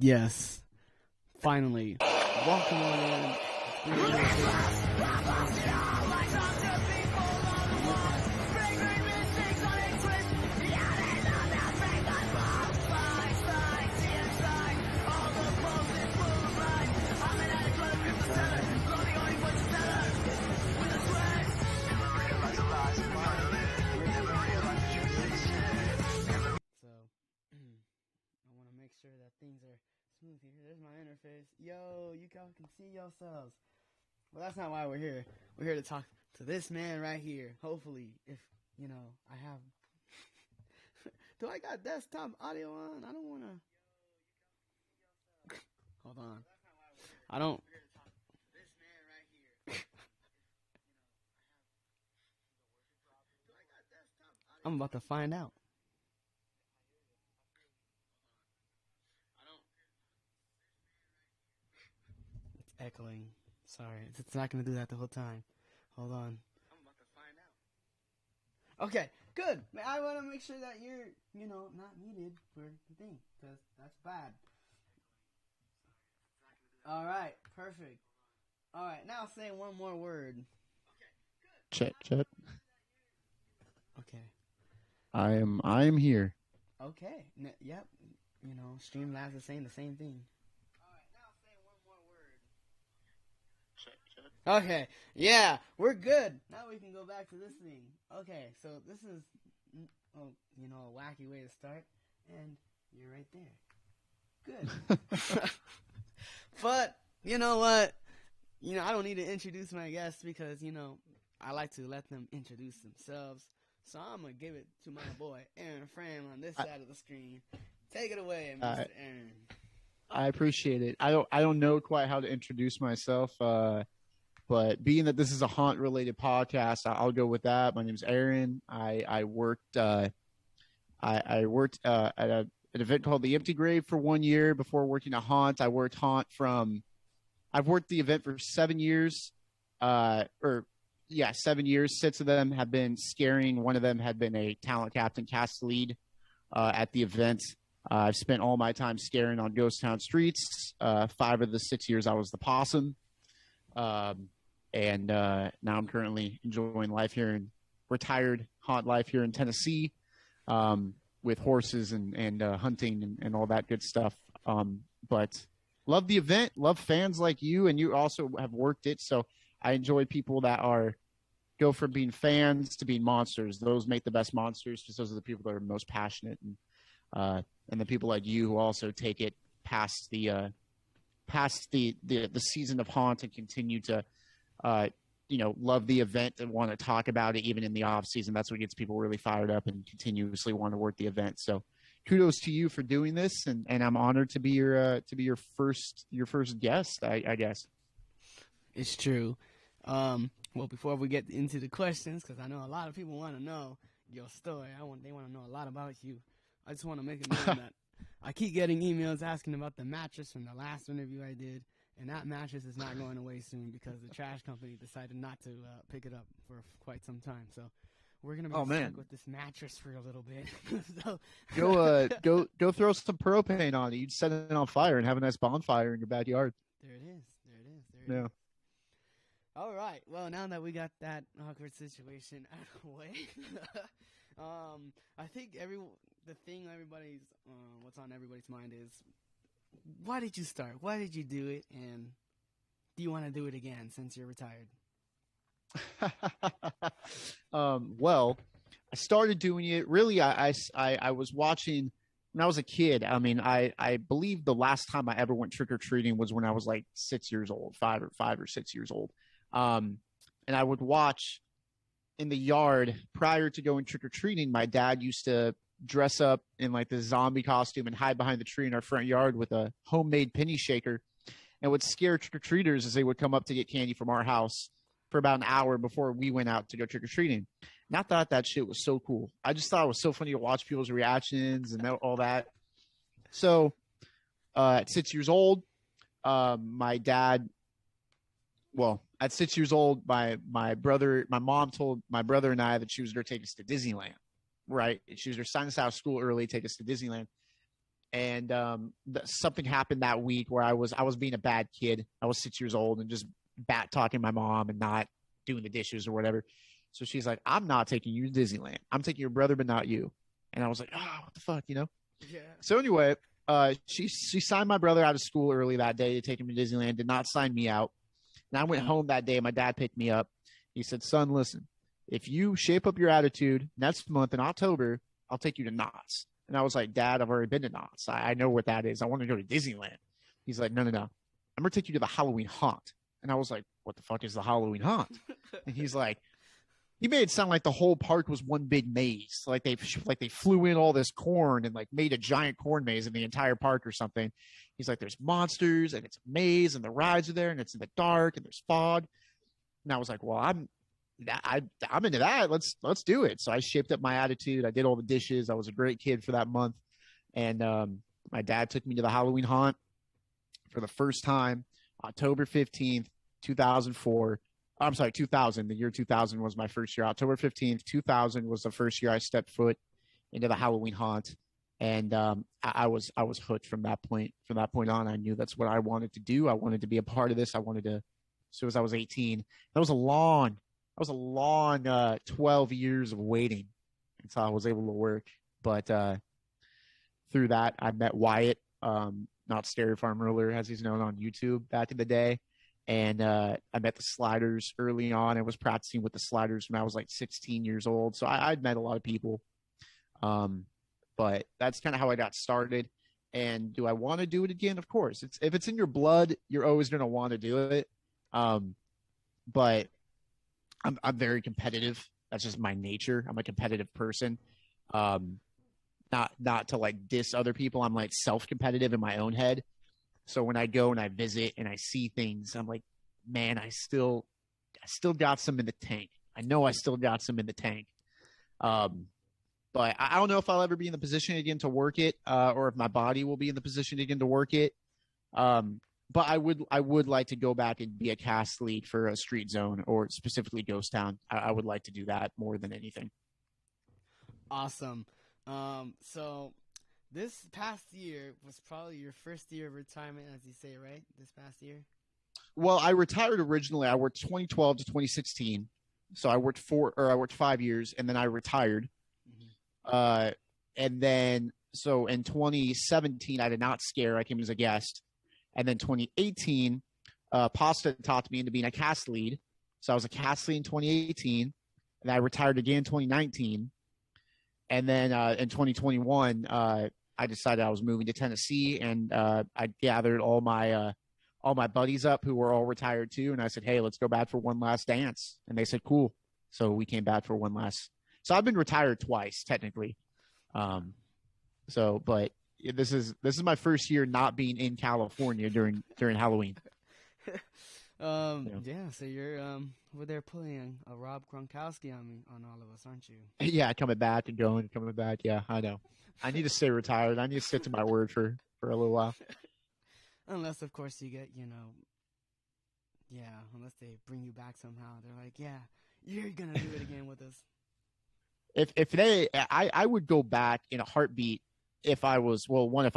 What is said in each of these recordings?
Yes, finally. Welcome on in. So, I want to make sure that things are smooth here. There's my interface. Yo, you guys can see yourselves. Well, that's not why we're here. We're here to talk to this man right here. Hopefully, if, I have... Do I got desktop audio on? I don't want to... Hold on. I don't... I'm about to find out. It's echoing. Sorry. It's not going to do that the whole time. Hold on. I'm about to find out. Okay, good. I want to make sure that you're, not needed for the thing, because that's bad. All right, perfect. All right, now say one more word. Check. Okay. I am here. Okay. Yep. Streamlabs is saying the same thing. All right, now say one more word. Check. Okay. Yeah, we're good. Now we can go back to this thing. Okay, so this is, a wacky way to start, and you're right there. Good. But, you know what? I don't need to introduce my guests because, I like to let them introduce themselves. So I'm going to give it to my boy, Aaron Frame, on this side of the screen. Take it away, Mr. Aaron. I appreciate it. I don't know quite how to introduce myself, but being that this is a haunt-related podcast, I'll go with that. My name is Aaron. I worked at an event called The Empty Grave for 1 year before working at Haunt. I've worked the event for 7 years, 7 years. 6 of them have been scaring. One of them had been a talent captain, cast lead at the event. I've spent all my time scaring on ghost town streets. 5 of the 6 years I was the possum. And now I'm currently enjoying life here retired haunt life here in Tennessee, with horses and hunting and all that good stuff. But love the event, love fans like you, and you also have worked it. So I enjoy people that go from being fans to being monsters. Those make the best monsters because those are the people that are most passionate, and the people like you who also take it past the season of haunt and continue to love the event and want to talk about it even in the off season. That's what gets people really fired up and continuously want to work the event. So kudos to you for doing this, and I'm honored to be your first guest, I guess. It's true. Well, before we get into the questions, because I know a lot of people want to know your story. They want to know a lot about you. I just want to make it known that I keep getting emails asking about the mattress from the last interview I did, and that mattress is not going away soon because the trash company decided not to pick it up for quite some time. So we're gonna be stuck with this mattress for a little bit. So go throw some propane on it. You'd set it on fire and have a nice bonfire in your backyard. There it is. All right. Well, now that we got that awkward situation out of the way, I think what's on everybody's mind is, why did you start? Why did you do it? And do you want to do it again since you're retired? Well, I started doing it. Really, I was watching when I was a kid. I mean, I believe the last time I ever went trick-or-treating was when I was like 6 years old, five or 6 years old. And I would watch in the yard prior to going trick-or-treating. My dad used to dress up in like the zombie costume and hide behind the tree in our front yard with a homemade penny shaker, and would scare trick-or-treaters as they would come up to get candy from our house for about an hour before we went out to go trick-or-treating. And I thought that shit was so cool. I just thought it was so funny to watch people's reactions and all that. So at 6 years old, my dad, well, at 6 years old, my mom told my brother and I that she was going to take us to Disneyland, right? She was going to sign us out of school early, take us to Disneyland. and something happened that week where I was being a bad kid. I was 6 years old and just bat talking my mom and not doing the dishes or whatever. So she's like, "I'm not taking you to Disneyland. I'm taking your brother, but not you." And I was like, "Oh, what the fuck," you know? Yeah. So anyway, she signed my brother out of school early that day to take him to Disneyland. Did not sign me out. And I went home that day. My dad picked me up. He said, "Son, listen, if you shape up your attitude next month in October, I'll take you to Knott's." And I was like, "Dad, I've already been to Knott's. I know what that is. I want to go to Disneyland." He's like, "No, no, no. I'm going to take you to the Halloween haunt." And I was like, "What the fuck is the Halloween haunt?" And he's like, he made it sound like the whole park was one big maze. Like they flew in all this corn and like made a giant corn maze in the entire park or something. He's like, "There's monsters and it's a maze and the rides are there and it's in the dark and there's fog." And I was like, "Well, I'm into that. Let's do it." So I shaped up my attitude. I did all the dishes. I was a great kid for that month. And my dad took me to the Halloween haunt for the first time, October 15th, 2004. I'm sorry, 2000. The year 2000 was my first year. October 15th, 2000 was the first year I stepped foot into the Halloween haunt. And I was hooked from that point. From that point on, I knew that's what I wanted to do. I wanted to be a part of this. I wanted to. As soon as I was 18, that was a long 12 years of waiting until I was able to work. But through that, I met Wyatt, not Stereo Farm Ruler, as he's known on YouTube back in the day. And I met the Sliders early on. I was practicing with the Sliders when I was like 16 years old. So I'd met a lot of people. But that's kind of how I got started. And do I want to do it again? Of course. If it's in your blood, you're always going to want to do it. But I'm very competitive. That's just my nature. I'm a competitive person. Not to like diss other people. I'm like self-competitive in my own head. So when I go and I visit and I see things, I'm like, man, I still got some in the tank. I know I still got some in the tank. But I don't know if I'll ever be in the position again to work it, or if my body will be in the position again to work it. But I would like to go back and be a cast lead for a Street Zone or specifically Ghost Town. I would like to do that more than anything. Awesome. So this past year was probably your first year of retirement, as you say, right? This past year. Well, I retired originally. I worked 2012 to 2016, so I worked 5 years, and then I retired. Mm-hmm. And then so in 2017, I did not scare. I came as a guest. And then 2018, Pasta talked me into being a cast lead. So I was a cast lead in 2018, and I retired again in 2019. And then in 2021, I decided I was moving to Tennessee, and I gathered all my buddies up who were all retired too, and I said, "Hey, let's go back for one last dance." And they said, "Cool." So we came back for one last. So I've been retired twice technically. But this is my first year not being in California during Halloween. Yeah. So you're over there pulling a Rob Gronkowski on all of us, aren't you? Yeah, coming back and going, coming back. Yeah, I know. I need to stay retired. I need to stick to my word for a little while. Unless, of course, you get unless they bring you back somehow. They're like, "Yeah, you're gonna do it again with us." I would go back in a heartbeat if I was if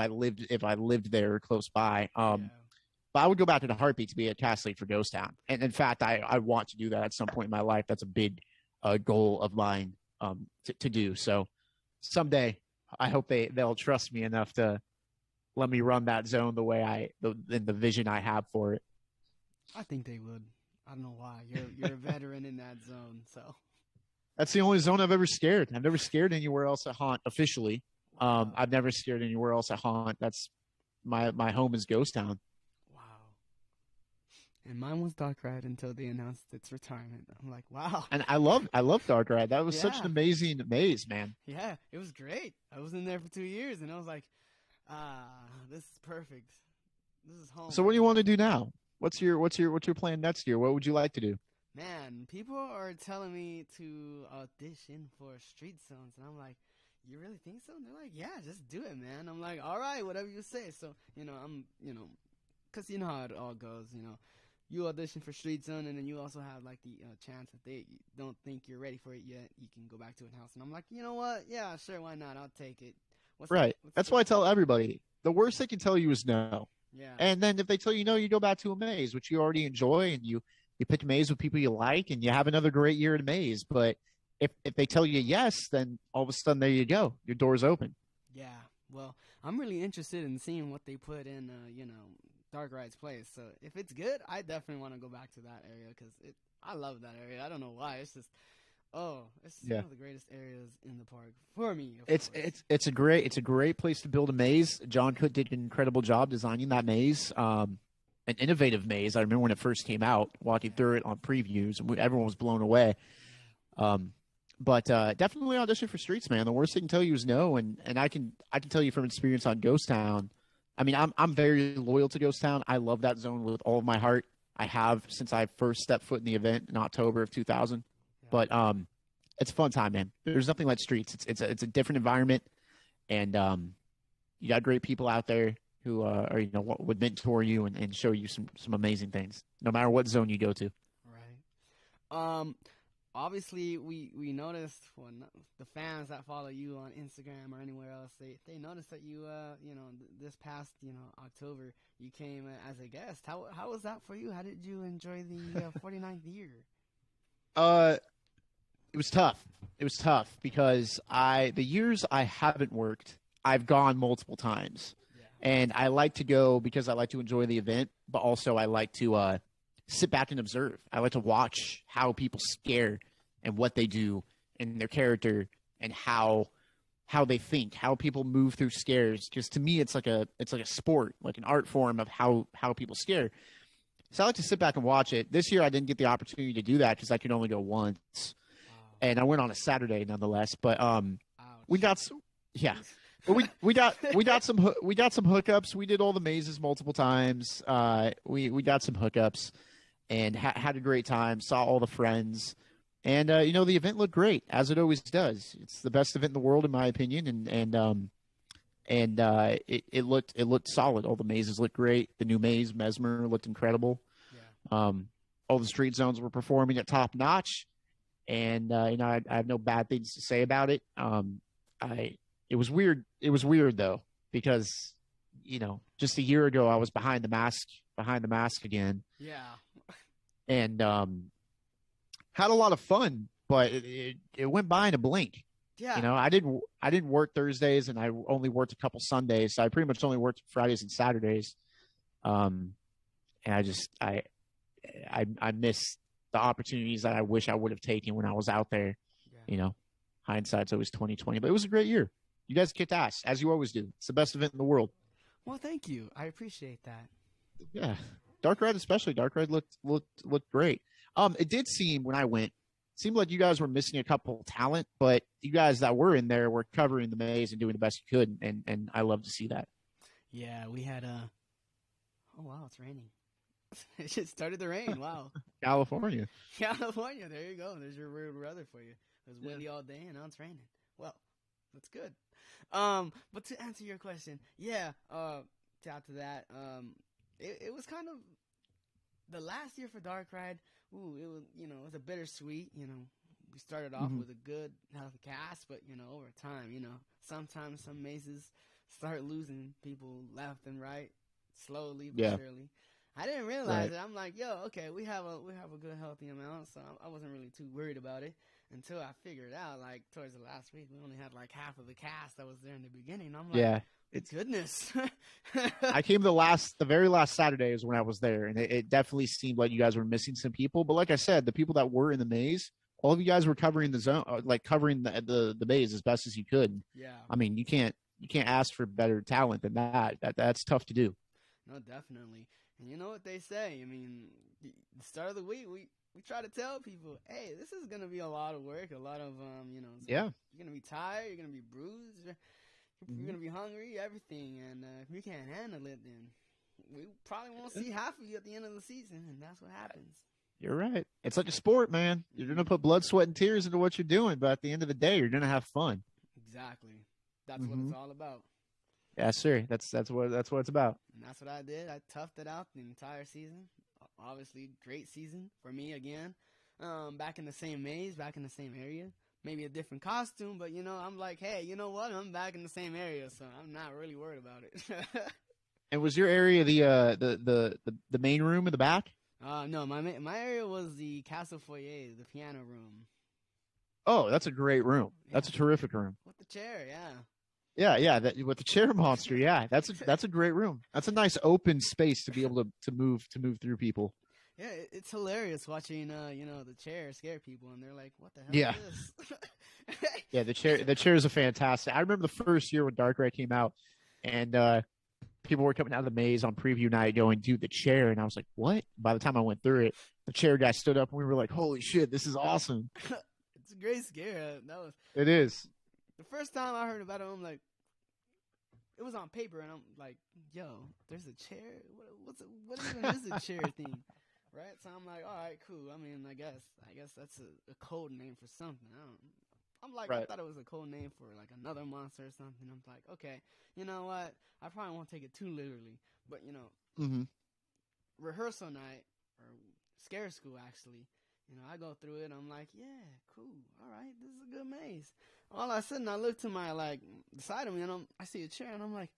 I lived there close by. But I would go back in a heartbeat to be a cast lead for Ghost Town. And in fact, I want to do that at some point in my life. That's a big goal of mine to do. So someday I hope they'll trust me enough to let me run that zone the vision I have for it. I think they would. I don't know why. You're a veteran in that zone, so. That's the only zone I've ever scared. I've never scared anywhere else at Haunt officially. Wow. I've never scared anywhere else at Haunt. That's my home is Ghost Town. Wow. And mine was Dark Ride until they announced its retirement. I'm like, wow. And I love Dark Ride. That was such an amazing maze, man. Yeah, it was great. I was in there for 2 years, and I was like, this is perfect. This is home. So what do you want to do now? What's your plan next year? What would you like to do? Man, people are telling me to audition for Street Zones, and I'm like, you really think so? And they're like, yeah, just do it, man. I'm like, all right, whatever you say. So, because you know how it all goes, you audition for Street Zone, and then you also have like the chance that they don't think you're ready for it yet. You can go back to a house, and I'm like, you know what? Yeah, sure, why not? I'll take it. Right. What's That's the? why I tell everybody the worst they can tell you is no. Yeah, And then if they tell you no, you go back to a maze, which you already enjoy, and you pick a maze with people you like, and you have another great year at a maze. But if they tell you yes, then all of a sudden there you go, your door's open. yeah. Well, I'm really interested in seeing what they put in, Dark Ride's place. So if it's good, I definitely want to go back to that area because I love that area. I don't know why. It's just, oh, it's Yeah. one of the greatest areas in the park for me, of It's course. it's it's a great place to build a maze. John Cook did an incredible job designing that maze. An innovative maze. I remember when it first came out, walking Yeah, through it on previews, and everyone was blown away. yeah, Um, but definitely audition for Streets, man. The worst they can tell you is no, and I can tell you from experience on Ghost Town. I mean, I'm very loyal to Ghost Town. I love that zone with all of my heart. I have since I first stepped foot in the event in October of 2000. yeah. But it's a fun time, man. There's nothing like Streets. It's a different environment, and you got great people out there who are would mentor you and show you some amazing things, no matter what zone you go to. Right. Obviously we noticed when the fans that follow you on Instagram or anywhere else, they noticed that you this past October you came as a guest. How was that for you? How did you enjoy the 49th year? Uh, it was tough. It was tough because the years I haven't worked, I've gone multiple times, Yeah, and I like to go because I like to enjoy the event, but also I like to sit back and observe. I like to watch how people scare and what they do and their character and how they think, how people move through scares. Because to me, it's like a sport, like an art form of how people scare. So I like to sit back and watch it. This year, I didn't get the opportunity to do that because I could only go once, wow, and I went on a Saturday nonetheless. But we ouch. got some, yeah. But we got some hookups. We did all the mazes multiple times. We got some hookups and had a great time. Saw all the friends, and the event looked great as it always does. It's the best event in the world in my opinion, and it looked solid. All the mazes looked great. The new maze Mesmer looked incredible. Yeah, Um, all the street zones were performing at top notch, and I have no bad things to say about it. I It was weird. It was weird though because just a year ago I was behind the mask again, yeah, and had a lot of fun, but it went by in a blink. yeah. I didn't work Thursdays, and I only worked a couple Sundays, so I pretty much only worked Fridays and Saturdays. Um, and I miss the opportunities that I wish I would have taken when I was out there. Yeah. You know, hindsight's always 2020, but it was a great year. You guys kicked ass as you always do. It's the best event in the world. Well, thank you. I appreciate that. Yeah, Dark Ride especially. Dark Ride looked great. It did seem when I went, seemed like you guys were missing a couple talent, but you guys that were in there were covering the maze and doing the best you could, and I love to see that. Yeah, we had a. Oh wow, it's raining. It just started to rain. Wow. California. California, there you go. There's your weird weather for you. It was Yeah. windy all day and now it's raining. Well, that's good. But to answer your question, yeah, to add to that, it was kind of the last year for Dark Ride. Ooh, it was a bittersweet. We started off Hmm. with a good healthy cast, but over time, sometimes some mazes start losing people left and right, slowly but Yeah. surely. I didn't realize Right. it. I'm like, yo, okay, we have a good healthy amount, so I wasn't really too worried about it until I figured out, like, towards the last week, we only had like half of the cast that was there in the beginning. I'm like, Yeah. It's goodness. I came the very last Saturday is when I was there, and it definitely seemed like you guys were missing some people. But like I said, the people that were in the maze, all of you guys were covering the zone, like covering the maze as best as you could. Yeah, I mean, you can't ask for better talent than that. That's tough to do. no, definitely. And you know what they say? I mean, the start of the week, we try to tell people, hey, this is gonna be a lot of work, a lot of Yeah. you're gonna be tired, you're gonna be bruised, you're Mhm. gonna be hungry, everything. And if you can't handle it, then we probably won't see half of you at the end of the season, and that's what happens. You're right. It's like a sport, man. You're gonna put blood, sweat, and tears into what you're doing, but at the end of the day, you're gonna have fun. Exactly. That's what it's Hmm. all about. Yes, sir. That's what it's about. And that's what I did. I toughed it out the entire season. Obviously, great season for me again. Back in the same maze, back in the same area. maybe a different costume, but I'm like, hey, you know what? I'm back in the same area, so I'm not really worried about it. And was your area the main room in the back? No, my area was the castle foyer, the piano room. Oh, that's a great room. Yeah, That's a terrific room. with the chair, yeah. Yeah, that with the chair monster. Yeah, that's a great room. That's a nice open space to be able to move through people. Yeah, it's hilarious watching, the chair scare people, and they're like, "What the hell Yeah, is this?" yeah. The chairs are fantastic. I remember the first year when Dark Ride came out, and people were coming out of the maze on preview night going, "Dude, the chair," and I was like, "What?" By the time I went through it, the chair guy stood up, and we were like, "Holy shit, this is awesome!" It's a great scare. That was It is. the first time I heard about it. I'm like, it was on paper, and I'm like, "Yo, there's a chair. What even is a chair thing?" Right? So I'm like, all right, cool. I mean, I guess that's a code name for something. I'm like, I Right. thought it was a code name for like another monster or something. I'm like, okay, you know what? I probably won't take it too literally, but Mm-hmm. rehearsal night or scare school actually. I go through it. I'm like, yeah, cool. All right, this is a good maze. All of a sudden, I look to my the side of me, and I see a chair, and I'm like,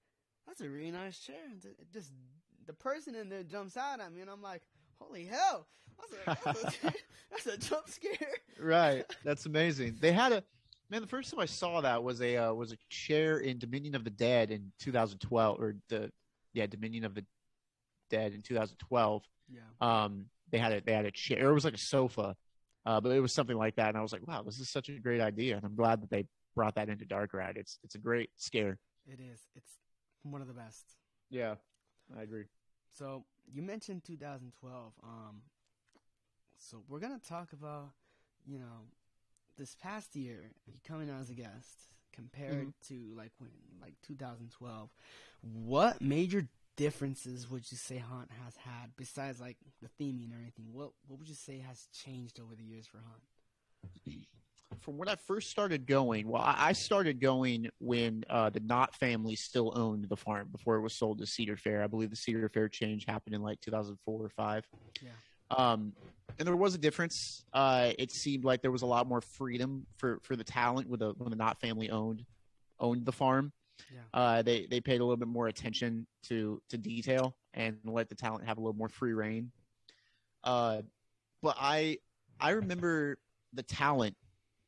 that's a really nice chair. And just the person in there jumps out at me, and I'm like, holy hell, that's a jump scare. Right. That's amazing. They had a man. The first time I saw that was a chair in Dominion of the Dead in 2012, or Dominion of the Dead in 2012. Yeah, They had a chair. It was like a sofa, but it was something like that. And I was like, wow, this is such a great idea. And I'm glad that they brought that into Dark Ride. It's a great scare. it is. It's one of the best. Yeah, I agree. So you mentioned 2012. So we're gonna talk about, this past year, you coming as a guest compared to like 2012. What major differences would you say Haunt has had besides like the theming or anything? What would you say has changed over the years for Haunt? From when I first started going, well, I started going when the Knott family still owned the farm before it was sold to Cedar Fair. I believe the Cedar Fair change happened in like 2004 or five. Yeah. And there was a difference. It seemed like there was a lot more freedom for the talent when the Knott family owned the farm. Yeah. They paid a little bit more attention to detail and let the talent have a little more free reign. But I remember the talent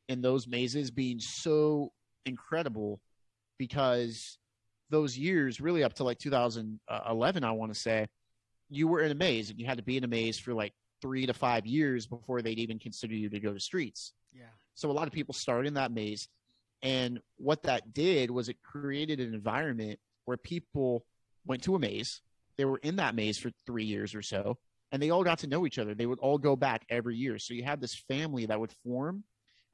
in those mazes being so incredible because those years, really up to like 2011, I want to say, you were in a maze and you had to be in a maze for like 3 to 5 years before they'd even consider you to go to streets. Yeah. So a lot of people started in that maze. And what that did was it created an environment where people went to a maze. They were in that maze for 3 years or so, and they all got to know each other. They would all go back every year. So you had this family that would form,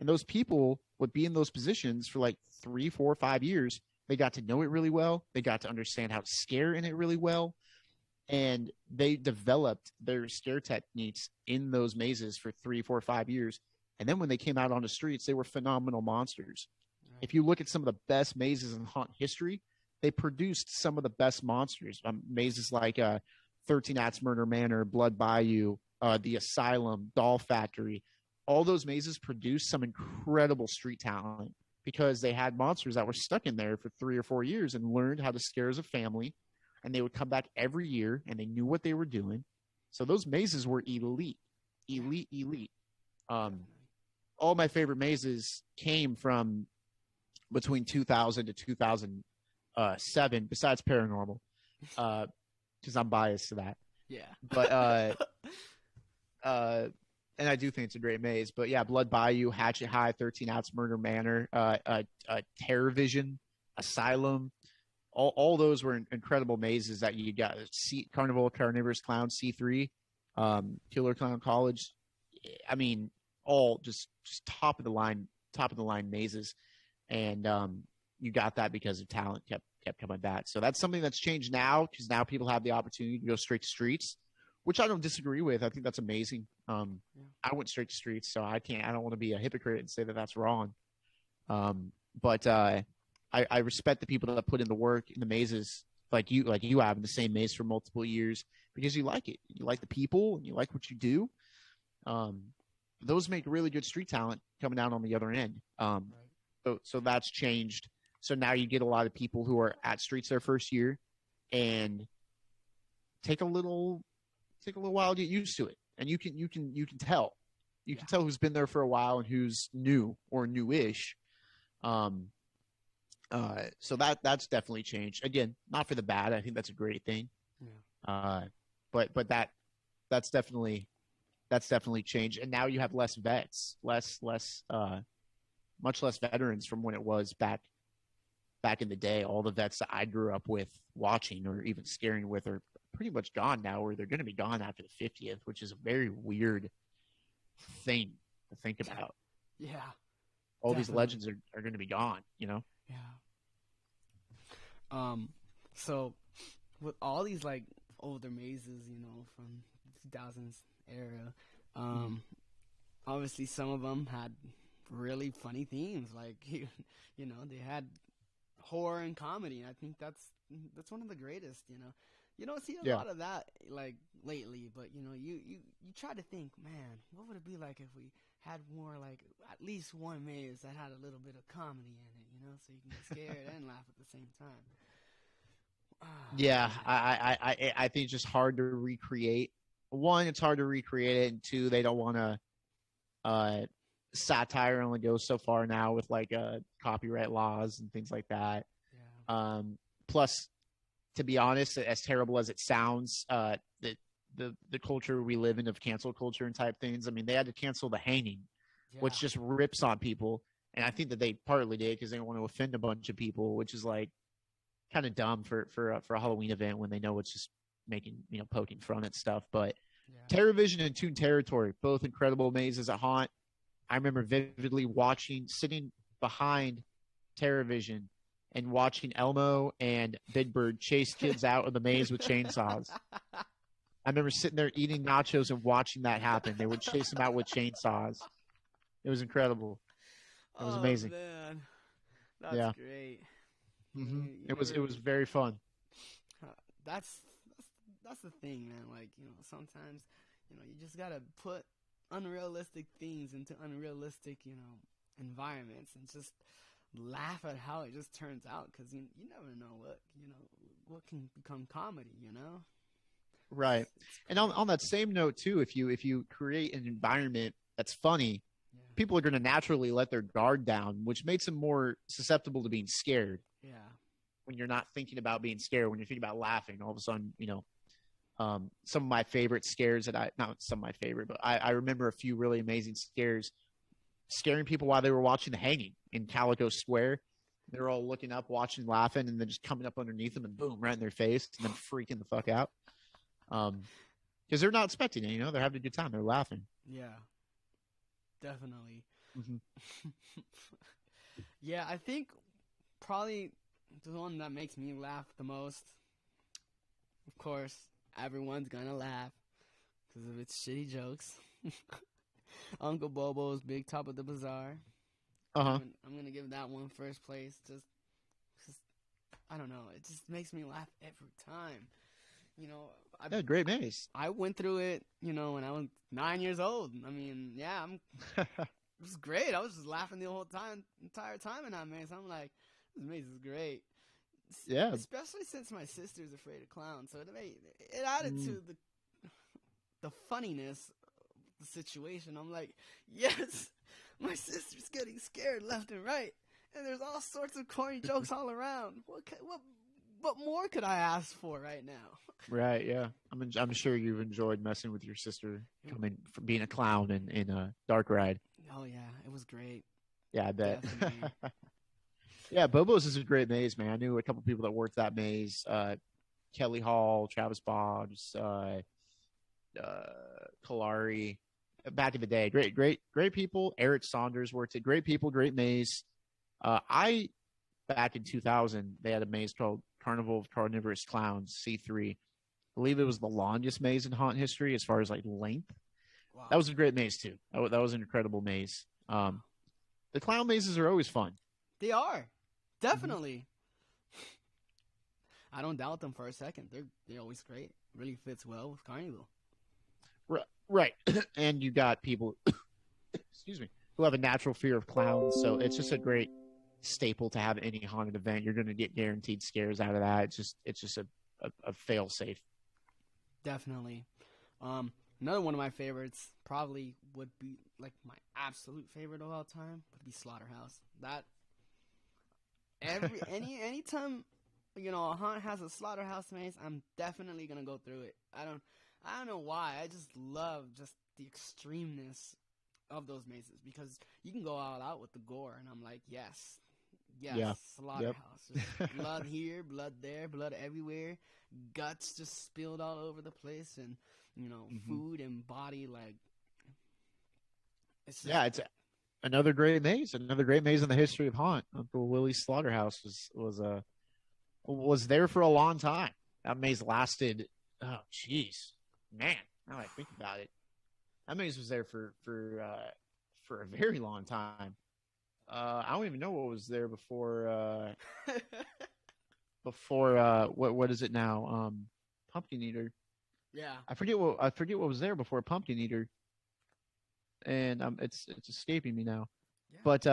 and those people would be in those positions for like 3, 4, 5 years. They got to know it really well. They got to understand how to scare in it really well. And they developed their scare techniques in those mazes for 3, 4, 5 years. And then when they came out on the streets, they were phenomenal monsters. Right. If you look at some of the best mazes in haunt history, they produced some of the best monsters. Mazes like 13 Acts Murder Manor, Blood Bayou, the Asylum, Doll Factory. All those mazes produced some incredible street talent because they had monsters that were stuck in there for 3 or 4 years and learned how to scare as a family. And they would come back every year and they knew what they were doing. So those mazes were elite. All my favorite mazes came from between 2000 to 2007, besides Paranormal, because I'm biased to that. Yeah. But and I do think it's a great maze. But yeah, Blood Bayou, Hatchet High, 13 Outs, Murder Manor, Terror Vision, Asylum. All those were incredible mazes that you got. Carnival, Carnivorous Clown, C3, Killer Clown College. I mean, all just top of the line mazes. And you got that because of talent kept coming back. So that's something that's changed now because now people have the opportunity to go straight to streets, which I don't disagree with. I think that's amazing. I went straight to streets, so I don't want to be a hypocrite and say that that's wrong. But I respect the people that put in the work in the mazes like you have in the same maze for multiple years because you like it. You like the people and you like what you do. those make really good street talent coming out on the other end. Right. So that's changed. So now you get a lot of people who are at streets their first year and take a little while to get used to it. And you can tell. You Yeah. can tell who's been there for a while and who's new or newish. Um so that's definitely changed. Again, not for the bad. I think that's a great thing. Yeah. Uh but that's definitely changed. And now you have less vets, much less veterans from when it was back in the day. All the vets that I grew up with watching or even scaring with are pretty much gone now, or they're going to be gone after the 50th, which is a very weird thing to think about. Yeah. All these Definitely. legends are going to be gone, you know? Yeah. So with all these like older mazes, from the 2000s era, um, obviously some of them had really funny themes. Like they had horror and comedy. And I think that's one of the greatest. You don't see a Yeah. lot of that like lately, but you try to think, man, what would it be like if we had more like at least one maze that had a little bit of comedy in it, so you can get scared and laugh at the same time. Ah, Yeah. man. I think it's just hard to recreate. One, it's hard to recreate it. And two, they don't want to, uh, satire only goes so far now with like, copyright laws and things like that. Yeah. Plus, to be honest, as terrible as it sounds, the culture we live in of cancel culture and type things. I mean, they had to cancel the hanging, Yeah. which just rips on people. And I think that they partly did because they don't want to offend a bunch of people, which is like kind of dumb for a Halloween event when they know it's just making poking fun at stuff. But Yeah. TerraVision and Toon Territory, both incredible mazes at Haunt. I remember vividly sitting behind TerraVision and watching Elmo and Big Bird chase kids out of the maze with chainsaws. I remember sitting there eating nachos and watching that happen. They would chase them out with chainsaws. It was incredible. It was Oh amazing. man, that's Yeah. great. You It never. was very fun. That's that's the thing, man. Like sometimes you just gotta put unrealistic things into unrealistic environments and just laugh at how it just turns out because you never know what can become comedy. Right. It's And crazy. on that same note too, if you create an environment that's funny, Yeah. people are going to naturally let their guard down, which makes them more susceptible to being scared. Yeah. When you're not thinking about being scared, when you're thinking about laughing, all of a sudden, some of my favorite scares that not some of my favorite, but I remember a few really amazing scares, scaring people while they were watching The Hanging in Calico Square. They were all looking up, watching, laughing, and then just coming up underneath them and boom, right in their face, and then freaking the fuck out. Because they're not expecting it, they're having a good time, they're laughing. Yeah. Definitely. Mm-hmm. Yeah, I think probably the one that makes me laugh the most. Of course, everyone's gonna laugh because of its shitty jokes. Uncle Bobo's Big Top of the Bazaar. Uh huh. I'm gonna give that one first place. Just I don't know. It just makes me laugh every time. You know, I Yeah, great maze. I went through it. When I was 9 years old. I mean, yeah, it was great. I was just laughing the whole entire time in that maze. I'm like, this maze is great. Yeah. Especially since my sister's afraid of clowns, so it added Mm. to the funniness of the situation. I'm like, yes, my sister's getting scared left and right, and there's all sorts of corny jokes all around. What more could I ask for right now? Right. Yeah. I'm sure you've enjoyed messing with your sister coming from being a clown in a dark ride. Oh yeah, it was great. Yeah, I bet. Definitely. Yeah, Bobo's is a great maze, man. I knew a couple people that worked that maze. Kelly Hall, Travis Boggs, Kalari, back in the day. Great people. Eric Saunders worked it. Great people, great maze. I back in 2000, they had a maze called Carnival of Carnivorous Clowns C3. I believe it was the longest maze in haunt history as far as like length. That Wow. was a great maze too. That was an incredible maze. The clown mazes are always fun. They are Mm-hmm. definitely. I don't doubt them for a second. They're always great. Really fits well with Carnival. Right. And you got people excuse me, who have a natural fear of clowns. So it's just a great staple to have any haunted event. You're going to get guaranteed scares out of that. It's just a fail safe. Definitely. Another one of my favorites probably would be like my absolute favorite of all time would be Slaughterhouse. That anytime a haunt has a Slaughterhouse maze, I'm definitely gonna go through it. I don't know why. I just love just the extremeness of those mazes because you can go all out with the gore, and I'm like, yes, Yeah. Slaughterhouse. Just blood here, blood there, blood everywhere, guts just spilled all over the place, and food and body like. It's just, Yeah, it's another great maze. Another great maze in the history of haunt. Uncle Willie's Slaughterhouse was there for a long time. That maze lasted. Oh, jeez, man. Now I think about it, that maze was there for a very long time. I don't even know what was there before what is it now? Pumpkin Eater. yeah, I forget what was there before Pumpkin Eater, and it's escaping me now. yeah. But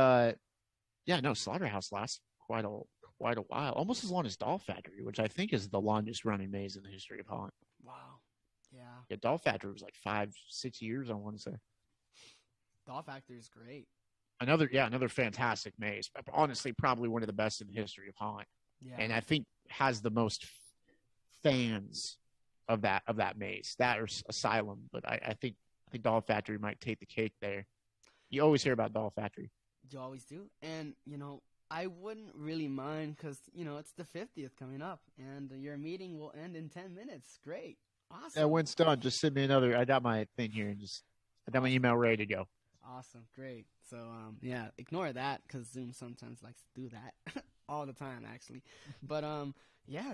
yeah, no, Slaughterhouse lasts quite a while, almost as long as Doll Factory, which I think is the longest running maze in the history of haunt. Wow. Yeah. Yeah, Doll Factory was like 5-6 years, I want to say. Doll Factory is great. Another fantastic maze. Honestly, probably one of the best in the history of haunt, Yeah. and I think has the most fans of that maze. That or Asylum, but I think Doll Factory might take the cake there. You always hear about Doll Factory. You always do. And, I wouldn't really mind because, it's the 50th coming up and your meeting will end in 10 minutes. Great. Awesome. Yeah, when it's done, just send me another. I got my thing here, and I got my email ready to go. Awesome. Great. So, yeah, ignore that because Zoom sometimes likes to do that all the time, actually. But, yeah,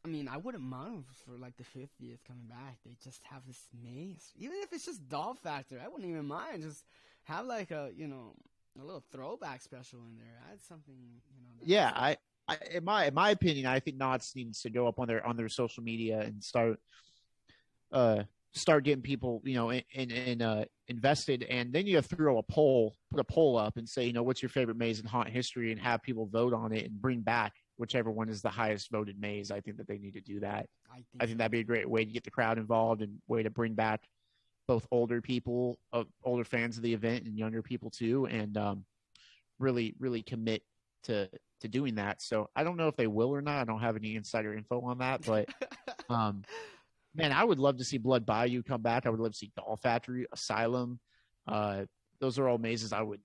I mean, I wouldn't mind for like the 50th coming back. They just have this maze. Even if it's just Doll Factor, I wouldn't even mind. Just have like a little throwback special in there. Add something, Yeah, in my opinion, I think Knots needs to go up on their social media and start getting people, invested, and then you have to put a poll up and say, what's your favorite maze in haunt history, and have people vote on it and bring back whichever one is the highest voted maze. I think that they need to do that. I think that'd be a great way to get the crowd involved and way to bring back both older people, older fans of the event, and younger people too, and really, really commit to doing that. So I don't know if they will or not. I don't have any insider info on that, but man, I would love to see Blood Bayou come back. I would love to see Doll Factory, Asylum. Those are all mazes I would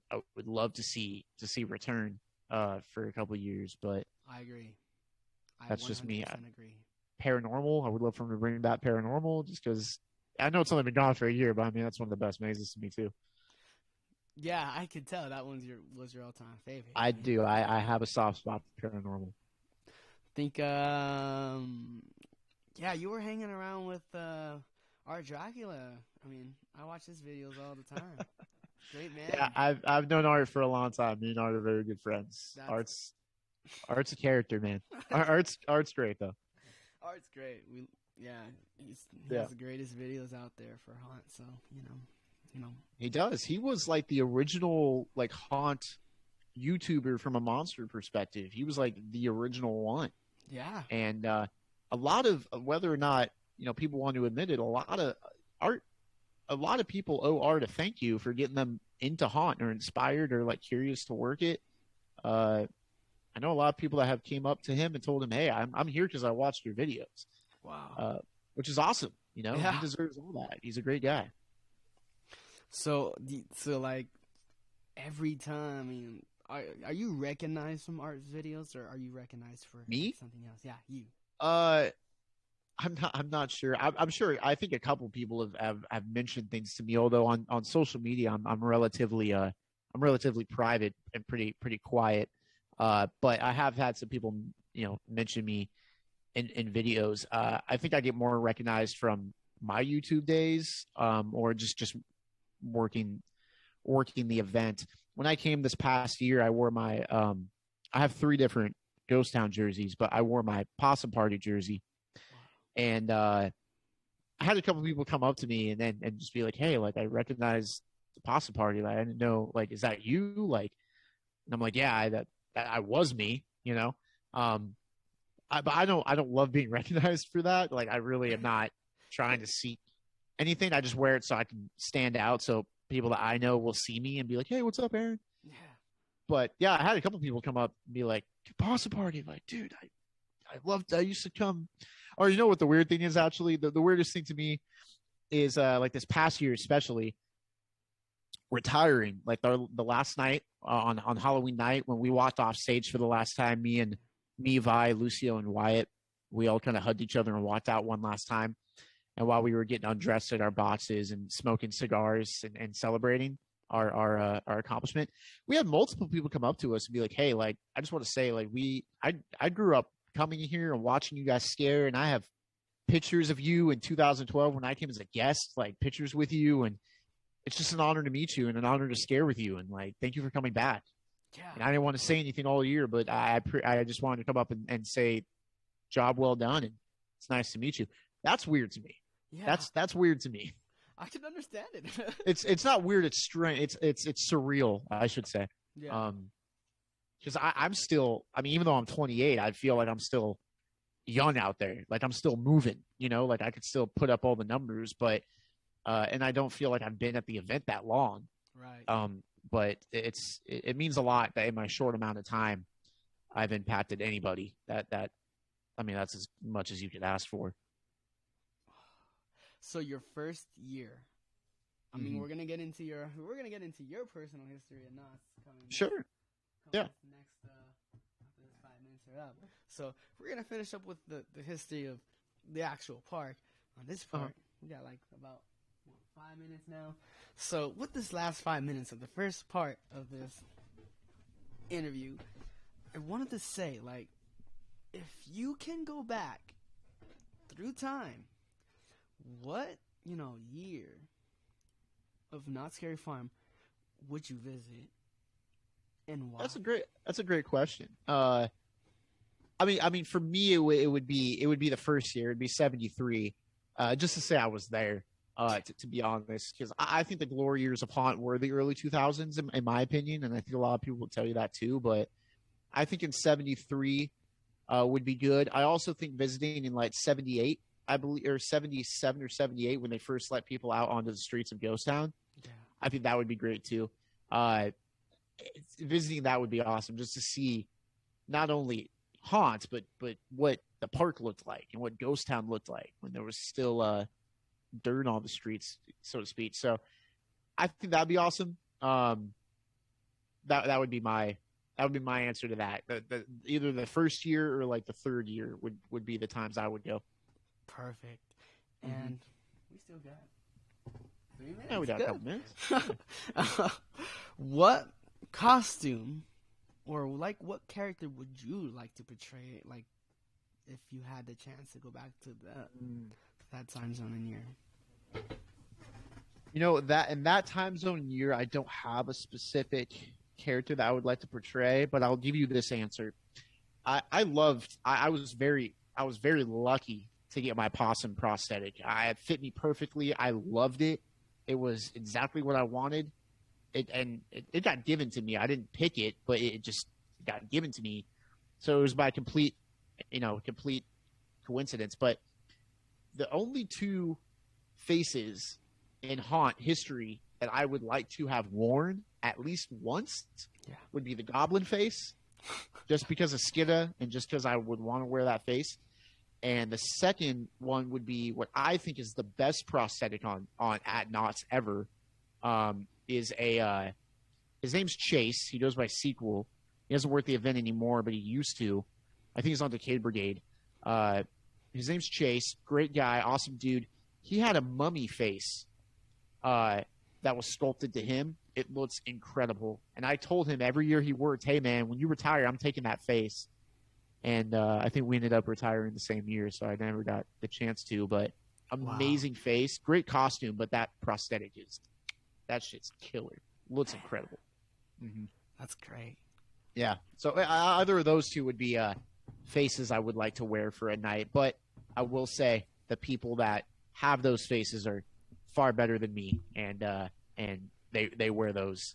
love to see return for a couple of years. But I agree. that's just me. Agree. Paranormal, I would love for them to bring back Paranormal, just because I know it's only been gone for a year, but I mean that's one of the best mazes to me too. Yeah, I could tell that was your all-time favorite. I do. I have a soft spot for Paranormal. Think yeah, you were hanging around with Art Dracula. I mean, I watch his videos all the time. Great man. Yeah, I've known Art for a long time. Me and Art are very good friends. Art's a character, man. Art's great though. Art's great. He has the greatest videos out there for haunt. So He does. He was like the original like haunt YouTuber from a monster perspective. He was like the original one. Yeah. And a lot of, whether or not people want to admit it, a lot of people owe Art a thank you for getting them into haunt or inspired or like curious to work it. I know a lot of people that have came up to him and told him, "Hey, I'm here because I watched your videos." Wow. Which is awesome. Yeah. He deserves all that. He's a great guy. So like every time, I mean, are you recognized from Art's videos, or are you recognized for Me? something else? Yeah, you. I'm not sure. I'm sure. I think a couple people have mentioned things to me. Although on social media, I'm relatively private and pretty quiet. But I have had some people mention me in videos. I think I get more recognized from my YouTube days, or just working the event. When I came this past year, I wore my I have 3 different Ghost Town jerseys, but I wore my Possum Party jersey. And I had a couple people come up to me and just be like, "Hey, like I recognize the pasta party. Like, I didn't know, like, is that you? Like, and I'm like, yeah, that I was me, you know. But I don't love being recognized for that. Like, I really am not trying to seek anything. I just wear it so I can stand out, so people that I know will see me and be like, hey, what's up, Aaron? Yeah. But yeah, I had a couple people come up and be like, pasta party. I'm like, dude, I used to come. Or you know what the weird thing is, actually? The weirdest thing to me is like this past year, especially retiring. Like the last night on Halloween night when we walked off stage for the last time, me, Vi, Lucio, and Wyatt, we all kind of hugged each other and walked out one last time. And while we were getting undressed at our boxes and smoking cigars and celebrating our accomplishment, we had multiple people come up to us and be like, hey, like, I just want to say, like, I grew up coming here and watching you guys scare, and I have pictures of you in 2012 when I came as a guest, like pictures with you, and it's just an honor to meet you and an honor to scare with you, and like, thank you for coming back. Yeah. And I didn't want to say anything all year, but I just wanted to come up and say, job well done, and it's nice to meet you. That's weird to me. Yeah. That's weird to me. I can understand it. It's not weird. It's strange. It's surreal, I should say. Yeah. Because I'm still. I mean, even though I'm 28, I feel like I'm still young out there. Like I'm still moving. You know, like I could still put up all the numbers, but and I don't feel like I've been at the event that long. Right. But it means a lot that in my short amount of time, I've impacted anybody. That I mean, that's as much as you could ask for. So your first year. I mean, we're gonna get into your personal history and not coming. Sure. Yeah. Next, after this 5 minutes are up. So we're gonna finish up with the history of the actual park. On this part, we got like about 5 minutes now. So with this last 5 minutes of the first part of this interview, I wanted to say, like, if you can go back through time, what, year of Not Scary Farm would you visit, and why? That's a great question. I mean, for me, it would be the first year. It'd be 73. Just to say I was there. To be honest, because I think the glory years of Haunt were the early 2000s, in my opinion, and I think a lot of people will tell you that too. But I think in 73 would be good. I also think visiting in like 78. I believe, or 77 or 78 when they first let people out onto the streets of Ghost Town. Yeah. I think that would be great too. Visiting that would be awesome, just to see not only Haunt, but what the park looked like and what Ghost Town looked like when there was still dirt on the streets, so to speak. So I think that'd be awesome. That would be my answer to that. Either the first year or like the third year would be the times I would go. Perfect. And we still got 3 minutes. Yeah, we got a couple minutes. What costume or like what character would you like to portray? Like, if you had the chance to go back to that time zone and year. That in that time zone and year, I don't have a specific character that I would like to portray, but I'll give you this answer. I was very lucky to get my possum prosthetic. It fit me perfectly. I loved it. It was exactly what I wanted. It got given to me. I didn't pick it, but it just got given to me. So it was by complete coincidence. But the only two faces in Haunt history that I would like to have worn at least once would be the Goblin face, just because of Skidda and just because I would want to wear that face. And the second one would be what I think is the best prosthetic on at Knott's ever. His name's Chase. He goes by Sequel. He doesn't work the event anymore, but he used to. I think he's on Decade Brigade. His name's Chase. Great guy, awesome dude. He had a mummy face that was sculpted to him. It looks incredible. And I told him every year he worked, hey, man, when you retire, I'm taking that face. And I think we ended up retiring the same year, so I never got the chance to. But amazing face, great costume, but that prosthetic that shit's killer. Looks incredible. That's great. Yeah. So either of those two would be faces I would like to wear for a night. But I will say the people that have those faces are far better than me, and they wear those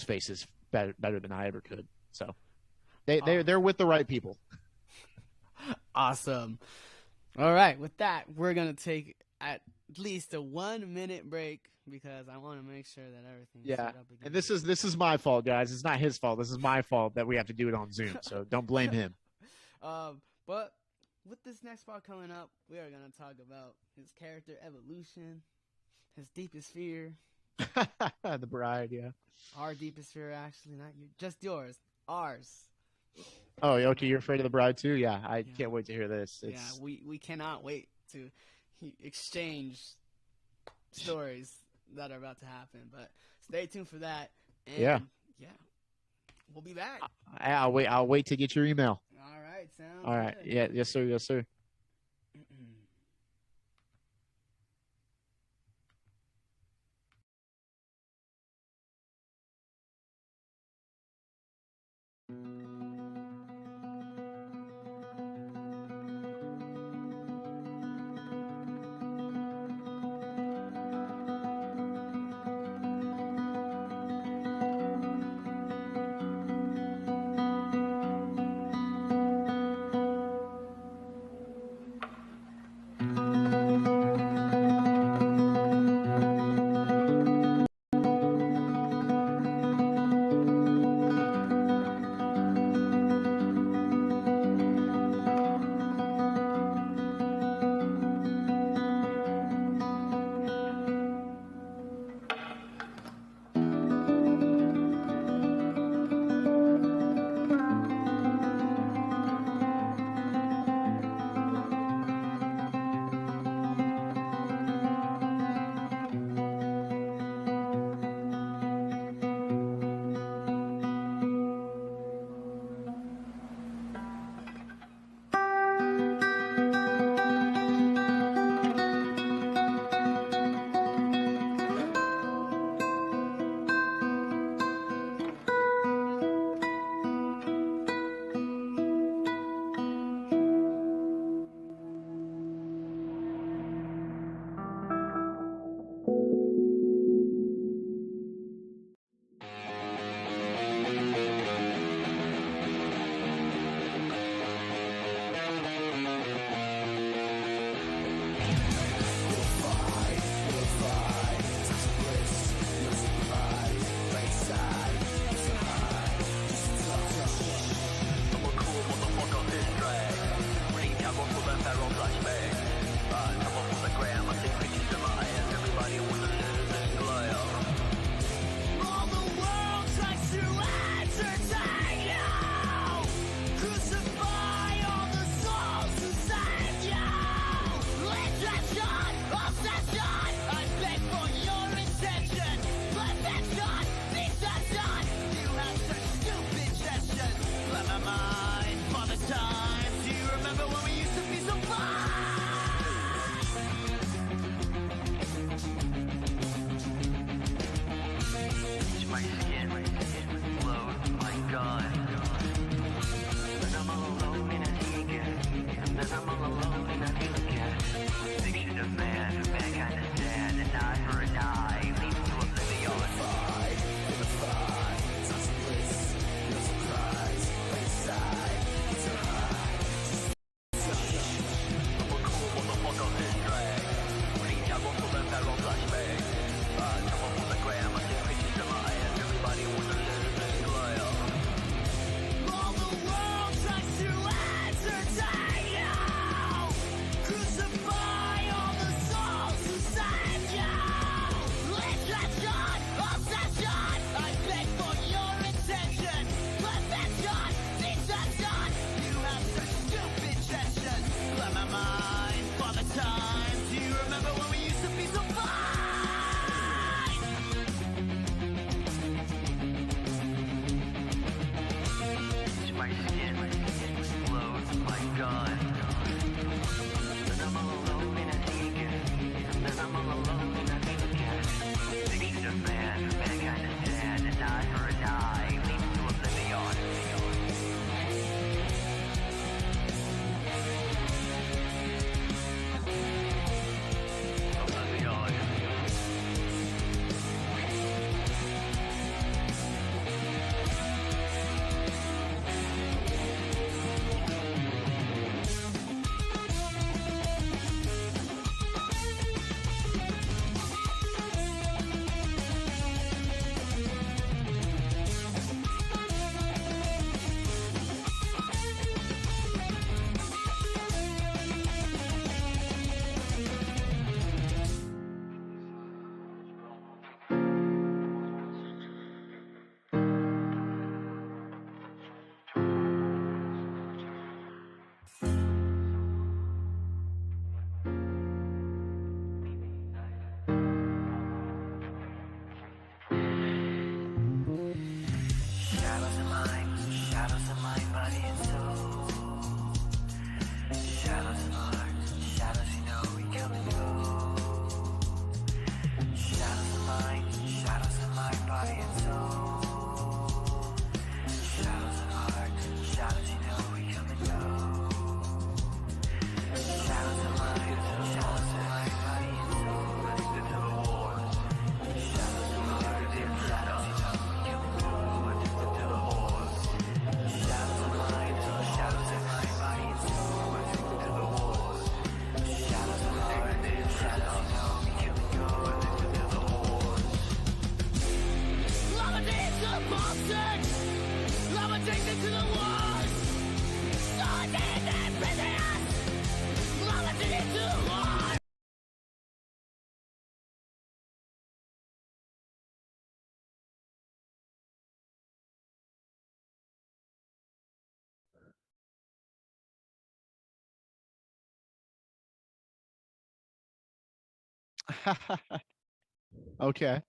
faces better than I ever could. So Oh, they're with the right people. awesome. All right, with that, we're gonna take at least a 1 minute break because I want to make sure that everything's Yeah. set up again. And this is my fault, guys. It's not his fault. This is my fault that we have to do it on Zoom. So don't blame him. But with this next part coming up, we are gonna talk about his character evolution, his deepest fear, The bride, yeah. our deepest fear, actually, not you, just yours, ours. Oh, okay. You're afraid of the bride too? Yeah. I Yeah. can't wait to hear this. Yeah, we cannot wait to exchange stories that are about to happen. But stay tuned for that. And Yeah. We'll be back. I'll wait to get your email. All right, sounds All right. good. Yeah. Yes, sir. Yes, sir. Okay.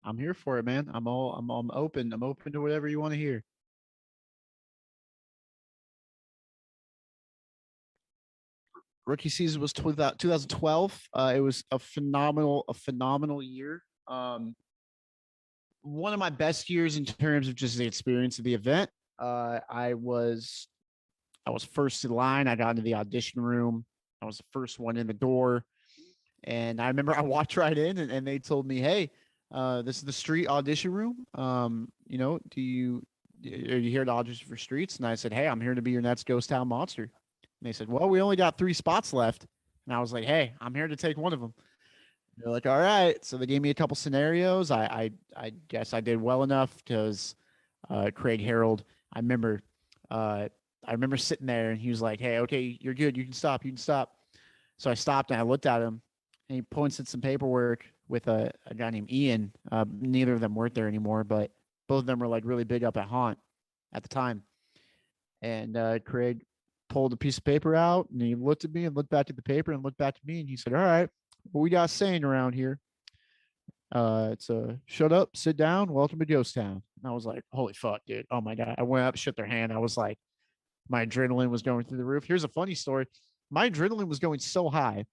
I'm here for it, man. I'm open. I'm open to whatever you want to hear. Rookie season was 2012. It was a phenomenal year. One of my best years in terms of just the experience of the event. I was first in line. I got into the audition room. I was the first one in the door. And I remember I walked right in and they told me, hey, this is the street audition room. Are you here to audition for streets? And I said, hey, I'm here to be your next Ghost Town monster. And they said, well, we only got 3 spots left. And I was like, hey, I'm here to take one of them. They're like, all right. So they gave me a couple scenarios. I guess I did well enough because Craig Harold, I remember uh, I remember sitting there and he was like, hey, okay, you're good. You can stop. You can stop. So I stopped and I looked at him and he points at some paperwork with a guy named Ian. Neither of them worked there anymore, but both of them were like really big up at Haunt at the time. And Craig pulled a piece of paper out and he looked at me and looked back at the paper and looked back at me and he said, all right, what we got saying around here? It's a shut up, sit down, welcome to Ghost Town. And I was like, holy fuck, dude. Oh my God. I went up, shook their hand. I was like, my adrenaline was going through the roof. Here's a funny story. My adrenaline was going so high,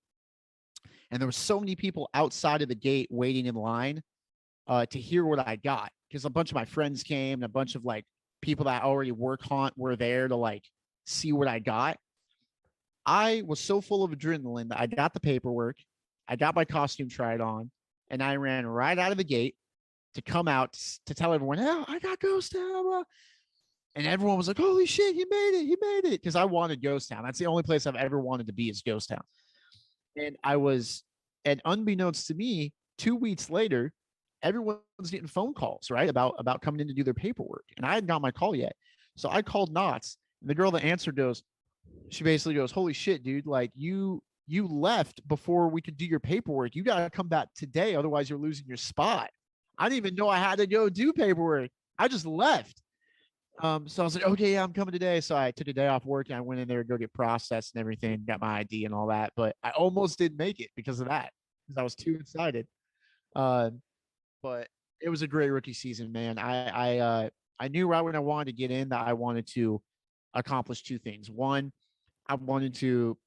and there were so many people outside of the gate waiting in line to hear what I got because a bunch of my friends came and a bunch of like people that already work Haunt were there to like see what I got. I was so full of adrenaline that I got the paperwork, I got my costume tried on, and I ran right out of the gate to come out to tell everyone, "Oh, I got Ghost Town." And everyone was like, "Holy shit, he made it! He made it!" Because I wanted Ghost Town. That's the only place I've ever wanted to be is Ghost Town. And I was, and unbeknownst to me, 2 weeks later, everyone's getting phone calls, right, about coming in to do their paperwork, and I hadn't got my call yet. So I called Knott's, and the girl that answered goes, she basically goes, "Holy shit, dude! Like you left before we could do your paperwork. You got to come back today, otherwise you're losing your spot." I didn't even know I had to go do paperwork. I just left. So I was like, okay, yeah, I'm coming today. So I took a day off work and I went in there to go get processed and everything, got my ID and all that. But I almost didn't make it because of that, because I was too excited. Uh, but it was a great rookie season, man. I knew right when I wanted to get in that I wanted to accomplish two things. One, I wanted to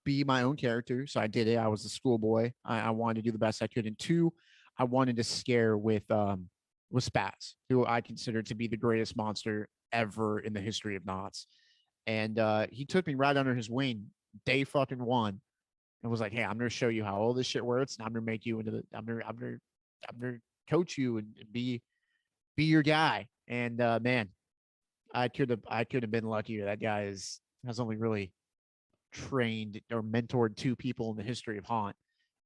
be my own character, so I did it. I was a schoolboy. I wanted to do the best I could. And two, I wanted to scare with Spaz, who I consider to be the greatest monster ever in the history of Knots. And he took me right under his wing day fucking one and was like, "Hey, I'm gonna show you how all this shit works, and I'm gonna make you into the I'm gonna coach you and be your guy." And man, I could have been luckier. That guy is has only really trained or mentored two people in the history of Haunt,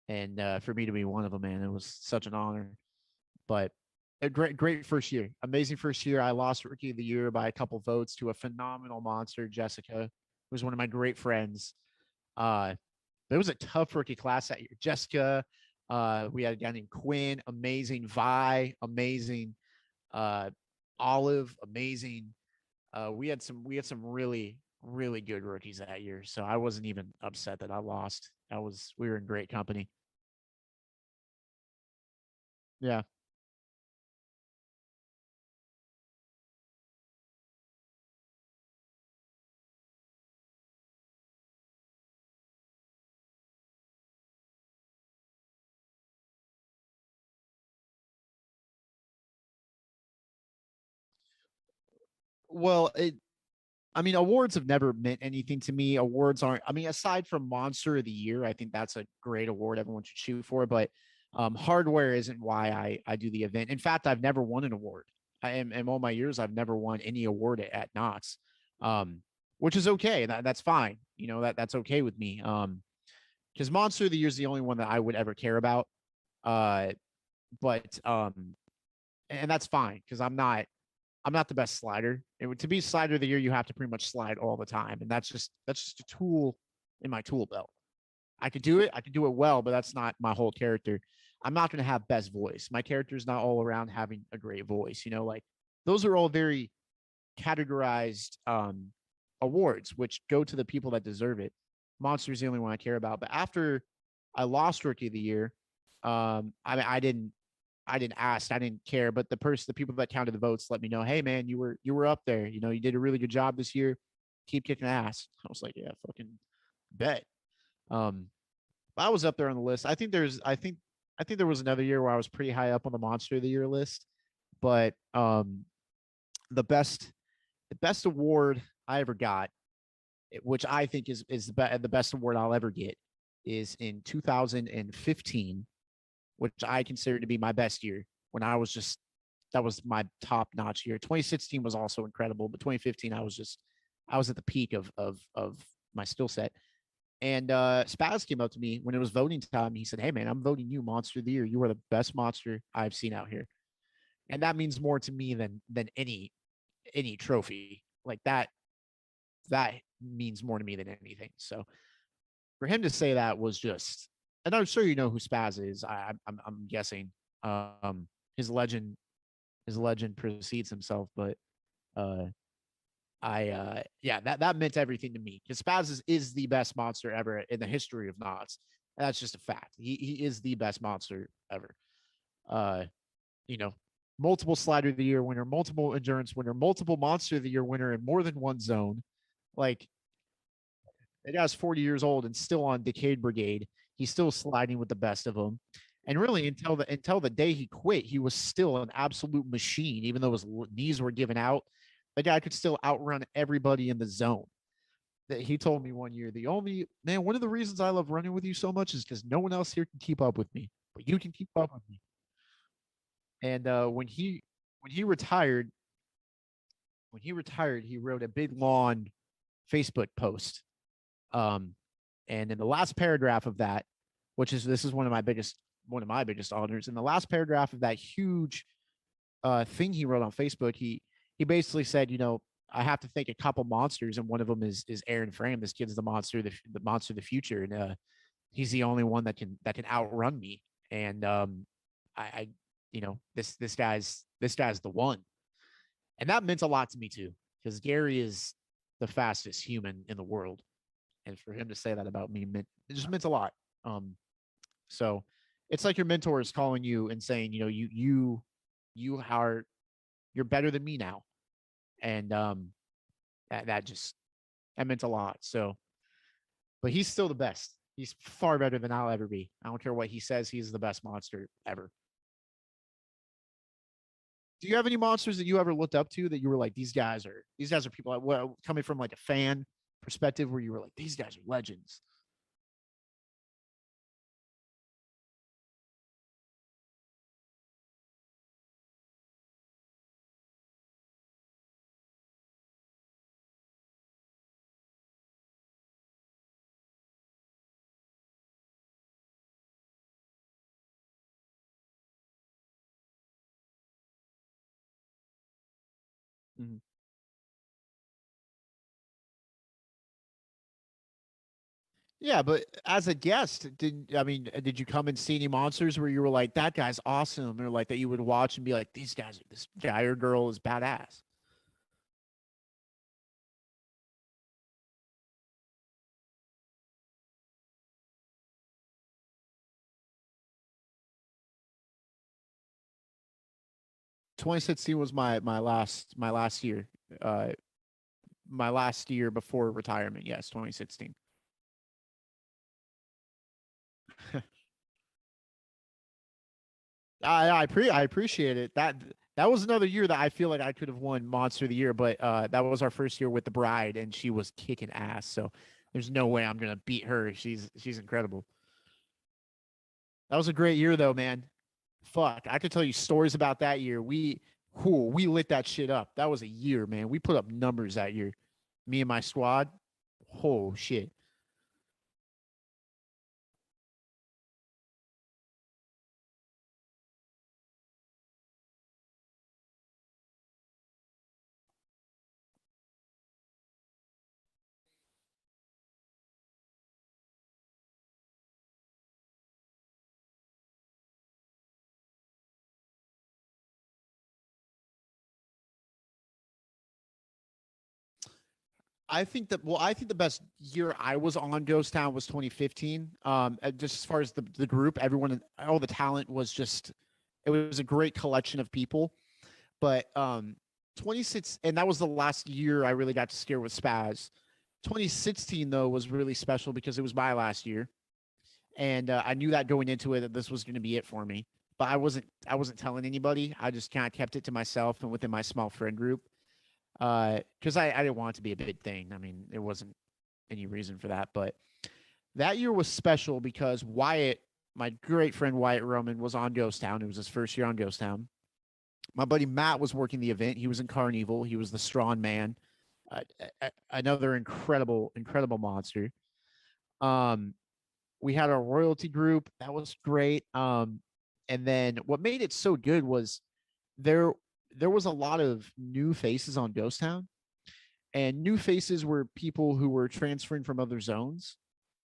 and for me to be one of them, man, it was such an honor. But a great first year, amazing first year. I lost Rookie of the Year by a couple votes to a phenomenal monster, Jessica, who was one of my great friends. But it was a tough rookie class that year. Jessica, we had a guy named Quinn, amazing. Vi, amazing. Uh, Olive, amazing. We had some really good rookies that year. So I wasn't even upset that I lost. We were in great company. Yeah. Well, I mean, awards have never meant anything to me. Awards aren't. I mean, aside from Monster of the Year, I think that's a great award everyone should shoot for. But hardware isn't why I do the event. In fact, I've never won an award. In all my years, I've never won any award at Knott's, um, which is okay. That's fine. You know that's okay with me. Because Monster of the Year is the only one that I would ever care about. Uh, but and that's fine because I'm not the best slider. To be slider of the year, you have to pretty much slide all the time, and that's just a tool in my tool belt. I could do it. I could do it well, but that's not my whole character. I'm not going to have best voice. My character is not all around having a great voice. You know, like those are all very categorized awards, which go to the people that deserve it. Monster's the only one I care about. But after I lost Rookie of the Year, I mean, I didn't ask, I didn't care, but the people that counted the votes let me know, hey man, you were up there. You know, you did a really good job this year. Keep kicking ass. I was like, yeah, fucking bet. Um, I was up there on the list. I think there was another year where I was pretty high up on the Monster of the Year list, but the best the best award I ever got, which I think is the best award I'll ever get, is in 2015, which I consider to be my best year. When I was just that was my top notch year. 2016 was also incredible, but 2015 I was at the peak of my skill set. And Spaz came up to me when it was voting time. He said, "Hey man, I'm voting you Monster of the Year. You are the best monster I've seen out here." And that means more to me than any trophy. Like that means more to me than anything. So for him to say that was just, and I'm sure you know who Spaz is. I'm guessing. Um, his legend his legend precedes himself, but uh, yeah, that meant everything to me because Spaz is the best monster ever in the history of Knots. That's just a fact. He is the best monster ever. Uh, you know, multiple Slider of the Year winner, multiple Endurance winner, multiple Monster of the Year winner in more than one zone. Like the guy's 40 years old and still on Decayed Brigade. He's still sliding with the best of them. And really, until the day he quit, he was still an absolute machine. Even though his knees were given out, the guy could still outrun everybody in the zone. That he told me one year, the only man, one of the reasons I love running with you so much is because no one else here can keep up with me, but you can keep up with me. And when he retired, he wrote a big long Facebook post. Um, and in the last paragraph of that, which is this is one of my biggest honors, in the last paragraph of that huge thing he wrote on Facebook, he basically said, you know, I have to thank a couple monsters, and one of them is Aaron Frame. This kid's the monster of the future, and he's the only one that can outrun me. And I you know this guy's the one, and that meant a lot to me too, because Gary is the fastest human in the world, and for him to say that about me meant it just meant a lot. Um, so it's like your mentor is calling you and saying, you know, you are you're better than me now, and that just that meant a lot. So, but he's still the best. He's far better than I'll ever be. I don't care what he says. He's the best monster ever. Do you have any monsters that you ever looked up to that you were like, these guys are people like, well, coming from like a fan perspective where you were like, these guys are legends? Mhm. Yeah, but as a guest, did you come and see any monsters where you were like, that guy's awesome, or like that you would watch and be like, this guy or girl is badass? 2016 was my last year, uh, my last year before retirement. Yes, 2016. I appreciate it. That was another year that I feel like I could have won Monster of the Year, but that was our first year with the bride, and she was kicking ass. So there's no way I'm gonna beat her. She's incredible. That was a great year though, man. Fuck, I could tell you stories about that year. We lit that shit up. That was a year, man. We put up numbers that year. Me and my squad. Oh shit. I think the best year I was on Ghost Town was 2015. Just as far as the group, everyone, all the talent was just, it was a great collection of people. But 26, and that was the last year I really got to scare with Spaz. 2016 though was really special because it was my last year, and I knew that going into it that this was going to be it for me. But I wasn't telling anybody. I just kind of kept it to myself and within my small friend group, because I didn't want it to be a big thing. I mean, there wasn't any reason for that. But that year was special because Wyatt, my great friend Wyatt Roman, was on Ghost Town. It was his first year on Ghost Town. My buddy Matt was working the event. He was in Carnival. He was the strong man. Another incredible monster. Um, we had our royalty group. That was great. And then what made it so good was there there was a lot of new faces on Ghost Town, and new faces were people who were transferring from other zones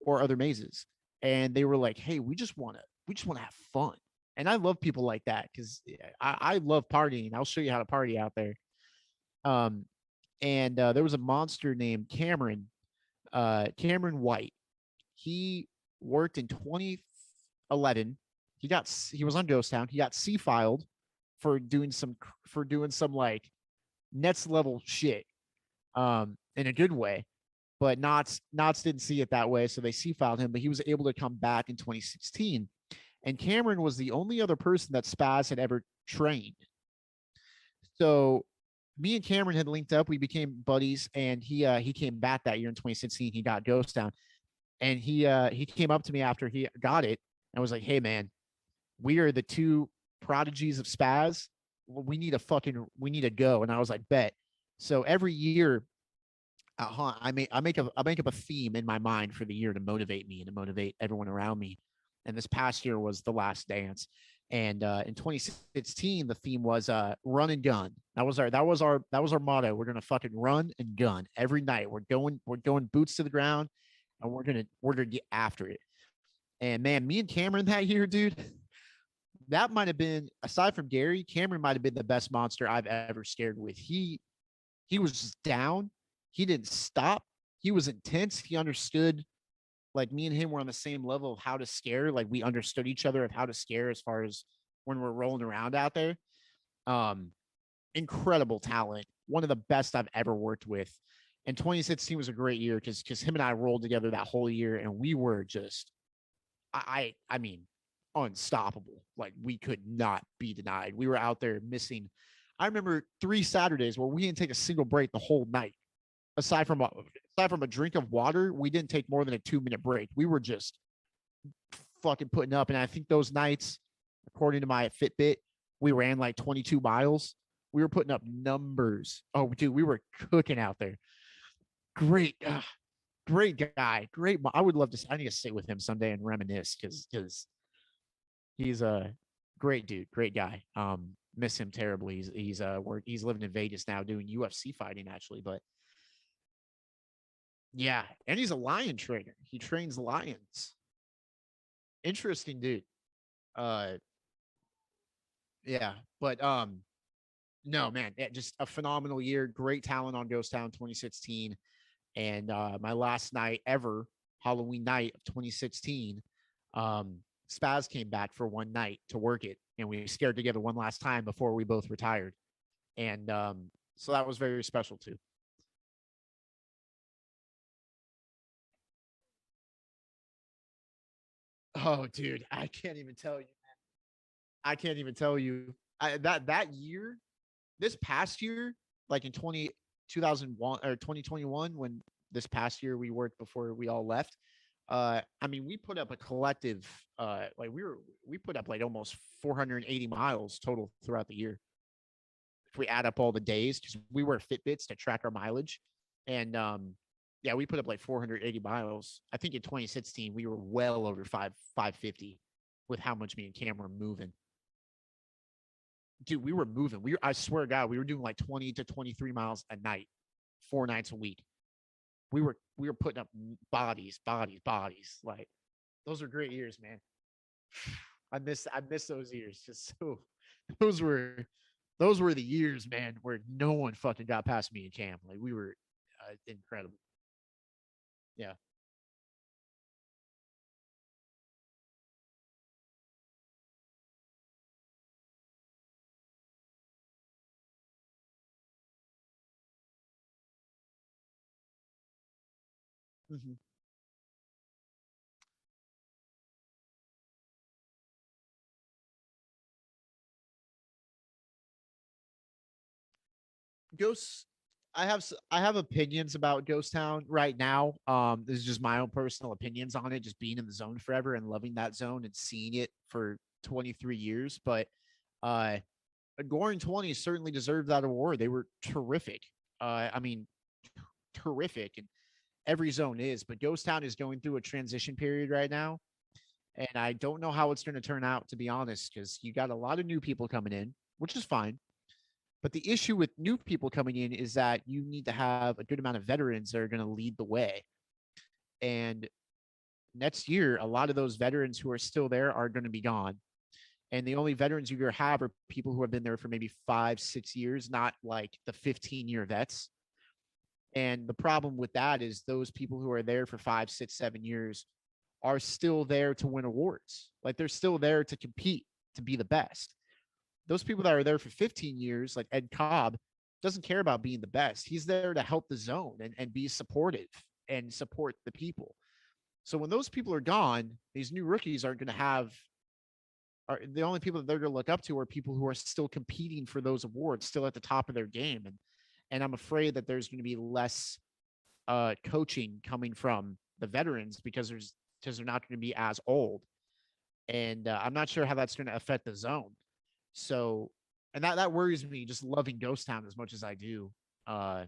or other mazes, and they were like, "Hey, we just want to have fun." And I love people like that because I love partying. I'll show you how to party out there. Um, and there was a monster named Cameron, Cameron White. He worked in 2011. He was on Ghost Town. He got C filed for doing some like next level shit, in a good way. But Knots didn't see it that way, so they C filed him. But he was able to come back in 2016, and Cameron was the only other person that Spaz had ever trained. So me and Cameron had linked up. We became buddies, and he came back that year in 2016. He got Ghost Town, and he came up to me after he got it and was like, "Hey man, we are the two prodigies of Spaz. We need to go." And I was like, "Bet." So every year, I make up a theme in my mind for the year to motivate me and to motivate everyone around me. And this past year was the last dance. And in 2016, the theme was run and gun. That was our motto. We're gonna fucking run and gun every night. We're going boots to the ground, and we're gonna get after it. And man, me and Cameron that year, dude, that might have been, aside from Gary, Cameron might have been the best monster I've ever scared with. He was just down. He didn't stop. He was intense. He understood, like me and him were on the same level of how to scare. Like we understood each other of how to scare as far as when we're rolling around out there. Um, Incredible talent. One of the best I've ever worked with. And 2016 was a great year because him and I rolled together that whole year, and we were just, I mean, unstoppable. Like we could not be denied. We were out there missing. I remember 3 Saturdays where we didn't take a single break the whole night. Aside from a drink of water, we didn't take more than a 2 minute break. We were just fucking putting up. And I think those nights, according to my Fitbit, we ran like 22 miles. We were putting up numbers. Oh, dude, we were cooking out there. Great, great guy. Great. I would love to. I need to sit with him someday and reminisce because he's a great dude, great guy. Miss him terribly. He's living in Vegas now doing UFC fighting actually, but yeah, and he's a lion trainer. He trains lions. Interesting dude. Uh, yeah, but no man, just a phenomenal year. Great talent on Ghost Town 2016, and my last night ever, Halloween night of 2016. Um, Spaz came back for one night to work it, and we scared together one last time before we both retired, and so that was very special too. Oh, dude, I can't even tell you. I can't even tell you. That year, this past year, like in 2001 or 2021, when this past year we worked before we all left. I mean, we put up a collective, like we put up like almost 480 miles total throughout the year. If we add up all the days, because we wear Fitbits to track our mileage, and yeah, we put up like 480 miles. I think in 2016 we were well over 550 with how much me and Cam were moving. Dude, we were moving. I swear to God, we were doing like 20 to 23 miles a night, 4 nights a week. We were putting up bodies. Like those are great years, man. I miss those years. Just so those were those were the years, man, where no one fucking got past me and Cam. Like we were, incredible. Yeah. Mhm. Ghosts. I have opinions about Ghost Town right now. This is just my own personal opinions on it. Just being in the zone forever and loving that zone and seeing it for 23 years. But uh, Gore and 20 certainly deserved that award. They were terrific. I mean, terrific, and every zone is. But Ghost Town is going through a transition period right now, and I don't know how it's going to turn out, to be honest, because you got a lot of new people coming in, which is fine. But the issue with new people coming in is that you need to have a good amount of veterans that are going to lead the way. And next year, a lot of those veterans who are still there are going to be gone. And the only veterans you're going to have are people who have been there for maybe 5, 6 years, not like the 15-year vets. And the problem with that is those people who are there for 5, 6, 7 years are still there to win awards. Like they're still there to compete to be the best. Those people that are there for 15 years, like Ed Cobb, doesn't care about being the best. He's there to help the zone and be supportive and support the people. So when those people are gone, these new rookies aren't going to have are the only people that they're going to look up to are people who are still competing for those awards, still at the top of their game. And I'm afraid that there's going to be less coaching coming from the veterans because they're not going to be as old. And I'm not sure how that's going to affect the zone. So, and that worries me. Just loving Ghost Town as much as I do. Uh,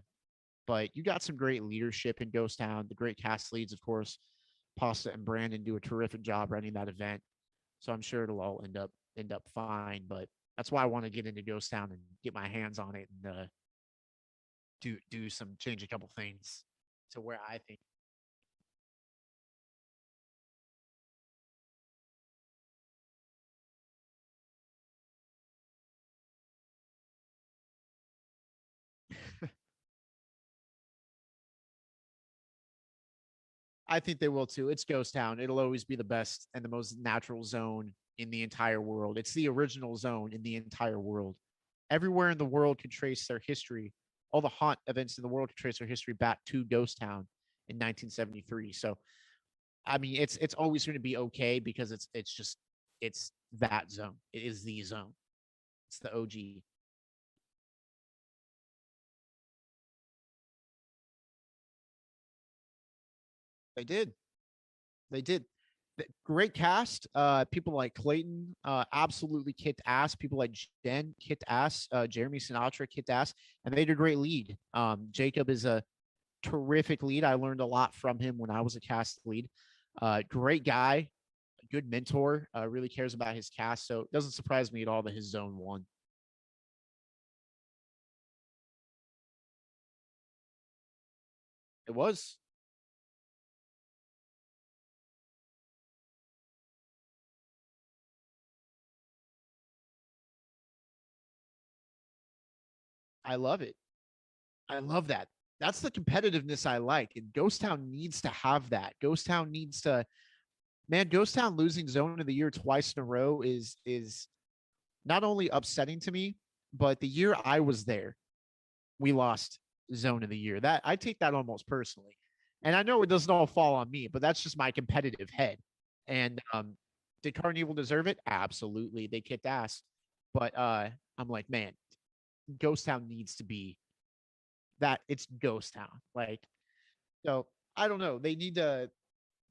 but you got some great leadership in Ghost Town. The great cast leads, of course, Pasta and Brandon do a terrific job running that event. So I'm sure it'll all end up fine. But that's why I want to get into Ghost Town and get my hands on it and do some change a couple things to where I think. I think they will too. It's Ghost Town. It'll always be the best and the most natural zone in the entire world. It's the original zone in the entire world. Everywhere in the world can trace their history. All the haunt events in the world can trace their history back to Ghost Town in 1973. So I mean, it's always going to be okay because it's just it's that zone. It is the zone. It's the OG. They did. They did. Great cast. People like Clayton absolutely kicked ass. People like Jen kicked ass. Jeremy Sinatra kicked ass, and they did a great lead. Jacob is a terrific lead. I learned a lot from him when I was a cast lead. Great guy, good mentor. Really cares about his cast, so it doesn't surprise me at all that his zone won. It was. I love it. I love that. That's the competitiveness I like. And Ghost Town needs to have that. Ghost Town needs to man, Ghost Town losing zone of the year twice in a row is not only upsetting to me, but the year I was there, we lost zone of the year. That I take that almost personally. And I know it doesn't all fall on me, but that's just my competitive head. And did Carnival deserve it? Absolutely. They kicked ass. But I'm like, man, Ghost Town needs to be that it's Ghost Town. Like, so I don't know. They need to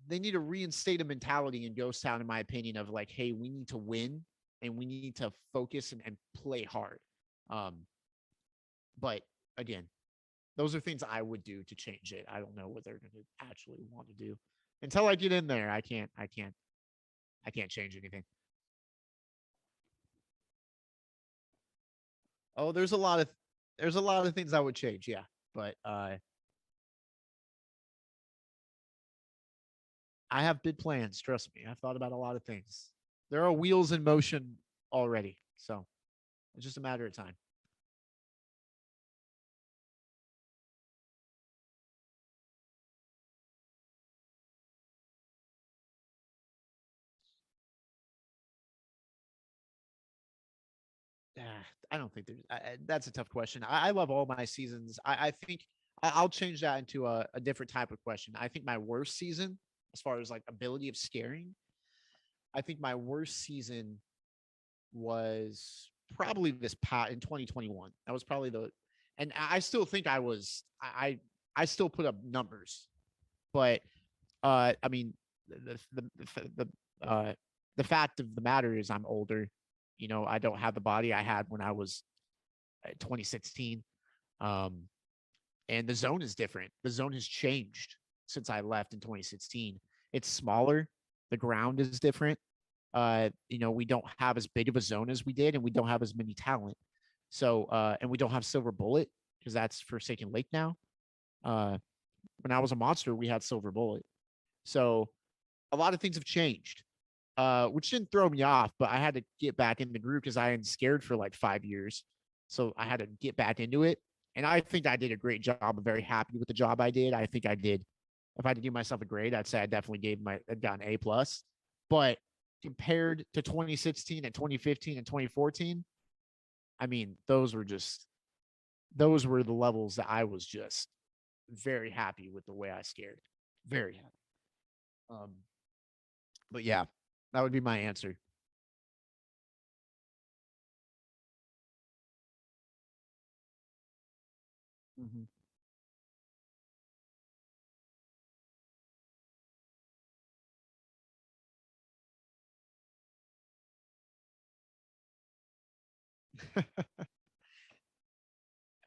reinstate a mentality in Ghost Town, in my opinion, of like, hey, we need to win and we need to focus and play hard. Um, but again, those are things I would do to change it. I don't know what they're going to actually want to do. Until I get in there, I can't change anything. Oh, there's a lot of things I would change, yeah. But I have big plans, trust me. I've thought about a lot of things. There are wheels in motion already. So it's just a matter of time. I don't think there's. That's a tough question. I love all my seasons. I think I'll change that into a different type of question. I think my worst season, as far as like ability of scaring, I think my worst season was probably this pat in 2021. That was probably and I still think I still put up numbers, but I mean, uh, the fact of the matter is I'm older. You know, I don't have the body I had when I was 2016. Um, and the zone is different. The zone has changed since I left in 2016. It's smaller. The ground is different. You know, we don't have as big of a zone as we did, and we don't have as many talent. So, and we don't have Silver Bullet because that's Forsaken Lake now. Uh, when I was a monster, we had Silver Bullet. So a lot of things have changed, which didn't throw me off, but I had to get back in the group because I had scared for like 5 years. So I had to get back into it. And I think I did a great job. I'm very happy with the job I did. I think I did. If I had to give myself a grade, I'd say I definitely I'd got an A plus. But compared to 2016 and 2015 and 2014, I mean, those were the levels that I was just very happy with the way I scared. Very happy. Um, but yeah, that would be my answer. Mhm.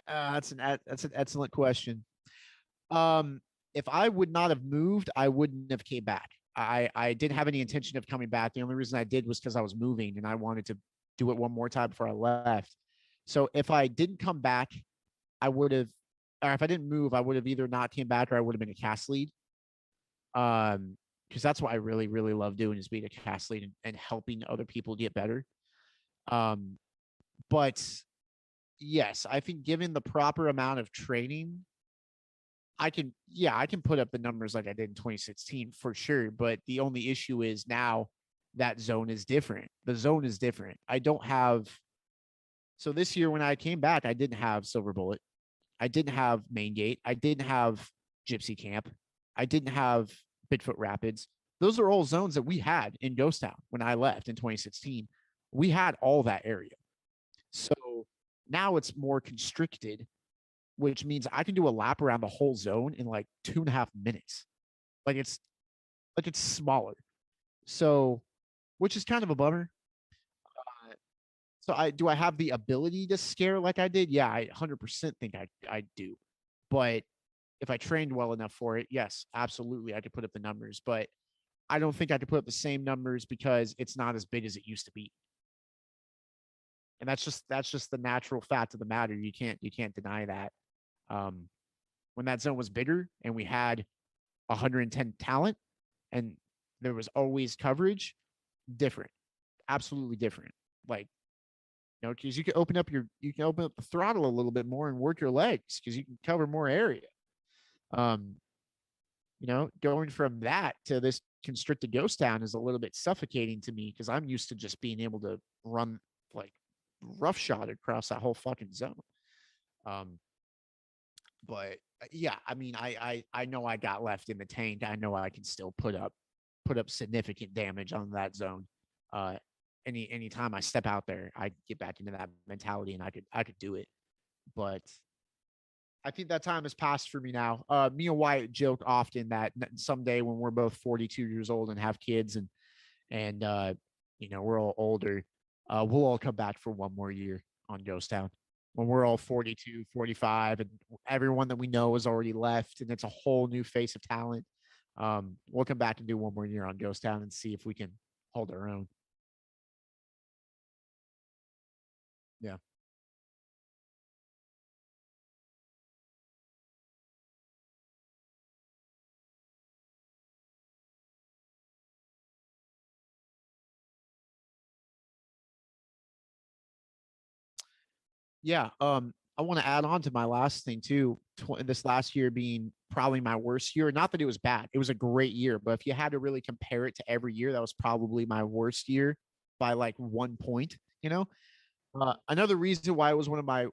That's an excellent question. Um, if I would not have moved, I wouldn't have came back. I didn't have any intention of coming back. The only reason I did was because I was moving and I wanted to do it one more time before I left. So if I didn't come back, I would have, or if I didn't move, I would have either not came back or I would have been a cast lead. Because that's what I really, really love doing is being a cast lead and helping other people get better. Um, but yes, I think given the proper amount of training, I can put up the numbers like I did in 2016 for sure. But the only issue is now that zone is different. The zone is different. I don't have, so this year when I came back, I didn't have Silver Bullet. I didn't have Main Gate. I didn't have Gypsy Camp. I didn't have Bigfoot Rapids. Those are all zones that we had in Ghost Town when I left in 2016. We had all that area. So now it's more constricted, which means I can do a lap around the whole zone in like 2.5 minutes. Like it's smaller. So, which is kind of a bummer. So I have the ability to scare like I did? Yeah, I 100% think I do. But if I trained well enough for it, yes, absolutely I could put up the numbers, but I don't think I could put up the same numbers because it's not as big as it used to be. And that's just the natural fact of the matter. You can't deny that. Um, when that zone was bigger and we had 110 talent and there was always coverage, different, absolutely different. Like, you know, because you can open up the throttle a little bit more and work your legs because you can cover more area. Um, you know, going from that to this constricted ghost town is a little bit suffocating to me because I'm used to just being able to run like roughshod across that whole fucking zone. Um, but yeah, I mean, I know I got left in the tank. I know I can still put up significant damage on that zone. Uh, anytime I step out there, I get back into that mentality, and I could do it. But I think that time has passed for me now. Me and Wyatt joke often that someday when we're both 42 years old and have kids and you know we're all older, we'll all come back for one more year on Ghost Town. When we're all 42, 45, and everyone that we know has already left, and it's a whole new face of talent. We'll come back and do one more year on Ghost Town and see if we can hold our own. Yeah. Yeah. I want to add on to my last thing too. This last year being probably my worst year. Not that it was bad; it was a great year. But if you had to really compare it to every year, that was probably my worst year by like 1 point. You know, Another reason why it was one of my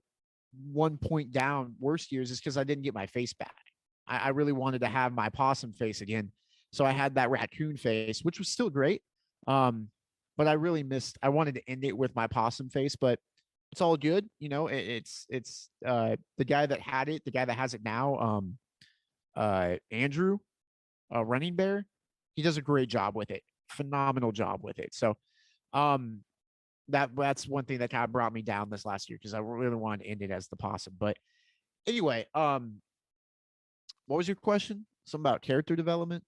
1 point down worst years is because I didn't get my face back. I really wanted to have my possum face again. So I had that raccoon face, which was still great. Um, but I really missed, I wanted to end it with my possum face, but it's all good. You know, it's the guy that had it, the guy that has it now, Andrew, Running Bear, he does a great job with it. Phenomenal job with it. So um that's one thing that kind of brought me down this last year because I really wanted to end it as the possum. But anyway, what was your question? Something about character development?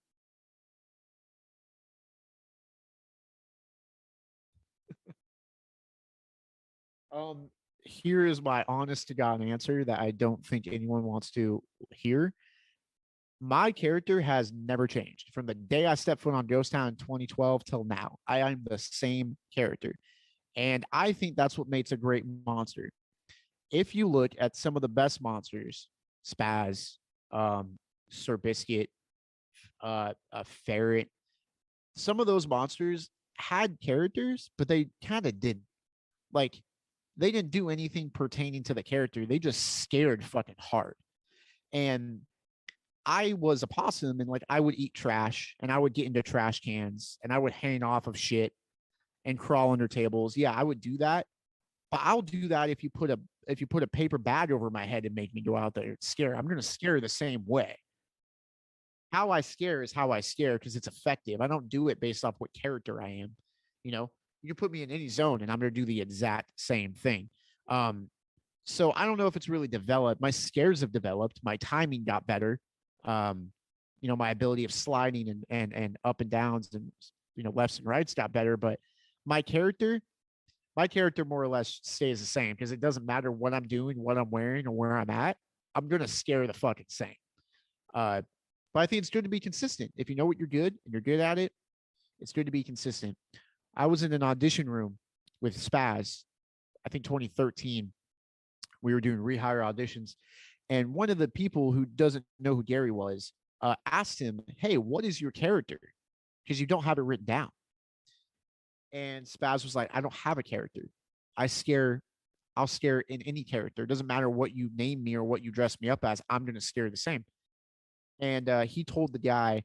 Um, Here is my honest to God answer that I don't think anyone wants to hear. My character has never changed from the day I stepped foot on Ghost Town in 2012 till now. I am the same character. And I think that's what makes a great monster. If you look at some of the best monsters, Spaz, um, Sir Biscuit, a ferret, some of those monsters had characters, but they kind of didn't. Like, they didn't do anything pertaining to the character. They just scared fucking hard. And I was a possum and like I would eat trash and I would get into trash cans and I would hang off of shit and crawl under tables. Yeah, I would do that. But I'll do that if you put a paper bag over my head and make me go out there and scare. I'm gonna scare the same way. How I scare is how I scare because it's effective. I don't do it based off what character I am. You know, you can put me in any zone and I'm gonna do the exact same thing. Um, so I don't know if it's really developed. My scares have developed. My timing got better. Um, you know, my ability of sliding and up and downs and lefts and rights got better. But my character, my character more or less stays the same because it doesn't matter what I'm doing, what I'm wearing, or where I'm at. I'm gonna scare the fucking same. Uh, but I think it's good to be consistent. If you know what you're good and you're good at it, it's good to be consistent. I was in an audition room with Spaz, I think 2013. We were doing rehire auditions, and one of the people who doesn't know who Gary was asked him, "Hey, what is your character? Because you don't have it written down." And Spaz was like, "I don't have a character. I scare. I'll scare in any character. It doesn't matter what you name me or what you dress me up as. I'm going to scare the same." And he told the guy,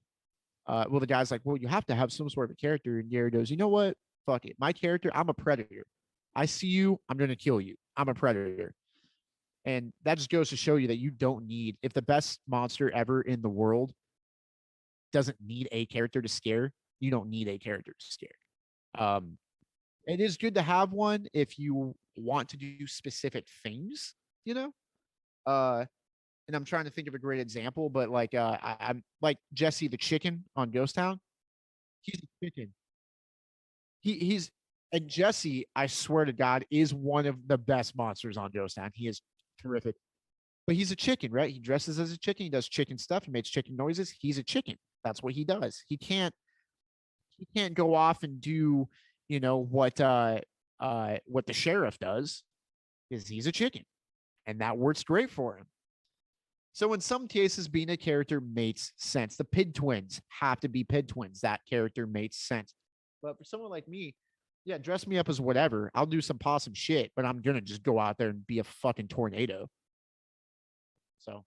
well, the guy's like, "Well, you have to have some sort of a character." And Gary goes, "You know what? Fuck it. My character, I'm a predator. I see you, I'm going to kill you. I'm a predator." And that just goes to show you that you don't need, if the best monster ever in the world doesn't need a character to scare, you don't need a character to scare. Um, it is good to have one if you want to do specific things, you know? Uh, and I'm trying to think of a great example, but like I'm like Jesse the chicken on Ghost Town. He's a chicken. He's and Jesse, I swear to God, is one of the best monsters on Ghost Town. He is terrific. But he's a chicken, right? He dresses as a chicken. He does chicken stuff. He makes chicken noises. He's a chicken. That's what he does. He can't go off and do, what the sheriff does, is he's a chicken. And that works great for him. So in some cases, being a character makes sense. The Pid Twins have to be Pid Twins. That character makes sense. But for someone like me, yeah, dress me up as whatever. I'll do some possum shit, but I'm gonna just go out there and be a fucking tornado. So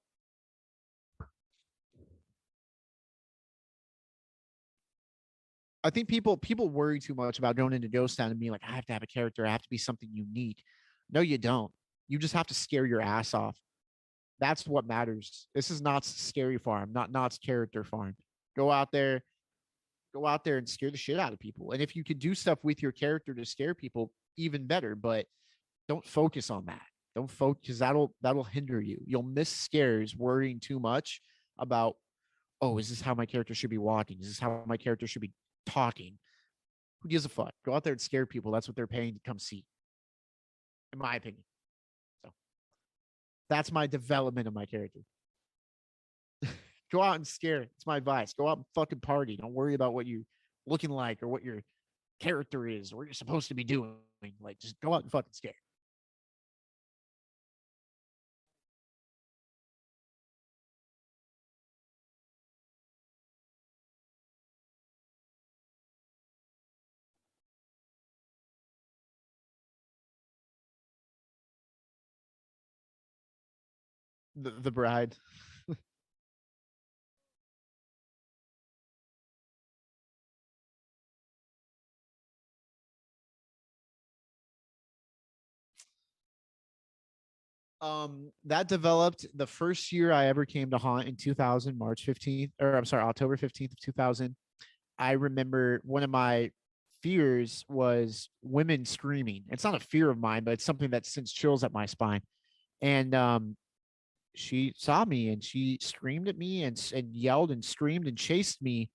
I think people worry too much about going into Ghost Town and being like, I have to have a character, I have to be something unique. No, you don't. You just have to scare your ass off. That's what matters. This is not Scary Farm, not Character Farm. Go out there, go out there and scare the shit out of people. And if you could do stuff with your character to scare people, even better. But don't focus on that. Don't focus because that'll hinder you. You'll miss scares worrying too much about, oh, is this how my character should be walking? Is this how my character should be talking? Who gives a fuck? Go out there and scare people. That's what they're paying to come see, in my opinion. So that's my development of my character. Go out and scare. It's my advice. Go out and fucking party. Don't worry about what you are looking like or what your character is or what you're supposed to be doing. Like just go out and fucking scare. The bride. That developed the first year I ever came to haunt in 2000, March 15th, or I'm sorry, October 15th of 2000. I remember one of my fears was women screaming. It's not a fear of mine, but it's something that sends chills up my spine. And she saw me and she screamed at me and yelled and screamed and chased me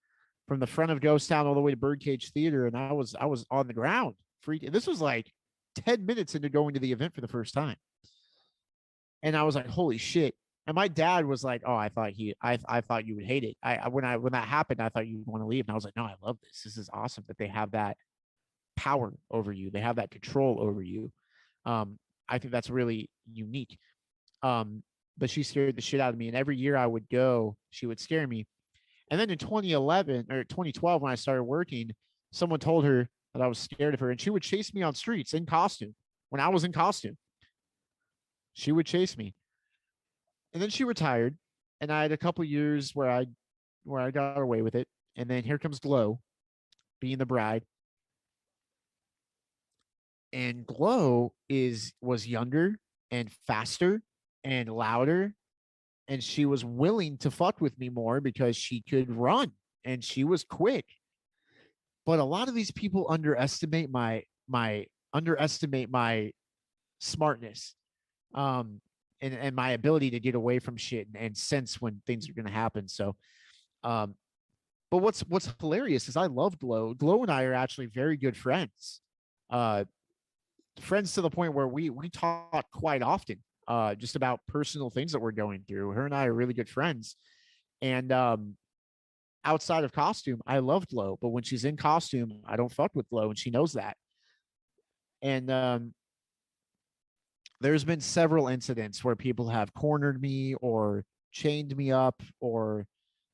from the front of Ghost Town all the way to Birdcage Theater. And I was on the ground. Freaking. This was like 10 minutes into going to the event for the first time. And I was like, holy shit. And my dad was like, "Oh, I thought you would hate it. When that happened, I thought you'd want to leave." And I was like, "No, I love this. This is awesome that they have that power over you. They have that control over you. Um, I think that's really unique." Um, but she scared the shit out of me, and every year I would go, she would scare me. And then in 2011 or 2012, when I started working, someone told her that I was scared of her, and she would chase me on streets in costume. When I was in costume, she would chase me. And then she retired, and I had a couple years where I got away with it. And then here comes Glow being the bride, and Glow is was younger and faster and louder, and she was willing to fuck with me more because she could run and she was quick. But a lot of these people underestimate my smartness, um, and my ability to get away from shit and sense when things are going to happen. So, um, but what's hilarious is I love Glow. Glow and I are actually very good friends. Uh, Friends to the point where we talk quite often, just about personal things that we're going through. Her and I are really good friends. And outside of costume, I love Glow, but when she's in costume, I don't fuck with Glow, and she knows that. And there's been several incidents where people have cornered me or chained me up or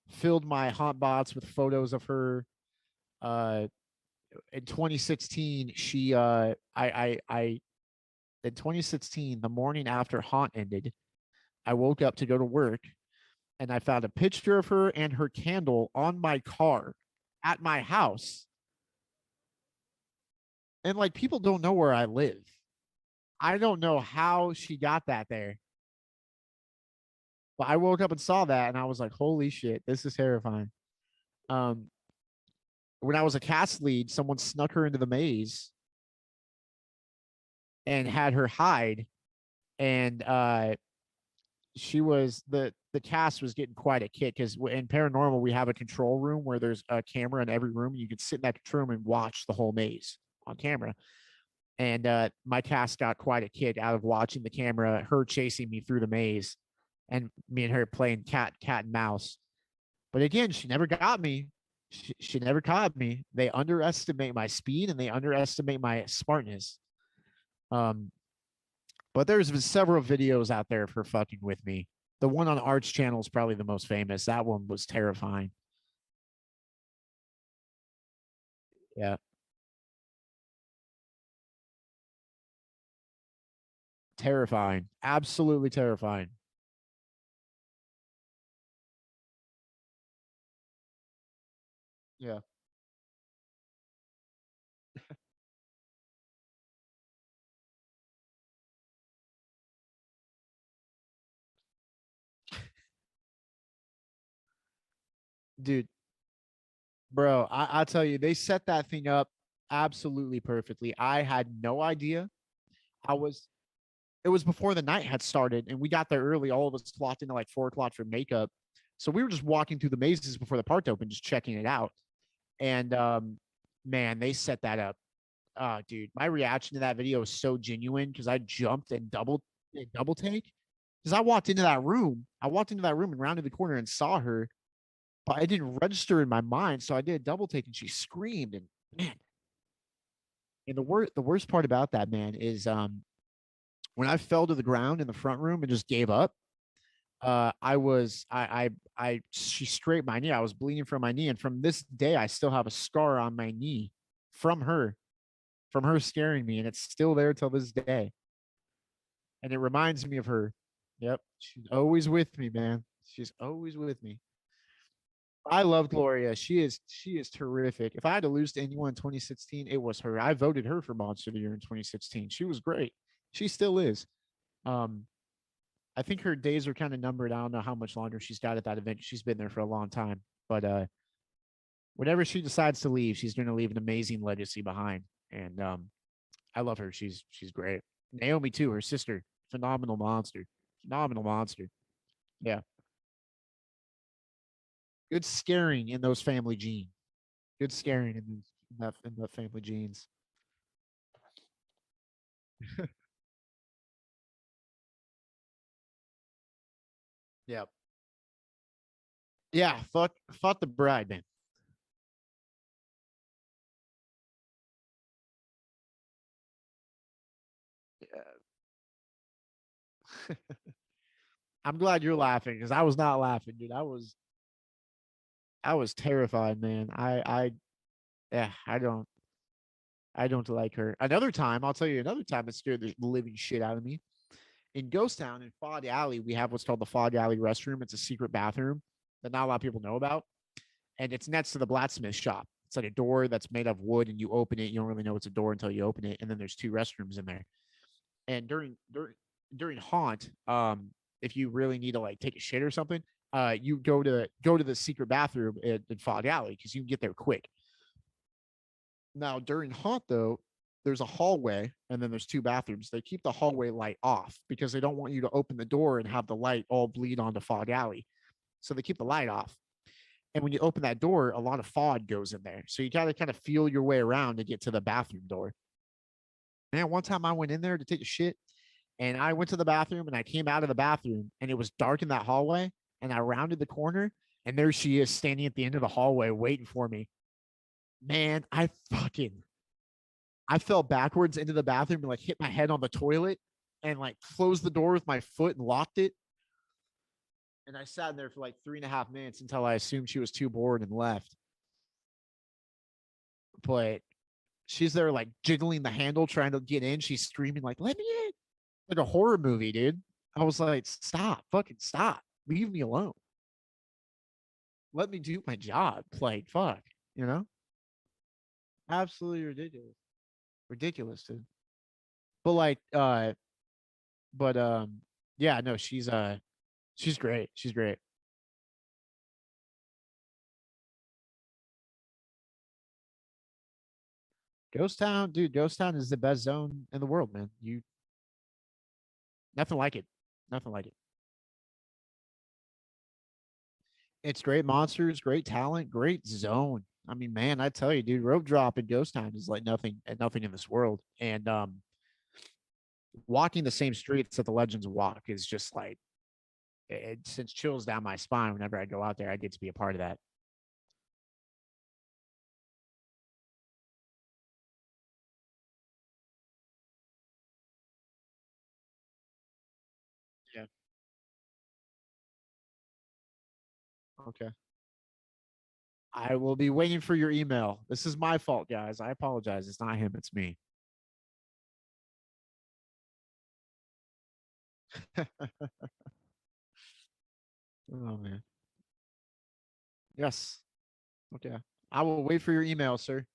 filled my hot bots with photos of her. Uh, in 2016, I in 2016, the morning after Haunt ended, I woke up to go to work and I found a picture of her and her candle on my car at my house. And like people don't know where I live. I don't know how she got that there. But I woke up and saw that and I was like, holy shit, this is terrifying. Um, when I was a cast lead, someone snuck her into the maze and had her hide. And she was the cast was getting quite a kick because in paranormal we have a control room where there's a camera in every room. You can sit in that control room and watch the whole maze on camera. And my cast got quite a kick out of watching the camera, her chasing me through the maze, and me and her playing cat and mouse. But again, she never got me. She never caught me. They underestimate my speed and they underestimate my smartness. Um, but there's been several videos out there of her fucking with me. The one on Art's channel is probably the most famous. That one was terrifying. Yeah, terrifying. Absolutely terrifying. Yeah, dude, bro, I tell you, they set that thing up absolutely perfectly. I had no idea. I was It was before the night had started, and we got there early. All of us clocked into like 4 o'clock for makeup. So we were just walking through the mazes before the park opened, just checking it out. And man, they set that up. Dude, my reaction to that video was so genuine because I jumped and double take. Because I walked into that room and rounded the corner and saw her, but I didn't register in my mind. So I did a double take and she screamed. And man, and the worst part about that, man, is when I fell to the ground in the front room and just gave up. I was I She scraped my knee. I was bleeding from my knee, and from this day, I still have a scar on my knee from her scaring me, and it's still there till this day. And it reminds me of her. Yep. She's always with me, man. She's always with me. I love Gloria. She is terrific. If I had to lose to anyone in 2016, it was her. I voted her for Monster of the Year in 2016. She was great. She still is. Um, I think her days are kind of numbered. I don't know how much longer she's got at that event. She's been there for a long time. But whenever she decides to leave, she's going to leave an amazing legacy behind. And I love her. She's great. Naomi too, her sister, phenomenal monster, phenomenal monster. Yeah, good scaring in those family genes. Good scaring in the family genes. Yeah, yeah. Fuck the bride, man. I'm glad you're laughing because I was not laughing, dude. I was terrified, man. Yeah, I don't like her. Another time, I'll tell you another time that scared the living shit out of me. In Ghost Town in Fog Alley, we have what's called the Fog Alley restroom. It's a secret bathroom that not a lot of people know about, and it's next to the blacksmith shop. It's like a door that's made of wood, and you open it. You don't really know it's a door until you open it, and then there's two restrooms in there. And during haunt, if you really need to like take a shit or something, you go to the secret bathroom in Fog Alley because you can get there quick. Now during haunt though, there's a hallway and then there's two bathrooms. They keep the hallway light off because they don't want you to open the door and have the light all bleed onto Fog Alley. So they keep the light off. And when you open that door, a lot of fog goes in there. So you gotta kind of feel your way around to get to the bathroom door. Man, one time I went in there to take a shit and I went to the bathroom and I came out of the bathroom and it was dark in that hallway and I rounded the corner and there she is standing at the end of the hallway waiting for me. Man, I fell backwards into the bathroom and like hit my head on the toilet and like closed the door with my foot and locked it. And I sat there for like 3.5 minutes until I assumed she was too bored and left. But she's there like jiggling the handle trying to get in. She's screaming like, "Let me in!" Like a horror movie, dude. I was like, "Stop, fucking stop, leave me alone. Let me do my job." Like, fuck, you know, absolutely ridiculous, ridiculous, dude. But like, but yeah, no, she's great. She's great. Ghost Town, dude. Ghost Town is the best zone in the world, man. You nothing like it. Nothing like it. It's great monsters, great talent, great zone. I mean, man, I tell you, dude, rope drop in Ghost Town is like nothing in this world. And walking the same streets that the legends walk is just like it sends chills down my spine whenever I go out there. I get to be a part of that. Yeah. Okay. I will be waiting for your email. This is my fault, guys. I apologize. It's not him, it's me. Oh man. Yes. Okay. I will wait for your email, sir.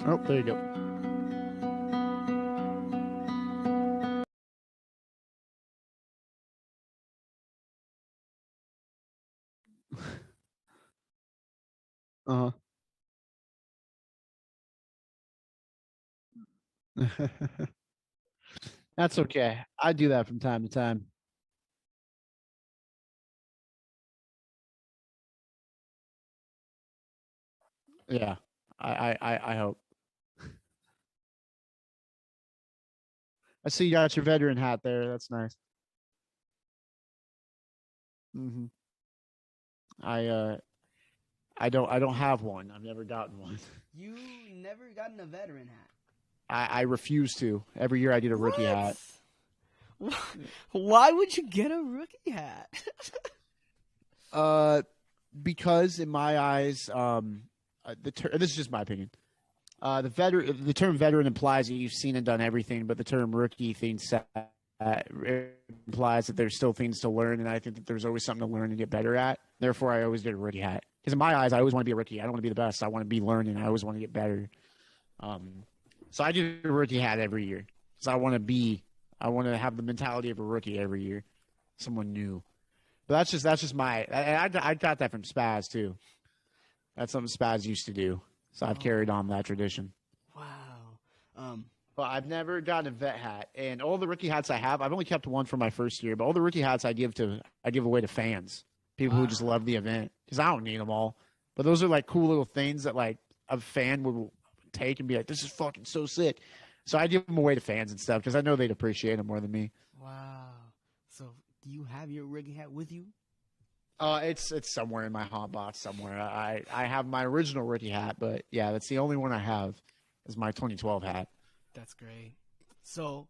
Oh, there you go. Uh huh. That's okay. I do that from time to time. Yeah, I hope. I see you got your veteran hat there. That's nice. Hmm. I uh, I don't have one. I've never gotten one. You never gotten a veteran hat. I refuse to. Every year I get a rookie hat. What? Why would you get a rookie hat? Uh, because in my eyes, this is just my opinion. The term veteran implies that you've seen and done everything, but the term rookie thinks that implies that there's still things to learn, and I think that there's always something to learn and get better at. Therefore, I always get a rookie hat. Because in my eyes, I always want to be a rookie. I don't want to be the best. I want to be learning. I always want to get better. So I do a rookie hat every year. So I want to have the mentality of a rookie every year, someone new. But that's just my. I got that from Spaz too. That's something Spaz used to do. So I've carried on that tradition. Wow. But I've never gotten a vet hat, and all the rookie hats I have, I've only kept one for my first year. But all the rookie hats I give away to fans, people who just love the event, because I don't need them all. But those are like cool little things that like a fan would take and be like, "This is fucking so sick." So I give them away to fans and stuff because I know they'd appreciate them more than me. Wow. So, do you have your rookie hat with you? It's somewhere in my hot box somewhere. I have my original rookie hat, but yeah, that's the only one I have is my 2012 hat. That's great. So,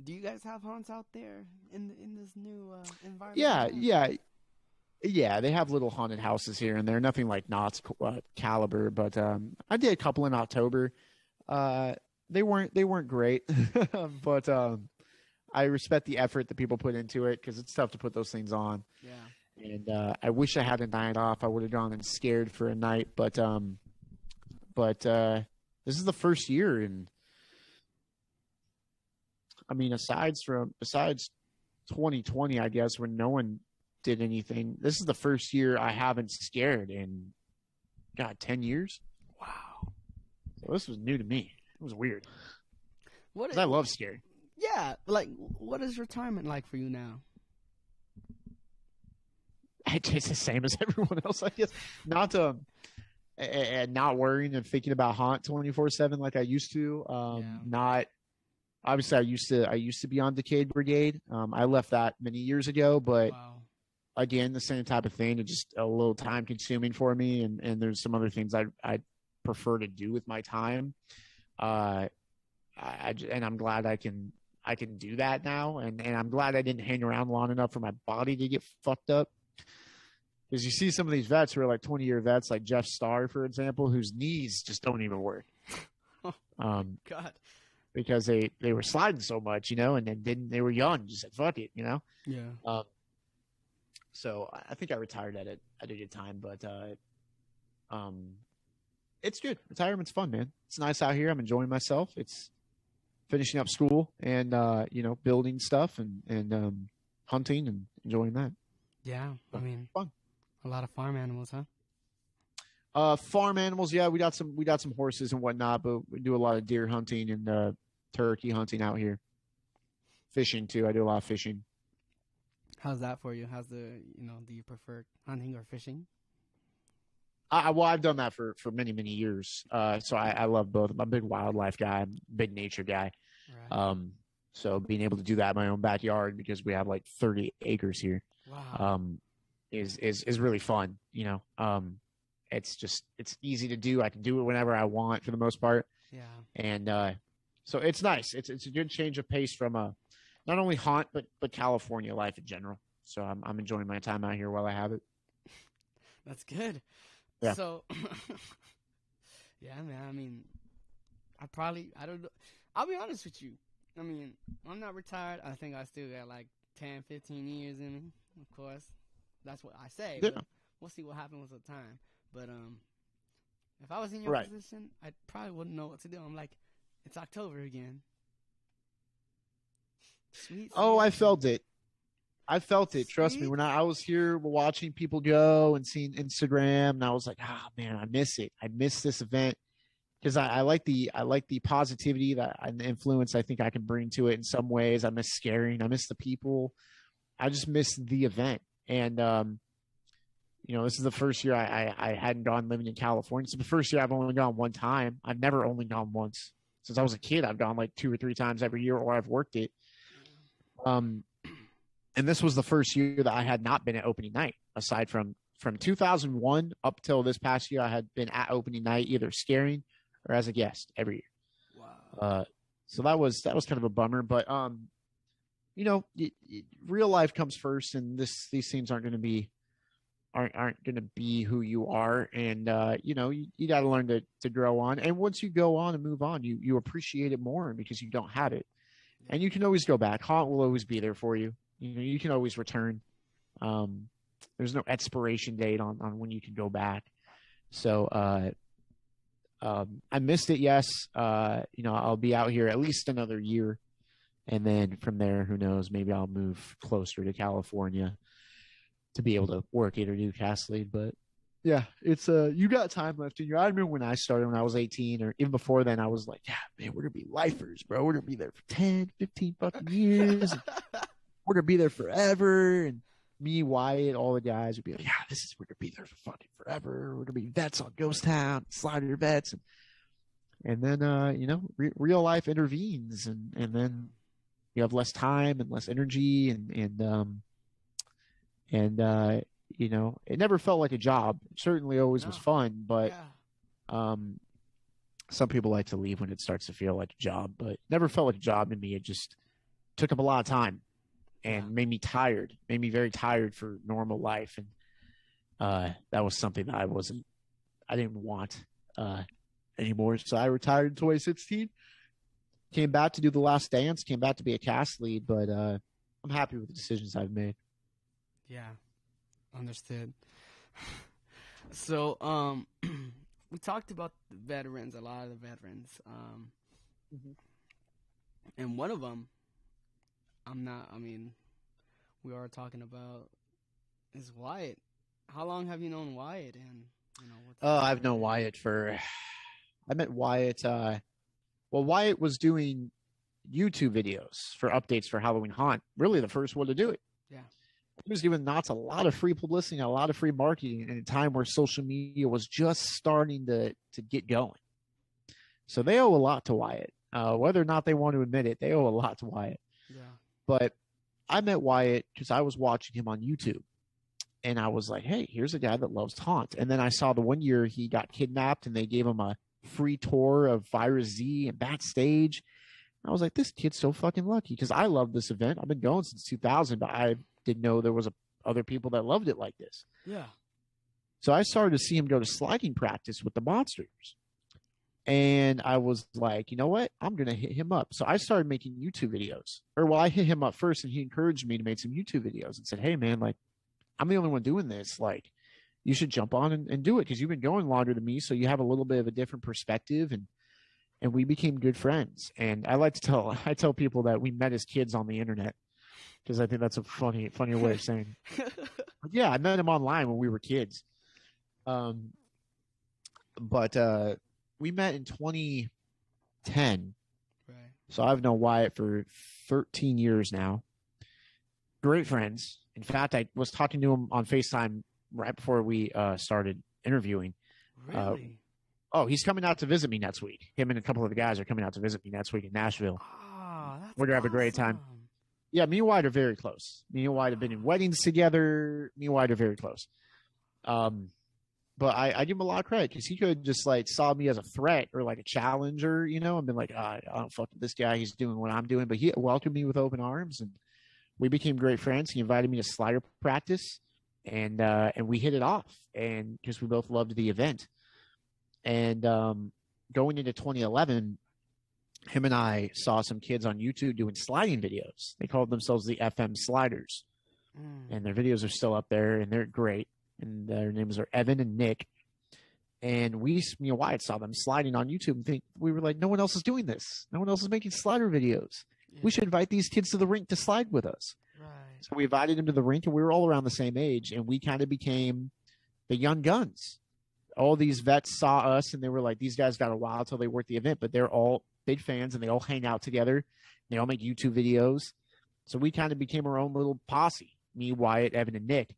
do you guys have haunts out there in this new environment? Yeah. They have little haunted houses here and there. Nothing like Knott's caliber, but I did a couple in October. they weren't great, but I respect the effort that people put into it because it's tough to put those things on. Yeah. And I wish I had a night off. I would have gone and scared for a night, but this is the first year, and I mean, besides 2020, I guess when no one did anything, this is the first year I haven't scared in God 10 years. Wow. So this was new to me. It was weird What? because I love scaring. Yeah. Like, what is retirement like for you now? It's the same as everyone else, I guess. Not and not worrying and thinking about haunt 24/7 like I used to. Yeah. Not obviously I used to be on Decayed Brigade. I left that many years ago, but Wow. again, the same type of thing. It's just a little time consuming for me, and there's some other things I prefer to do with my time. And I'm glad I can do that now, and I'm glad I didn't hang around long enough for my body to get fucked up. Because you see some of these vets who are like 20-year vets, like Jeff Starr, for example, whose knees just don't even work. God. Because they were sliding so much, and then didn't they were young, just said fuck it, Yeah. So I think I retired at a good time, but it's good. Retirement's fun, man. It's nice out here. I'm enjoying myself. It's finishing up school and building stuff and hunting and enjoying that. Yeah. I mean, Fun. a lot of farm animals, huh? Farm animals, yeah, we got some horses and whatnot, but we do a lot of deer hunting and turkey hunting out here. Fishing too. I do a lot of fishing. How's that for you? Do you prefer hunting or fishing? Well, I've done that for many, many years. So I love both. I'm a big wildlife guy, I'm a big nature guy. Right. So being able to do that in my own backyard because we have like 30 acres here, Wow. is really fun. It's easy to do. I can do it whenever I want for the most part. Yeah. And so it's nice. It's a good change of pace from not only haunt but California life in general. So I'm enjoying my time out here while I have it. That's good. Yeah. So, yeah, man. I mean, I don't know. I'll be honest with you. I mean, I'm not retired. I think I still got like 10, 15 years in me. Of course, that's what I say. Yeah. But we'll see what happens with the time. But if I was in your Right. position, I probably wouldn't know what to do. I'm like, it's October again. Sweet. Oh, I October. felt it. I felt it. Trust me. Sweet. When I was here watching people go and seeing Instagram, and I was like, man, I miss it. I miss this event because I like the positivity and the influence I think I can bring to it in some ways. I miss scaring. I miss the people. I just miss the event. And this is the first year I hadn't gone living in California. It's the first year I've only gone one time. I've never only gone once since I was a kid. I've gone like 2 or 3 times every year, or I've worked it. And this was the first year that I had not been at opening night, aside from 2001 up till this past year. I had been at opening night either scaring or as a guest every year. Wow. So that was kind of a bummer, but real life comes first, and these things aren't going to be who you are, and you got to learn to grow on. And once you go on and move on, you appreciate it more because you don't have it, and you can always go back. Haunt will always be there for you. You can always return. There's no expiration date on when you can go back. So I missed it. Yes. I'll be out here at least another year. And then from there, who knows, maybe I'll move closer to California to be able to work either Newcastle. But yeah, it's you got time left in you. I remember when I started when I was 18, or even before then, I was like, yeah, man, we're going to be lifers, bro. We're going to be there for 10, 15 fucking years. We're going to be there forever. And me, Wyatt, all the guys would be like, yeah, we're going to be there for fucking forever. We're going to be vets on Ghost Town, Slider vets. And then, real life intervenes. And then you have less time and less energy. It never felt like a job. It certainly always was fun. But some people like to leave when it starts to feel like a job. But it never felt like a job to me. It just took up a lot of time. And made me tired, made me very tired for normal life. And that was something that I didn't want anymore. So I retired in 2016. Came back to do The Last Dance, came back to be a cast lead, but I'm happy with the decisions I've made. Yeah, understood. So, we talked about the veterans, a lot of the veterans, Mhm. and one of them, I'm not. I mean, we are talking about is Wyatt. How long have you known Wyatt, and what's the I've story known there? Wyatt for. I met Wyatt. Well, Wyatt was doing YouTube videos for updates for Halloween Haunt. Really, the first one to do it. Yeah, He was giving Knott's a lot of free publicity, a lot of free marketing in a time where social media was just starting to get going. So they owe a lot to Wyatt. Whether or not they want to admit it, they owe a lot to Wyatt. yeah, But I met Wyatt because I was watching him on YouTube. And I was like, hey, here's a guy that loves Haunt. And then I saw the one year he got kidnapped and they gave him a free tour of Virus Z and backstage. I was like, this kid's so fucking lucky because I love this event. I've been going since 2000, but I didn't know there was other people that loved it like this. yeah. So I started to see him go to sliding practice with the monsters. And I was like, you know what? I'm going to hit him up. So I started making YouTube videos. Or well, I hit him up first and he encouraged me to make some YouTube videos and said, hey, man, like, I'm the only one doing this. Like, you should jump on and do it because you've been going longer than me. So you have a little bit of a different perspective. And we became good friends. And I tell people that we met as kids on the internet because I think that's a funnier way of saying. But yeah, I met him online when we were kids. Um, but we met in 2010. Right. So I've known Wyatt for 13 years now. Great friends. In fact, I was talking to him on FaceTime right before we started interviewing. Really? Oh, he's coming out to visit me next week. Him and a couple of the guys are coming out to visit me next week in Nashville. Ah, that's We're gonna have a great time. awesome. Yeah, me and Wyatt are very close. Me and Wyatt have been in weddings together. Me and Wyatt are very close. But I give him a lot of credit because he could just like saw me as a threat or like a challenger, and been like, I don't fuck with this guy. He's doing what I'm doing, but he welcomed me with open arms, and we became great friends. He invited me to slider practice, and we hit it off, and because we both loved the event. And going into 2011, him and I saw some kids on YouTube doing sliding videos. They called themselves the FM Sliders, and their videos are still up there, and they're great. And their names are Evan and Nick. And me and Wyatt saw them sliding on YouTube and we were like, no one else is doing this. No one else is making slider videos. Yeah. We should invite these kids to the rink to slide with us. Right. So we invited them to the rink, and we were all around the same age, and we kind of became the young guns. All these vets saw us, and they were like, these guys got a while till they worked the event, but they're all big fans, and they all hang out together. They all make YouTube videos. So we kind of became our own little posse, me, Wyatt, Evan, and Nick.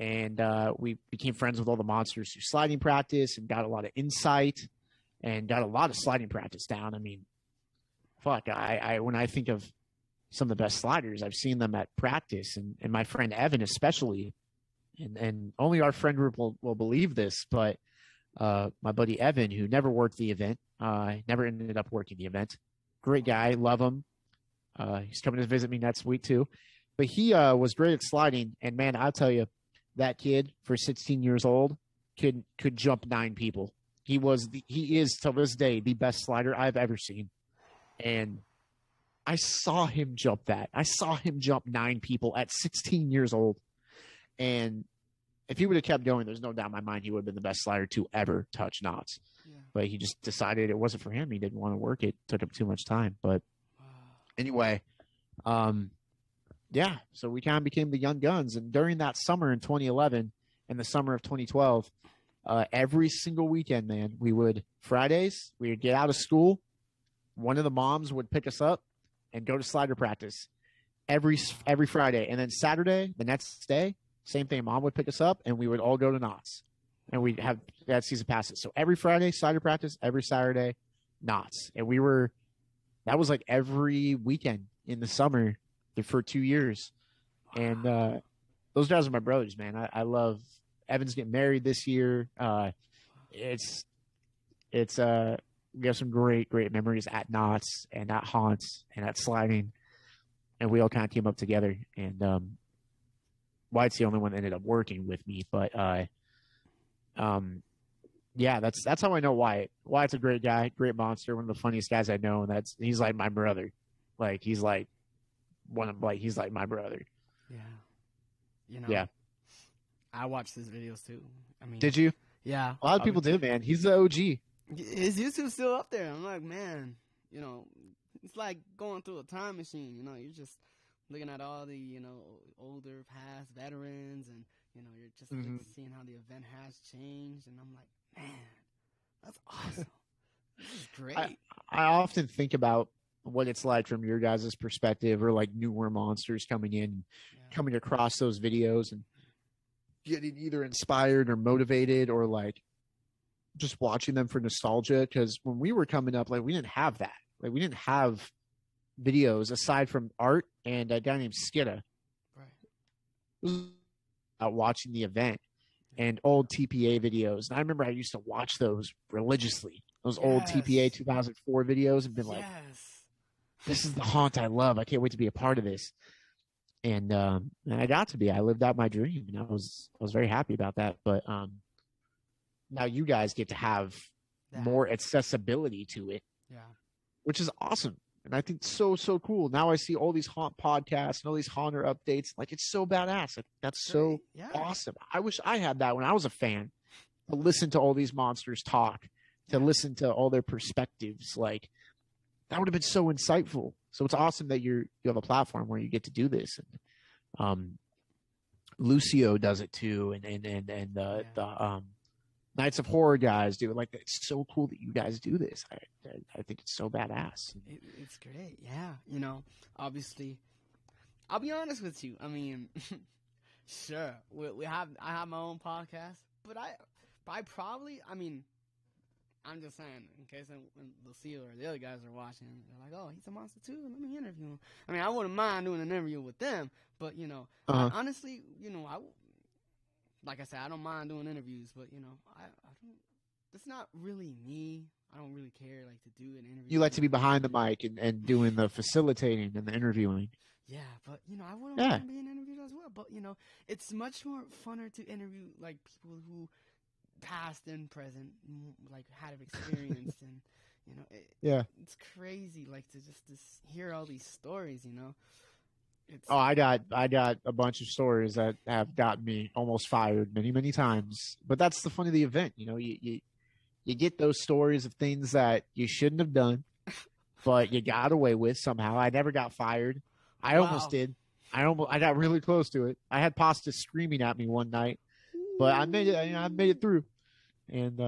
And we became friends with all the monsters through sliding practice and got a lot of insight and got a lot of sliding practice down. I mean, fuck, I when I think of some of the best sliders, I've seen them at practice, and my friend Evan especially, and only our friend group will believe this, but my buddy Evan, who never worked the event, never ended up working the event, great guy, love him. He's coming to visit me next week too, but he was great at sliding, and man, I'll tell you, that kid for 16 years old could jump 9 people. He is to this day the best slider I've ever seen, and I saw him jump that. I saw him jump 9 people at 16 years old, and if he would have kept going, there's no doubt in my mind he would have been the best slider to ever touch Knott's. Yeah. But he just decided it wasn't for him. He didn't want to work it. Took up too much time. But anyway, yeah, so we kind of became the young guns. And during that summer in 2011 and the summer of 2012, every single weekend, man, Fridays, we would get out of school. One of the moms would pick us up and go to slider practice every Friday. And then Saturday, the next day, same thing. Mom would pick us up and we would all go to Knott's. And we'd have that season passes. So every Friday, slider practice, every Saturday, Knott's. And that was like every weekend in the summer for 2 years. And those guys are my brothers, man. I love Evan's getting married this year. It's we have some great memories at Knott's and at Haunts and at sliding, and we all kind of came up together. And White's the only one that ended up working with me, but Yeah, that's how I know Wyatt. Wyatt's a great guy, great monster, one of the funniest guys I know, and he's like my brother. Like he's like he's like my brother. Yeah. You know, Yeah. I watched his videos too. I mean, Did you? yeah. A lot of people did, man. He's the OG. His YouTube's still up there. I'm like, man, you know, it's like going through a time machine. You know, you're just looking at all the, you know, older past veterans, and you know, you're just seeing how the event has changed. And I'm like, man, that's awesome. This is great. I often think about what it's like from your guys' perspective, or like newer monsters coming in, coming across those videos and getting either inspired or motivated, or like just watching them for nostalgia. Because when we were coming up, like we didn't have that. Like we didn't have videos aside from Art and a guy named Skidda. Right. Watching the event and old TPA videos. And I remember I used to watch those religiously. Those old TPA 2004 videos, and been like, this is the haunt I love. I can't wait to be a part of this. And I got to be. I lived out my dream, and I was very happy about that. But now you guys get to have more accessibility to it, which is awesome. And I think so cool. Now I see all these haunt podcasts and all these haunter updates. Like, it's so badass. Like, that's so awesome. I wish I had that when I was a fan, to listen to all these monsters talk, to listen to all their perspectives. Like, that would have been so insightful. So it's awesome that you have a platform where you get to do this. And Lucio does it too, and the Nights of Horror guys do it. Like, it's so cool that you guys do this. I think it's so badass. It's great. Yeah, you know, obviously, I'll be honest with you. I mean, sure, I have my own podcast, but I probably, I mean, I'm just saying, in case when Lucille or the other guys are watching, they're like, oh, he's a monster too, let me interview him. I mean, I wouldn't mind doing an interview with them, but, you know, honestly, you know, like I said, I don't mind doing interviews, but, you know, I don't, it's not really me. I don't really care, like, to do an interview. You like to be behind the mic and doing the facilitating and the interviewing. Yeah, but, you know, I wouldn't mind being interviewed as well. But, you know, it's much more funner to interview, like, people who past and present, like, had an experience. And, you know, it's crazy, like, to just hear all these stories, you know. I got a bunch of stories that have gotten me almost fired many times. But that's the fun of the event, you know. You get those stories of things that you shouldn't have done, but you got away with somehow. I never got fired. I almost did. I got really close to it. I had pasta screaming at me one night, but I made it. I made it through. And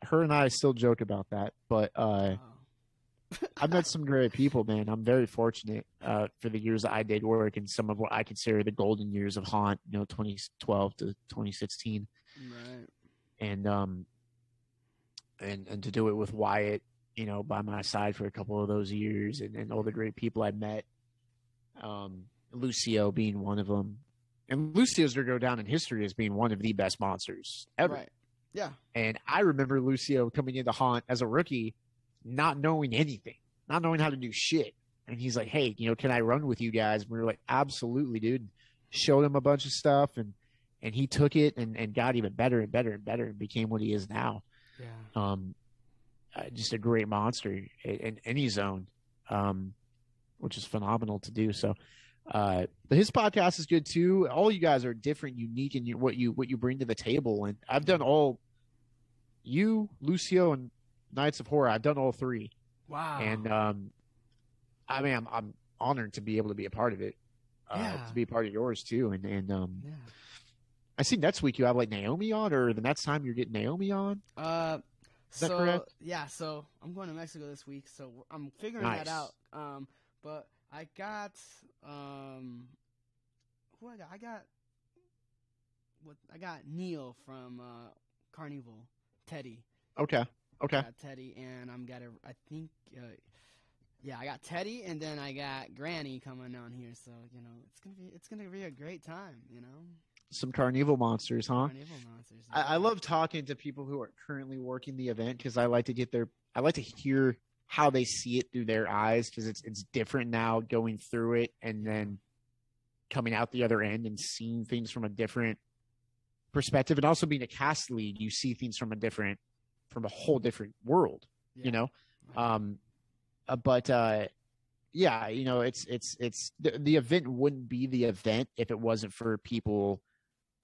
her and I still joke about that. But I've met some great people, man. I'm very fortunate for the years that I did work, and some of what I consider the golden years of haunt. You know, 2012 to 2016. Right. And to do it with Wyatt, you know, by my side for a couple of those years, and all the great people I met, Lucio being one of them. And Lucio's going to go down in history as being one of the best monsters ever. Right. Yeah. And I remember Lucio coming into haunt as a rookie, not knowing anything, not knowing how to do shit. And he's like, hey, you know, can I run with you guys? And we were like, absolutely, dude. Showed him a bunch of stuff, and he took it and got even better and better and better and became what he is now. Yeah. Just a great monster in any zone, which is phenomenal to do. So, but his podcast is good too. All you guys are different, unique in what you bring to the table. And I've done all, you, Lucio, and Nights of Horror. I've done all three. Wow. And I mean, I'm honored to be able to be a part of it. To be a part of yours too. And I see next week you have like Naomi on, or the next time you're getting Naomi on. Is that correct? Yeah, so I'm going to Mexico this week, so I'm figuring that out. But I got who I got? I got Neil from Carnival, Teddy. Okay. I got Teddy, and I got Teddy, and then I got Granny coming on here. So, you know, it's gonna be a great time, you know. Some Carnival monsters, huh? Carnival monsters. Yeah. I love talking to people who are currently working the event, because I like to hear how they see it through their eyes, because it's different now going through it and then coming out the other end and seeing things from a different perspective, and also being a cast lead, you see things from a whole different world, Yeah. you know. Right. But yeah, you know, it's the event wouldn't be the event if it wasn't for people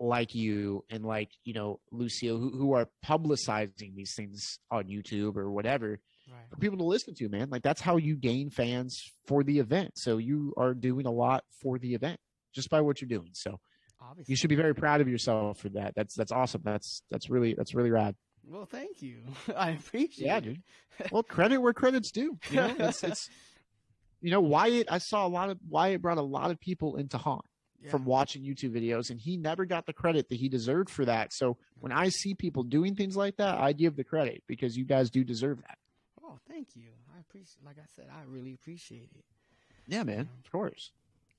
like you and like, you know, Lucio, who are publicizing these things on YouTube or whatever Right. for people to listen to, man. Like that's how you gain fans for the event. So you are doing a lot for the event just by what you're doing. So Obviously. you should be very proud of yourself for that. That's awesome. That's really rad. Well, thank you. I appreciate Yeah, it. dude. Well, credit where credit's due. You know, it's you know, Wyatt. I saw Wyatt brought a lot of people into Haunt Yeah. from watching YouTube videos, and he never got the credit that he deserved for that. So when I see people doing things like that, I give the credit because you guys do deserve that. Oh, thank you. I appreciate. Like I said, I really appreciate it. Yeah, man. Of course.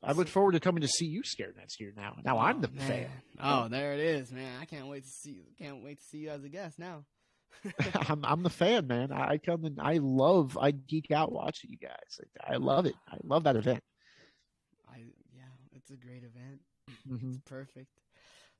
I look forward to coming to see you scared next year. Now I'm the fan. Oh, there it is, man. I can't wait to see. Can't wait to see you as a guest now. I'm the fan, man. I come and I geek out watching you guys. Like, I love it. I love that event. Yeah, it's a great event. Mm-hmm. It's perfect.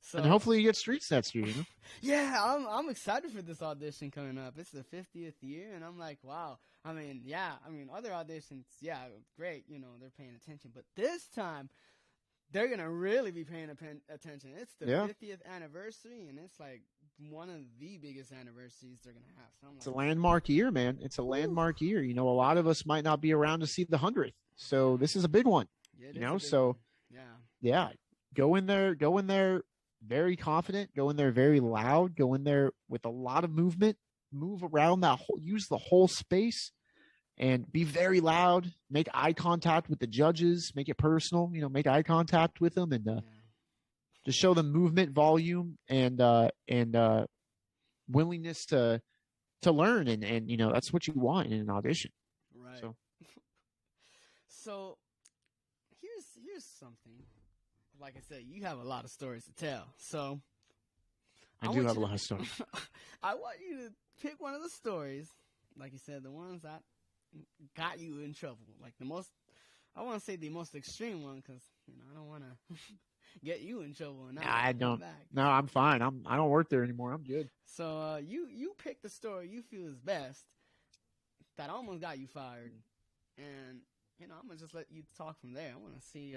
So and hopefully you get streets next year. You know? Yeah, I'm excited for this audition coming up. It's the 50th year, and I'm like, wow. I mean, yeah. I mean, other auditions, yeah, great. You know, they're paying attention, but this time they're gonna really be paying attention. It's the 50th anniversary, and it's like one of the biggest anniversaries they're gonna have. So it's a landmark year, man. It's a landmark year. You know, a lot of us might not be around to see the 100th, so this is a big one. Yeah, you know, so yeah, go in there very confident, go in there very loud, go in there with a lot of movement, move around use the whole space, and be very loud. Make eye contact with the judges. Make it personal. You know, make eye contact with them and just show them movement, volume, and willingness to learn. And you know, that's what you want in an audition. Right. So here's something. Like I said, you have a lot of stories to tell. So I do have a lot of stories. I want you to pick one of the stories, like you said, the ones that got you in trouble. Like I want to say the most extreme one because you know I don't want to get you in trouble. And I don't. No, I'm fine. I don't work there anymore. I'm good. So you pick the story you feel is best that almost got you fired, and you know I'm gonna just let you talk from there. I want to see.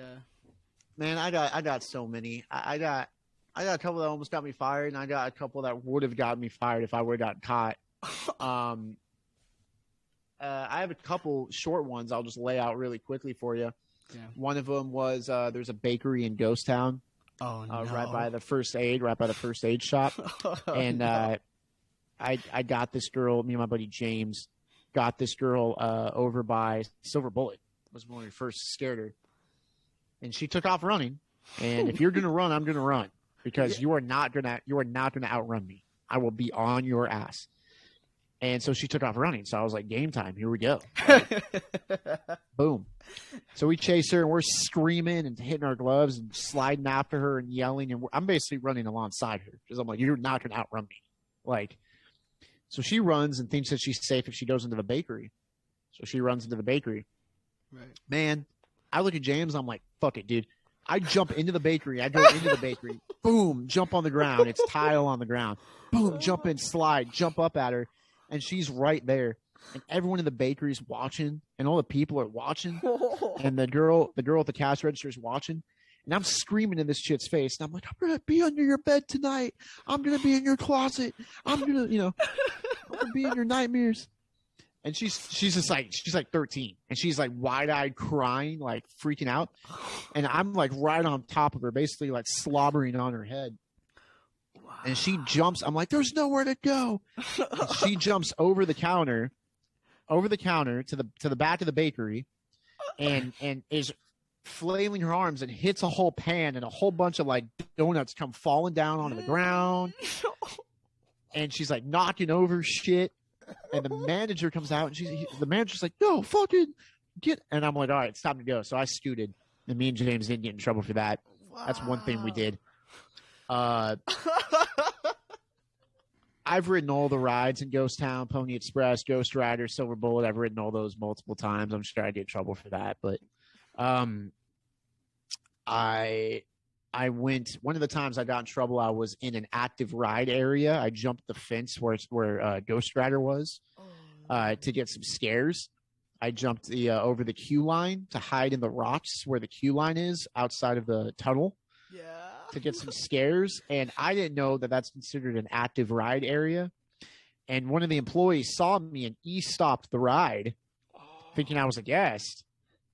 Man, I got so many. I got a couple that almost got me fired, and I got a couple that would have gotten me fired if I would have gotten caught. I have a couple short ones I'll just lay out really quickly for you. Yeah. One of them was there's a bakery in Ghost Town. Oh, no. Right by the first aid shop. And no. I got this girl, me and my buddy James, got this girl over by Silver Bullet. Was when we first scared her. And she took off running. And if you're gonna run, I'm gonna run. Because you are not gonna outrun me. I will be on your ass. And so she took off running. So I was like, game time, here we go. Boom. So we chase her and we're screaming and hitting our gloves and sliding after her and yelling. And I'm basically running alongside her because I'm like, you're not going to outrun me. Like, so she runs and thinks that she's safe if she goes into the bakery. So she runs into the bakery. Right. Man, I look at James. I'm like, fuck it, dude. I jump into the bakery. I go into the bakery. Boom, jump on the ground. It's tile on the ground. Boom, jump in, slide, jump up at her. And she's right there. And everyone in the bakery is watching. And all the people are watching. And the girl at the cash register is watching. And I'm screaming in this chick's face. And I'm like, I'm going to be under your bed tonight. I'm going to be in your closet. I'm going to, I'm going to be in your nightmares. And she's just like, she's like 13. And she's like wide-eyed crying, like freaking out. And I'm like right on top of her, basically like slobbering on her head. And she jumps. I'm like, there's nowhere to go. And she jumps over the counter to the back of the bakery and is flailing her arms and hits a whole pan and a whole bunch of like donuts come falling down onto the ground. And she's like knocking over shit. And the manager comes out and the manager's like, no, fucking get. And I'm like, all right, it's time to go. So I scooted. And me and James didn't get in trouble for that. Wow. That's one thing we did. I've ridden all the rides in Ghost Town, Pony Express, Ghost Rider, Silver Bullet. I've ridden all those multiple times. I'm sure I get in trouble for that. But one of the times I got in trouble, I was in an active ride area. I jumped the fence where Ghost Rider was to get some scares. I jumped the over the queue line to hide in the rocks where the queue line is outside of the tunnel. Yeah. To get some scares. And I didn't know that that's considered an active ride area. And one of the employees saw me and stopped the ride thinking I was a guest.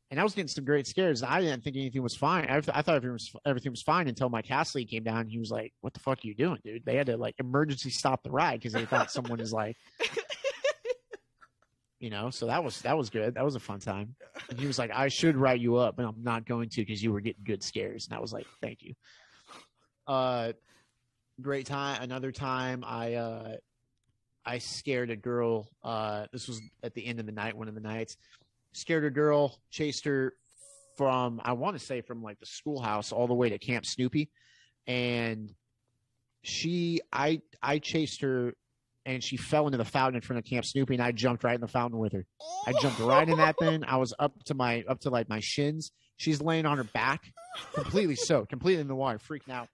And I was getting some great scares. I didn't think anything was fine. I thought everything was fine until my cast lead came down. And he was like, "What the fuck are you doing, dude?" They had to like emergency stop the ride because they thought someone is like, So that was good. That was a fun time. And he was like, "I should write you up, but I'm not going to because you were getting good scares." And I was like, "Thank you." Great time. Another time, I scared a girl. This was at the end of the night, one of the nights. Scared a girl, chased her from, I want to say from like the schoolhouse all the way to Camp Snoopy. And I chased her and she fell into the fountain in front of Camp Snoopy and I jumped right in the fountain with her. I jumped right in that thing. I was up to like my shins. She's laying on her back, completely soaked, completely in the water, freaking out.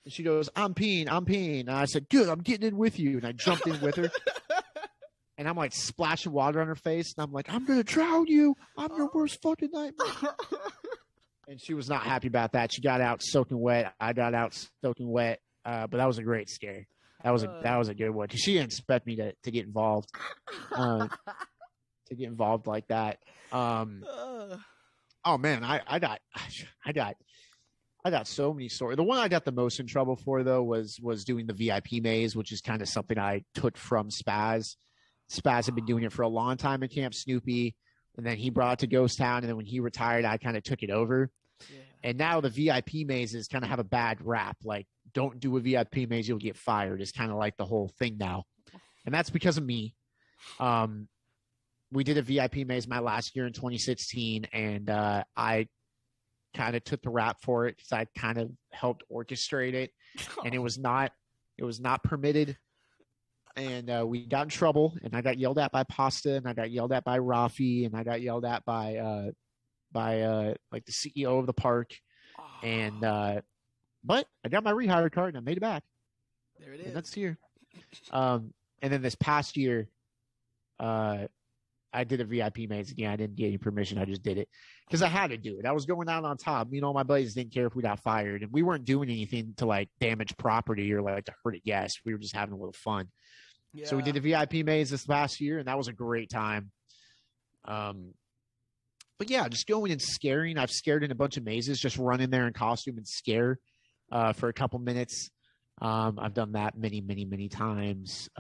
And she goes, I'm peeing. And I said, good, I'm getting in with you. And I jumped in with her. And I'm like splashing water on her face. And I'm like, I'm going to drown you. I'm your worst fucking nightmare. And she was not happy about that. She got out soaking wet. I got out soaking wet. But that was a great scare. That was a good one. Because she didn't expect me to get involved. To get involved like that. Oh man, I got so many stories. The one I got the most in trouble for though was doing the VIP maze, which is kind of something I took from Spaz. Spaz had been doing it for a long time at Camp Snoopy, and then he brought it to Ghost Town, and then when he retired, I kind of took it over. Yeah. And now the VIP mazes kind of have a bad rap. Like, don't do a VIP maze, you'll get fired. It's kind of like the whole thing now. And that's because of me. We did a VIP maze my last year in 2016, and I kind of took the rap for it because I kind of helped orchestrate it, and it was not permitted. And we got in trouble, and I got yelled at by Pasta, and I got yelled at by Rafi, and I got yelled at by like the CEO of the park. And but I got my rehire card and I made it back. There it is. And that's here. And then this past year, I did a VIP maze again. I didn't get any permission. I just did it because I had to do it. I was going out on top. My buddies didn't care if we got fired, and we weren't doing anything to like damage property or like to hurt a guest. We were just having a little fun. Yeah. So we did a VIP maze this past year, and that was a great time. But yeah, just going and scaring. I've scared in a bunch of mazes, just run in there in costume and scare for a couple minutes. I've done that many, many, many times.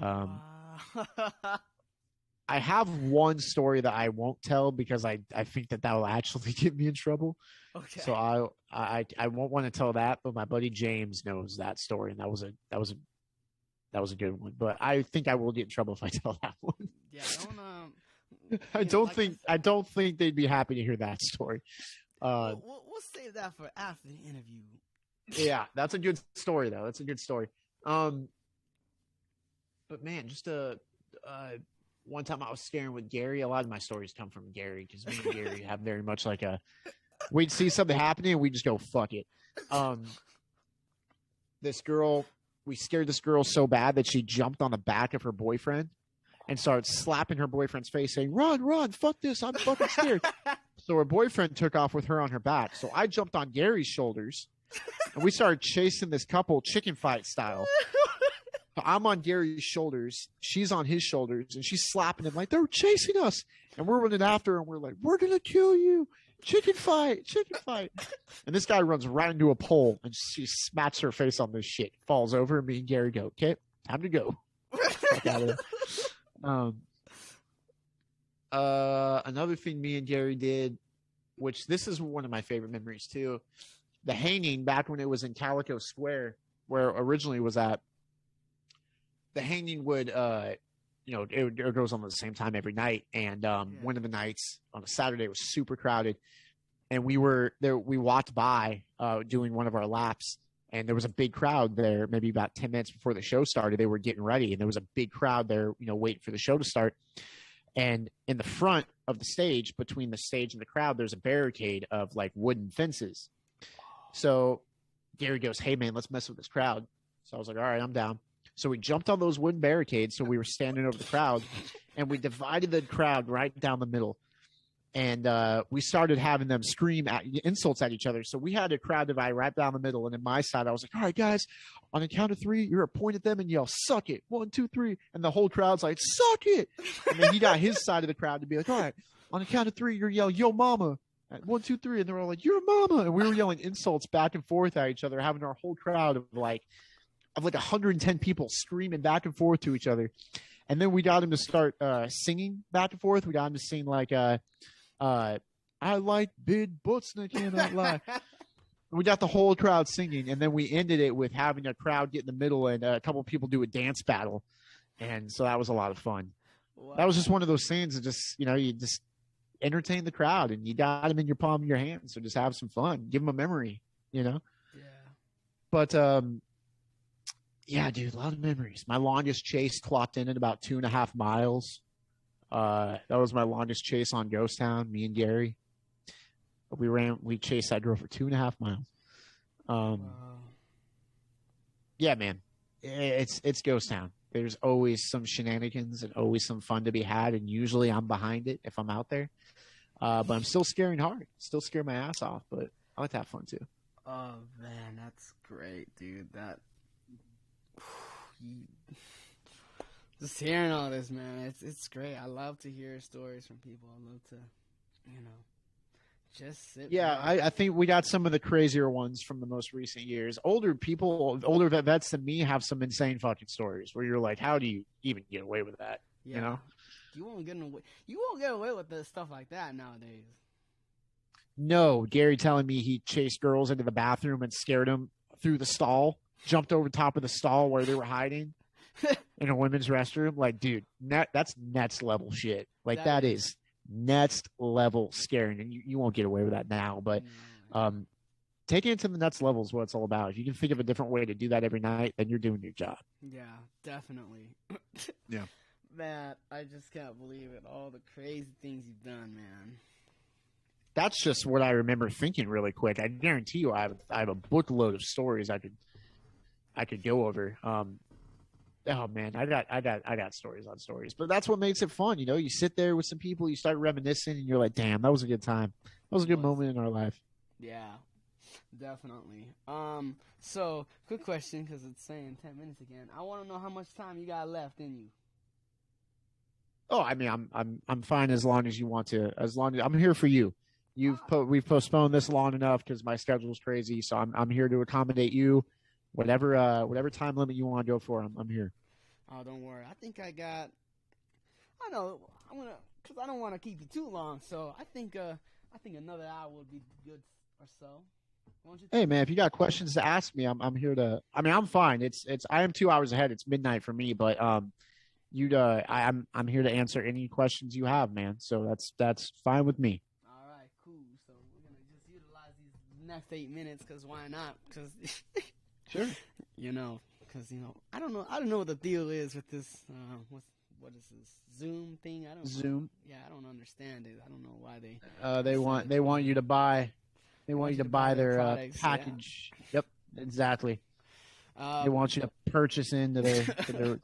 I have one story that I won't tell because I think that will actually get me in trouble. Okay. So I won't want to tell that, but my buddy James knows that story, and that was a good one. But I think I will get in trouble if I tell that one. Yeah, I don't think they'd be happy to hear that story. We'll save that for after the interview. Yeah, that's a good story though. That's a good story. But man, just one time I was scaring with Gary. A lot of my stories come from Gary because me and Gary have very much like we'd see something happening and we just go, fuck it. We scared this girl so bad that she jumped on the back of her boyfriend and started slapping her boyfriend's face saying, run, fuck this, I'm fucking scared. So her boyfriend took off with her on her back. So I jumped on Gary's shoulders and we started chasing this couple chicken fight style. I'm on Gary's shoulders. She's on his shoulders, and she's slapping him like they're chasing us. And we're running after her, and we're like, we're going to kill you. Chicken fight. And this guy runs right into a pole, and she smacks her face on this shit. Falls over, and me and Gary go, okay, time to go. Another thing me and Gary did, which this is one of my favorite memories too, the hanging back when it was in Calico Square, where originally was at. The hanging would, it goes on at the same time every night. And one of the nights on a Saturday it was super crowded. And we were there. We walked by doing one of our laps, and there was a big crowd there. Maybe about 10 minutes before the show started, they were getting ready, and there was a big crowd there, waiting for the show to start. And in the front of the stage, between the stage and the crowd, there's a barricade of like wooden fences. So Gary goes, "Hey man, let's mess with this crowd." So I was like, "All right, I'm down." So we jumped on those wooden barricades. So we were standing over the crowd, and we divided the crowd right down the middle. And we started having them scream insults at each other. So we had a crowd divide right down the middle. And in my side, I was like, "All right, guys, on the count of three, you're to point at them and yell, 'Suck it.' 1, 2, 3." And the whole crowd's like, "Suck it." And then he got his side of the crowd to be like, "All right, on the count of three, you're yell, 'Yo, mama.' At 1, 2, 3." And they're all like, "You're mama." And we were yelling insults back and forth at each other, having our whole crowd of like 110 people screaming back and forth to each other. And then we got him to start singing back and forth. We got him to sing like, "I like big butts and I cannot lie." We got the whole crowd singing, and then we ended it with having a crowd get in the middle and a couple people do a dance battle. And so that was a lot of fun. Wow. That was just one of those things that just, you just entertain the crowd, and you got them in your palm of your hand. So just have some fun, give them a memory, Yeah. But, yeah, dude, a lot of memories. My longest chase clocked in at about 2.5 miles. That was my longest chase on Ghost Town, me and Gary. We chased that girl for 2.5 miles. Wow. Yeah, man, it's Ghost Town. There's always some shenanigans and always some fun to be had, and usually I'm behind it if I'm out there. But I'm still scaring hard, still scare my ass off, but I like to have fun too. Oh man, that's great, dude. Just hearing all this, man, it's great. I love to hear stories from people. I love to, just sit. Yeah, I think we got some of the crazier ones from the most recent years. Older vets than me have some insane fucking stories where you're like, how do you even get away with that? Yeah. You won't get away with this stuff like that nowadays. No, Gary telling me he chased girls into the bathroom and scared them through the stall, jumped over top of the stall where they were hiding in a women's restroom. Like, dude, that's next level shit. Like, that is next level scaring, and you won't get away with that now. But taking it to the next level is what it's all about. If you can think of a different way to do that every night, then you're doing your job. Yeah, definitely. Yeah. Man, I just can't believe it. All the crazy things you've done, man. That's just what I remember thinking really quick. I guarantee you I have a bookload of stories I could go over. Oh man, I got stories on stories. But that's what makes it fun, You sit there with some people, you start reminiscing, and you're like, "Damn, that was a good time. That was a good moment in our life." Yeah, definitely. So quick question, because it's saying 10 minutes again. I want to know how much time you got left in you. Oh, I mean, I'm fine as long as you want to. As long as I'm here for you. We've postponed this long enough because my schedule's crazy. So I'm here to accommodate you. Whatever time limit you want to go for, I'm here. Oh, don't worry. I think I know. Because I don't want to keep you too long. So I think another hour would be good or so. Hey man, if you got questions to ask me, I'm here to. I mean, I'm fine. I am 2 hours ahead. It's midnight for me, but I'm here to answer any questions you have, man. So that's fine with me. All right, cool. So we're gonna just utilize these next 8 minutes, because why not? Because sure. Because I don't know what the deal is with this. What is this Zoom thing? I don't know. Zoom. Yeah, I don't understand it. I don't know why they. They want you to buy. They want you to buy their products, package. Yeah. Yep, exactly. They want you to purchase into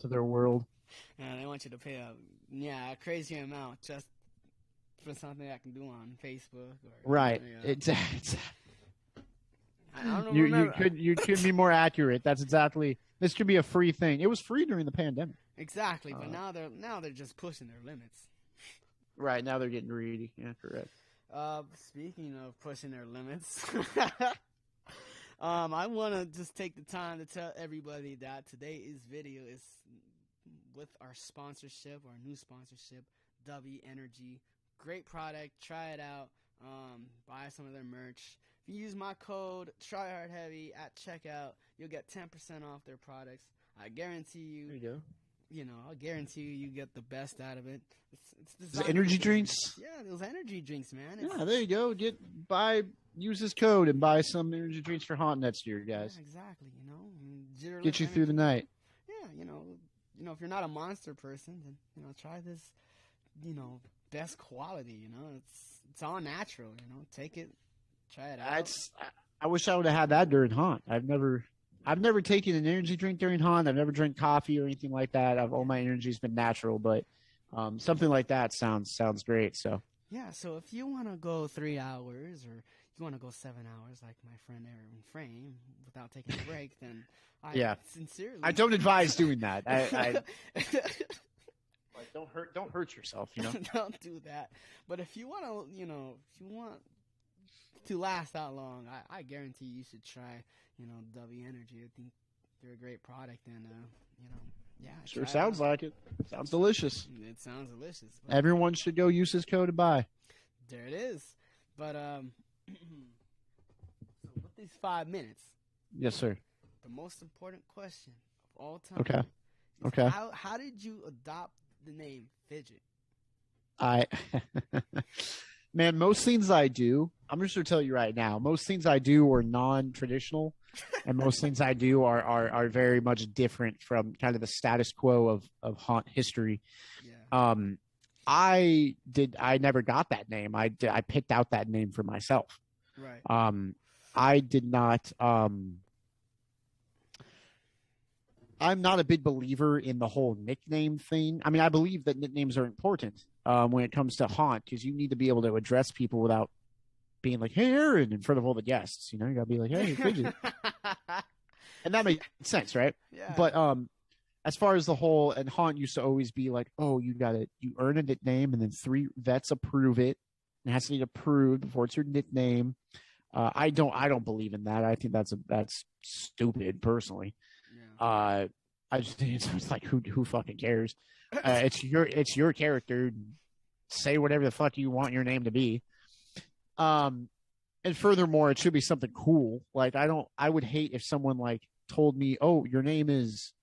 their world. Yeah, they want you to pay a crazy amount just for something I can do on Facebook. Right. Exactly. I don't know. You could be more accurate. That's exactly. This could be a free thing. It was free during the pandemic. Exactly, but now they're just pushing their limits. Right, now they're getting greedy. Yeah, correct. Speaking of pushing their limits, I want to just take the time to tell everybody that today's video is with our sponsorship, our new sponsorship, W Energy. Great product. Try it out. Buy some of their merch. If you use my code TryHardHeavy at checkout, you'll get 10% off their products. I guarantee you. There you go. I'll guarantee you get the best out of it. It's those energy drinks? Yeah, those energy drinks, man. Yeah, there you go. Use this code and buy some energy drinks for Haunt next year, guys. Yeah, exactly. Get you through the night. Yeah, if you're not a monster person, then try this. Best quality. It's all natural. Take it, try it out. I wish I would have had that during haunt. I've never taken an energy drink during haunt. I've never drank coffee or anything like that. All my energy's been natural, but something like that sounds great. So Yeah, so if you want to go 3 hours or you want to go 7 hours like my friend Aaron Frame without taking a break, then I yeah, sincerely I don't advise doing that. I like don't hurt yourself. You know. don't do that. But if you want to, if you want to last that long, I guarantee you should try, W Energy. I think they're a great product, and yeah, Sure try it sounds out. like it. Sounds delicious. It sounds delicious. But Everyone should go use his code to buy. there it is. But so with these 5 minutes, Yes, sir. the most important question of all time. Okay. is Okay. How did you adopt the name Fidget? I man, most things I do, I'm just gonna tell you right now, most things I do are non-traditional, and most things I do are very much different from kind of the status quo of haunt history. Yeah. I never got that name. I picked out that name for myself. Right. I did not I'm not a big believer in the whole nickname thing. I mean, I believe that nicknames are important when it comes to haunt, because you need to be able to address people without being like, "Hey, Aaron," in front of all the guests. You know, you gotta be like, "Hey, Fidget," and that makes sense, right? Yeah. But as far as the whole, and haunt used to always be like, "Oh, you earn a nickname, and then 3 vets approve it. It has to be approved before it's your nickname." I don't believe in that. I think that's stupid, personally. Yeah. I just think it's like who fucking cares? It's your character. Say whatever the fuck you want your name to be. And furthermore, it should be something cool. Like I would hate if someone like told me, "Oh, your name is,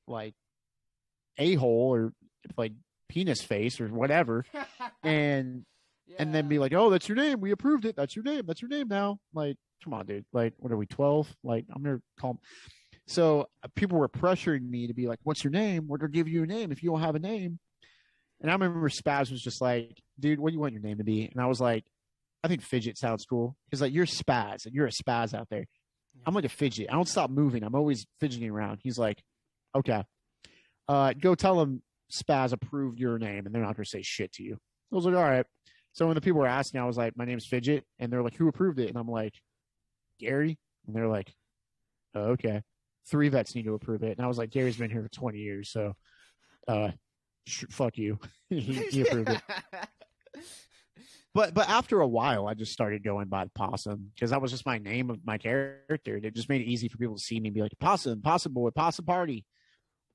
like a-hole or like penis face or whatever," and then be like, "Oh, that's your name. We approved it. That's your name. That's your name now." Like, come on, dude. Like, what are we, 12? Like, I'm gonna call them. So people were pressuring me to be like, "What's your name? We're gonna give you a name if you don't have a name." And I remember Spaz was just like, "Dude, what do you want your name to be?" And I was like, "I think Fidget sounds cool." He's like, "You're Spaz, and you're a Spaz out there." I'm like a fidget. I don't stop moving. I'm always fidgeting around. He's like, "Okay, go tell him Spaz approved your name, and they're not gonna say shit to you." I was like, "All right." So when the people were asking, I was like, "My name's Fidget," and they're like, "Who approved it?" And I'm like, "Gary," and they're like, "Oh, okay." 3 vets need to approve it, and I was like, "Gary's been here for 20 years, so fuck you." he approved it. But after a while, I just started going by the Possum, because that was just my name of my character. It just made it easy for people to see me and be like, "Possum, Possum Boy, Possum Party."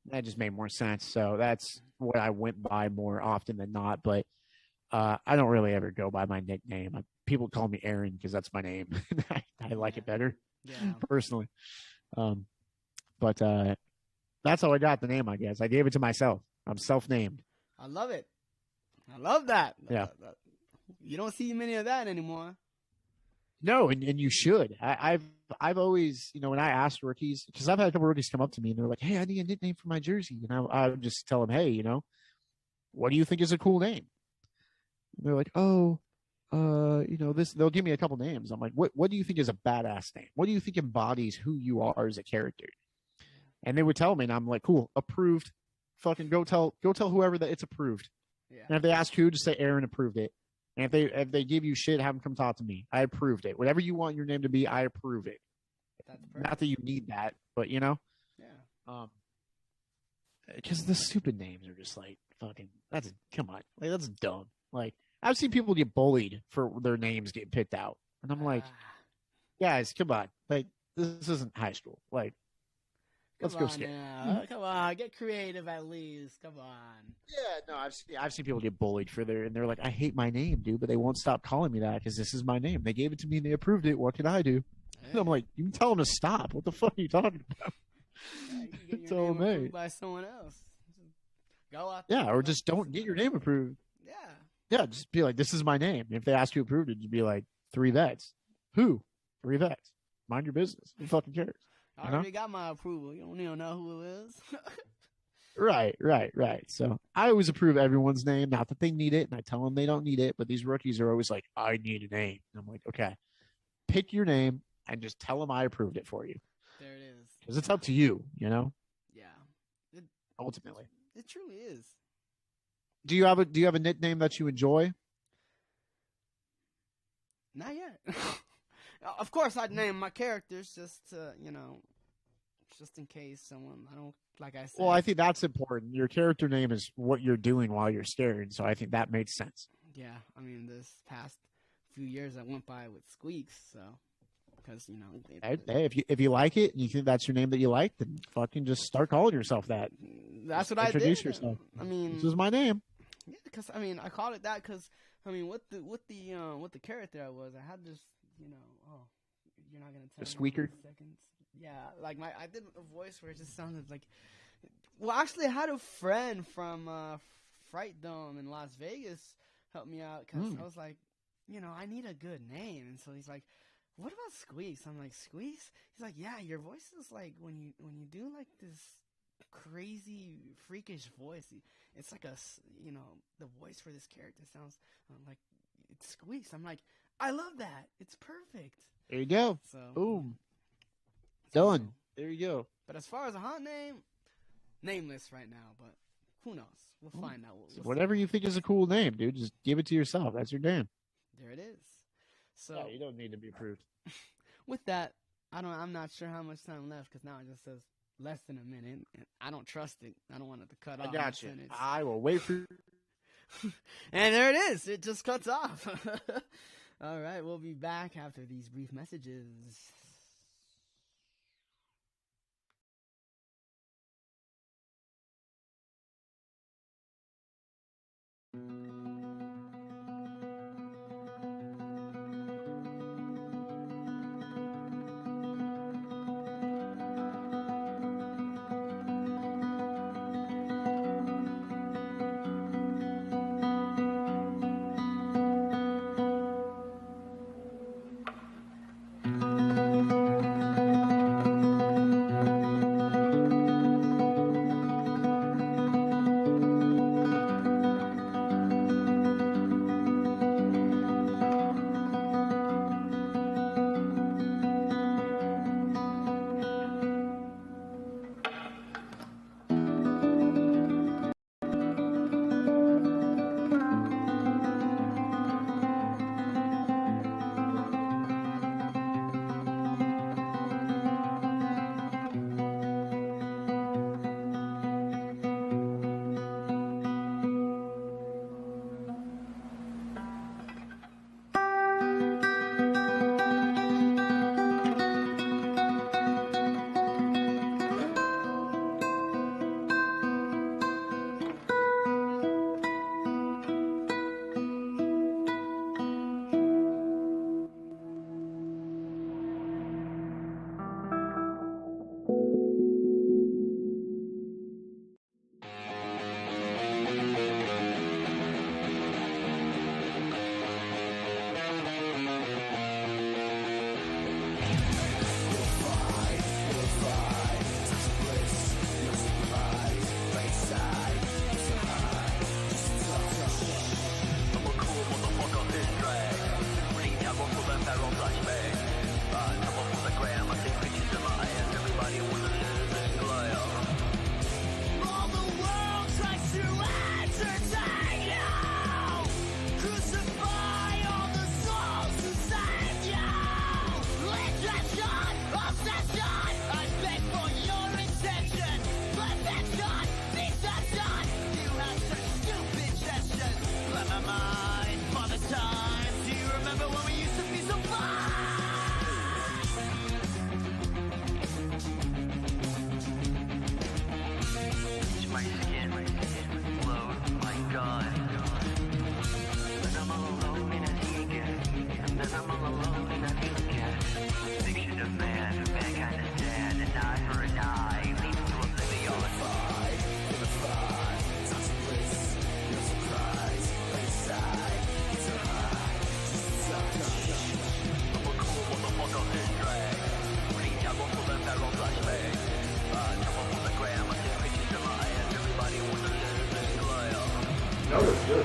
That just made more sense. So that's what I went by more often than not. But I don't really ever go by my nickname. People call me Aaron because that's my name. I like it better, personally. But that's how I got the name, I guess. I gave it to myself. I'm self-named. I love it. I love that. Yeah. You don't see many of that anymore. No, and you should. I've always, when I asked rookies, because I've had a couple rookies come up to me and they're like, "Hey, I need a nickname for my jersey," and I would just tell them, "Hey, what do you think is a cool name?" And they're like, "Oh, this." They'll give me a couple names. I'm like, "What do you think is a badass name? What do you think embodies who you are as a character?" And they would tell me, and I'm like, "Cool, approved. Fucking go tell whoever that it's approved." Yeah. And if they ask who, just say Aaron approved it. And if they give you shit, have them come talk to me. I approved it. Whatever you want your name to be, I approve it. That's perfect. Not that you need that, but Yeah. Because the stupid names are just like fucking. Come on, like that's dumb. Like I've seen people get bullied for their names getting picked out, and I'm like, guys, come on, like this isn't high school. Like, let's go skate. Come on, get creative at least. Come on. Yeah, no, I've seen people get bullied and they're like, "I hate my name, dude," but they won't stop calling me that because this is my name. They gave it to me and they approved it. What can I do? And I'm like, you can tell them to stop. What the fuck are you talking about? Yeah, you can get your name approved by someone else. Go out there. Yeah, or just don't get your name approved. Yeah. Yeah, just be like, "This is my name." And if they ask you approved it, you'd be like, 3 vets. Who? 3 vets. Mind your business. Who fucking cares? I already got my approval. You don't need to know who it is. Right. So I always approve everyone's name. Not that they need it, and I tell them they don't need it. But these rookies are always like, "I need a name." And I'm like, "Okay, pick your name and just tell them I approved it for you, There it is. because it's up to you. You know, Yeah, it ultimately. it truly is. Do you have a nickname that you enjoy? Not yet. Of course, I'd name my characters just to, just in case someone I don't like. I Well, said, I think that's important. Your character name is what you're doing while you're scared, so I think that makes sense. yeah. I mean, this past few years I went by with Squeaks, so because Hey, if you like it and you think that's your name that you like, then fucking just start calling yourself that. that's Just what I introduce did. yourself. I This mean, is my name. yeah, because I mean, I called it that because I mean, with the character I was, I had this, oh, you're not gonna The tell me how squeaker. many seconds. Yeah, like I did a voice where it just sounded like. Well, actually, I had a friend from Fright Dome in Las Vegas help me out because I was like, I need a good name, and so he's like, "What about Squeaks?" I'm like, "Squeaks?" He's like, "Yeah, your voice is like when you do like this crazy freakish voice. It's like the voice for this character sounds like it squeaks." I'm like, "I love that. It's perfect." There you go. So, Boom. so Done. There you go. but as far as a haunt name, nameless right now, but who knows? We'll Mm. find out. We'll see Whatever what you think is a cool name, dude, just give it to yourself. That's your name. there it is. Yeah, So you don't need to be approved. with that, I'm not sure how much time left because now it just says less than a minute. And I don't trust it. I don't want it to cut I off. got you. Sentence. I will wait for. And there it is. It just cuts off. All right, we'll be back after these brief messages.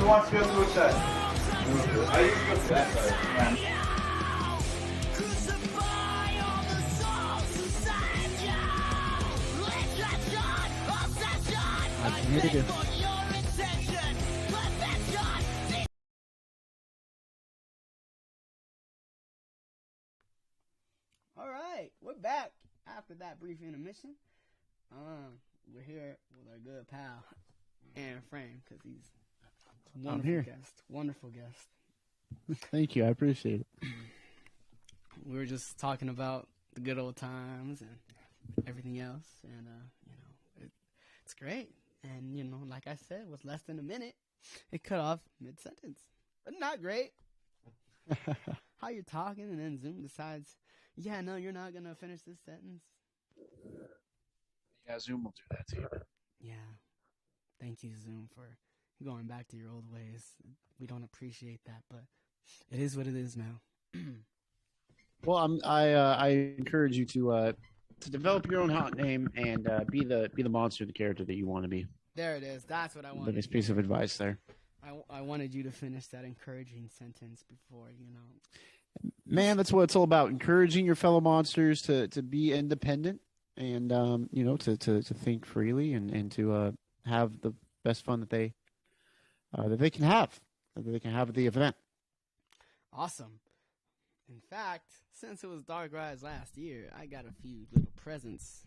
Who wants to go to which side? I used to go to that side. Yeah. All right, we're back after that brief intermission. We're here with our good pal Aaron Frame because he's a wonderful guest. Thank you, I appreciate it. We were just talking about the good old times and everything else, and it's great. And like I said, with less than a minute, it cut off mid-sentence, but not great. How you're talking, and then Zoom decides, yeah, no, you're not gonna finish this sentence. Yeah, Zoom will do that to you. Yeah, thank you, Zoom, for going back to your old ways. We don't appreciate that, but it is what it is now. Well, I encourage you to develop your own hot name and be the monster, the character that you want to be. There it is. That's what I wanted. Nice piece of advice there. I wanted you to finish that encouraging sentence before, Man, that's what it's all about. Encouraging your fellow monsters to be independent and, to think freely and to have the best fun that they can have at the event. Awesome. In fact, since it was Dark Ride's last year, I got a few little presents.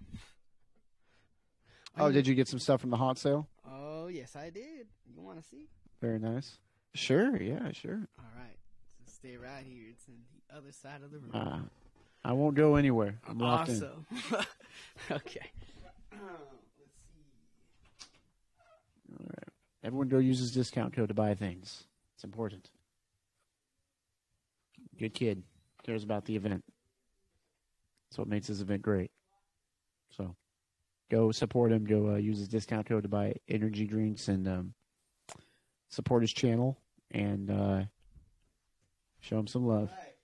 Oh, did you get some stuff from the haunt sale? Oh, yes, I did. You want to see? Very nice. Sure, yeah, sure. All right. So stay right here. It's in the other side of the room. I won't go anywhere. I'm locked in. Okay. Let's see. All right. Everyone go use his discount code to buy things. It's important. Good kid. Cares about the event. That's what makes this event great. So go support him. Go use his discount code to buy energy drinks and support his channel and show him some love. All right.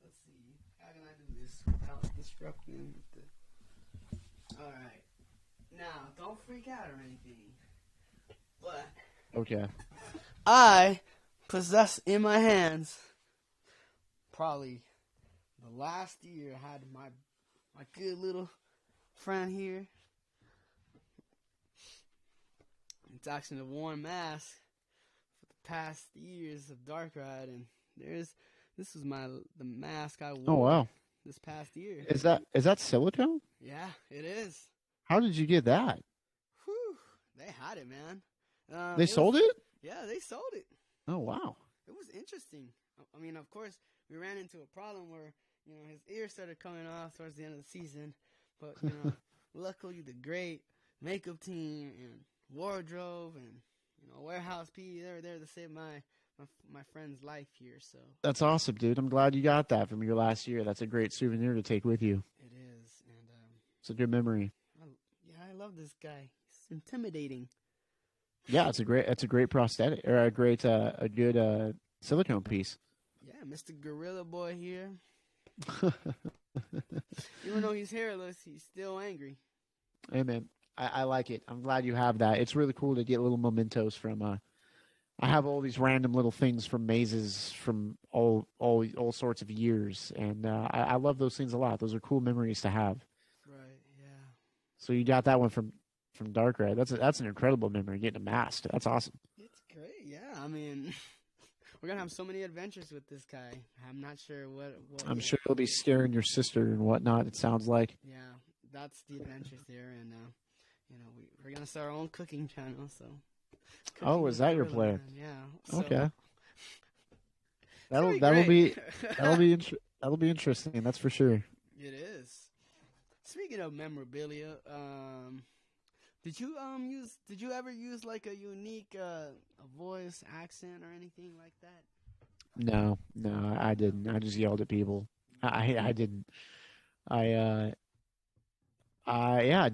Let's see. How can I do this without disrupting the... All right. Now, don't freak out or anything. But... Okay. I possess in my hands probably the last year I had my good little friend here. It's actually a worn mask for the past years of Dark Ride, and this was the mask I wore. Oh wow! This past year. Is that silicone? Yeah, it is. How did you get that? Whew, they had it, man. They sold it? Yeah, they sold it. Oh wow! It was interesting. I mean, of course, we ran into a problem where his ear started coming off towards the end of the season, but luckily the great makeup team and wardrobe and warehouse P, they were there to save my friend's life here. So that's awesome, dude. I'm glad you got that from your last year. That's a great souvenir to take with you. It is, and it's a good memory. I love this guy. He's intimidating. Yeah, it's a great prosthetic or a good silicone piece. Yeah, Mr. Gorilla Boy here. Even though he's hairless, he's still angry. Hey man, I like it. I'm glad you have that. It's really cool to get little mementos from. I have all these random little things from mazes from all sorts of years, and I love those things a lot. Those are cool memories to have. Right. Yeah. So you got that one from Dark Ride. That's an incredible memory. Getting a mask. That's awesome. It's great. Yeah. I mean, we're gonna have so many adventures with this guy. I'm not sure what I'm sure he'll be scaring your sister and whatnot. It sounds like. Yeah, that's the adventures there, and we're gonna start our own cooking channel. So. Oh, is that your plan? Yeah. So, okay. That'll be interesting. That's for sure. It is. Speaking of memorabilia, did you ever use like a unique a voice, accent, or anything like that? No, I didn't. I just yelled at people. I didn't. I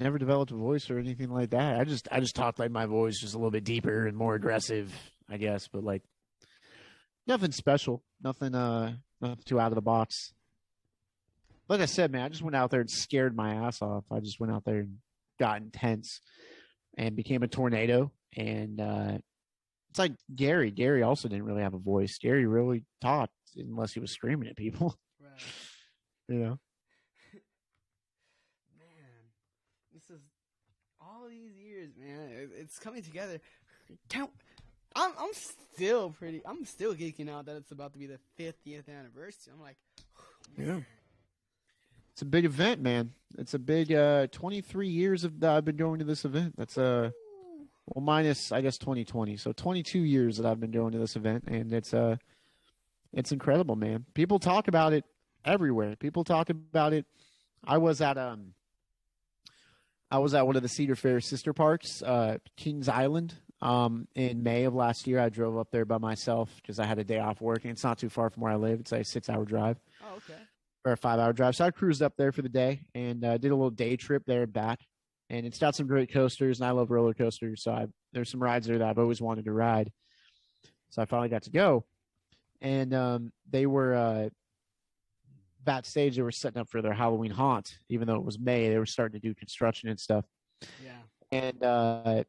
never developed a voice or anything like that. I just talked like my voice, just a little bit deeper and more aggressive, I guess. But like nothing special, nothing too out of the box. Like I said, man, I just went out there and scared my ass off. I just went out there and got intense and became a tornado and It's like Gary. Gary also didn't really have a voice. Gary really talked unless he was screaming at people. Right. You know. Man, this is all these years, man. It's coming together. Count. I'm still geeking out that it's about to be the 50th anniversary. I'm like, Yeah. It's a big event, man. It's a big 23 years of I've been going to this event. That's well, minus I guess 2020. So 22 years that I've been going to this event, and it's incredible, man. People talk about it everywhere. People talk about it. I was at one of the Cedar Fair sister parks, Kings Island. In May of last year, I drove up there by myself because I had a day off work, and it's not too far from where I live. It's like a 6-hour drive. oh, okay. Or a 5-hour drive. So I cruised up there for the day and did a little day trip there and back. And it's got some great coasters, and I love roller coasters. So there's some rides there that I've always wanted to ride. So I finally got to go. And they were backstage. They were setting up for their Halloween haunt. Even though it was May, they were starting to do construction and stuff. Yeah. And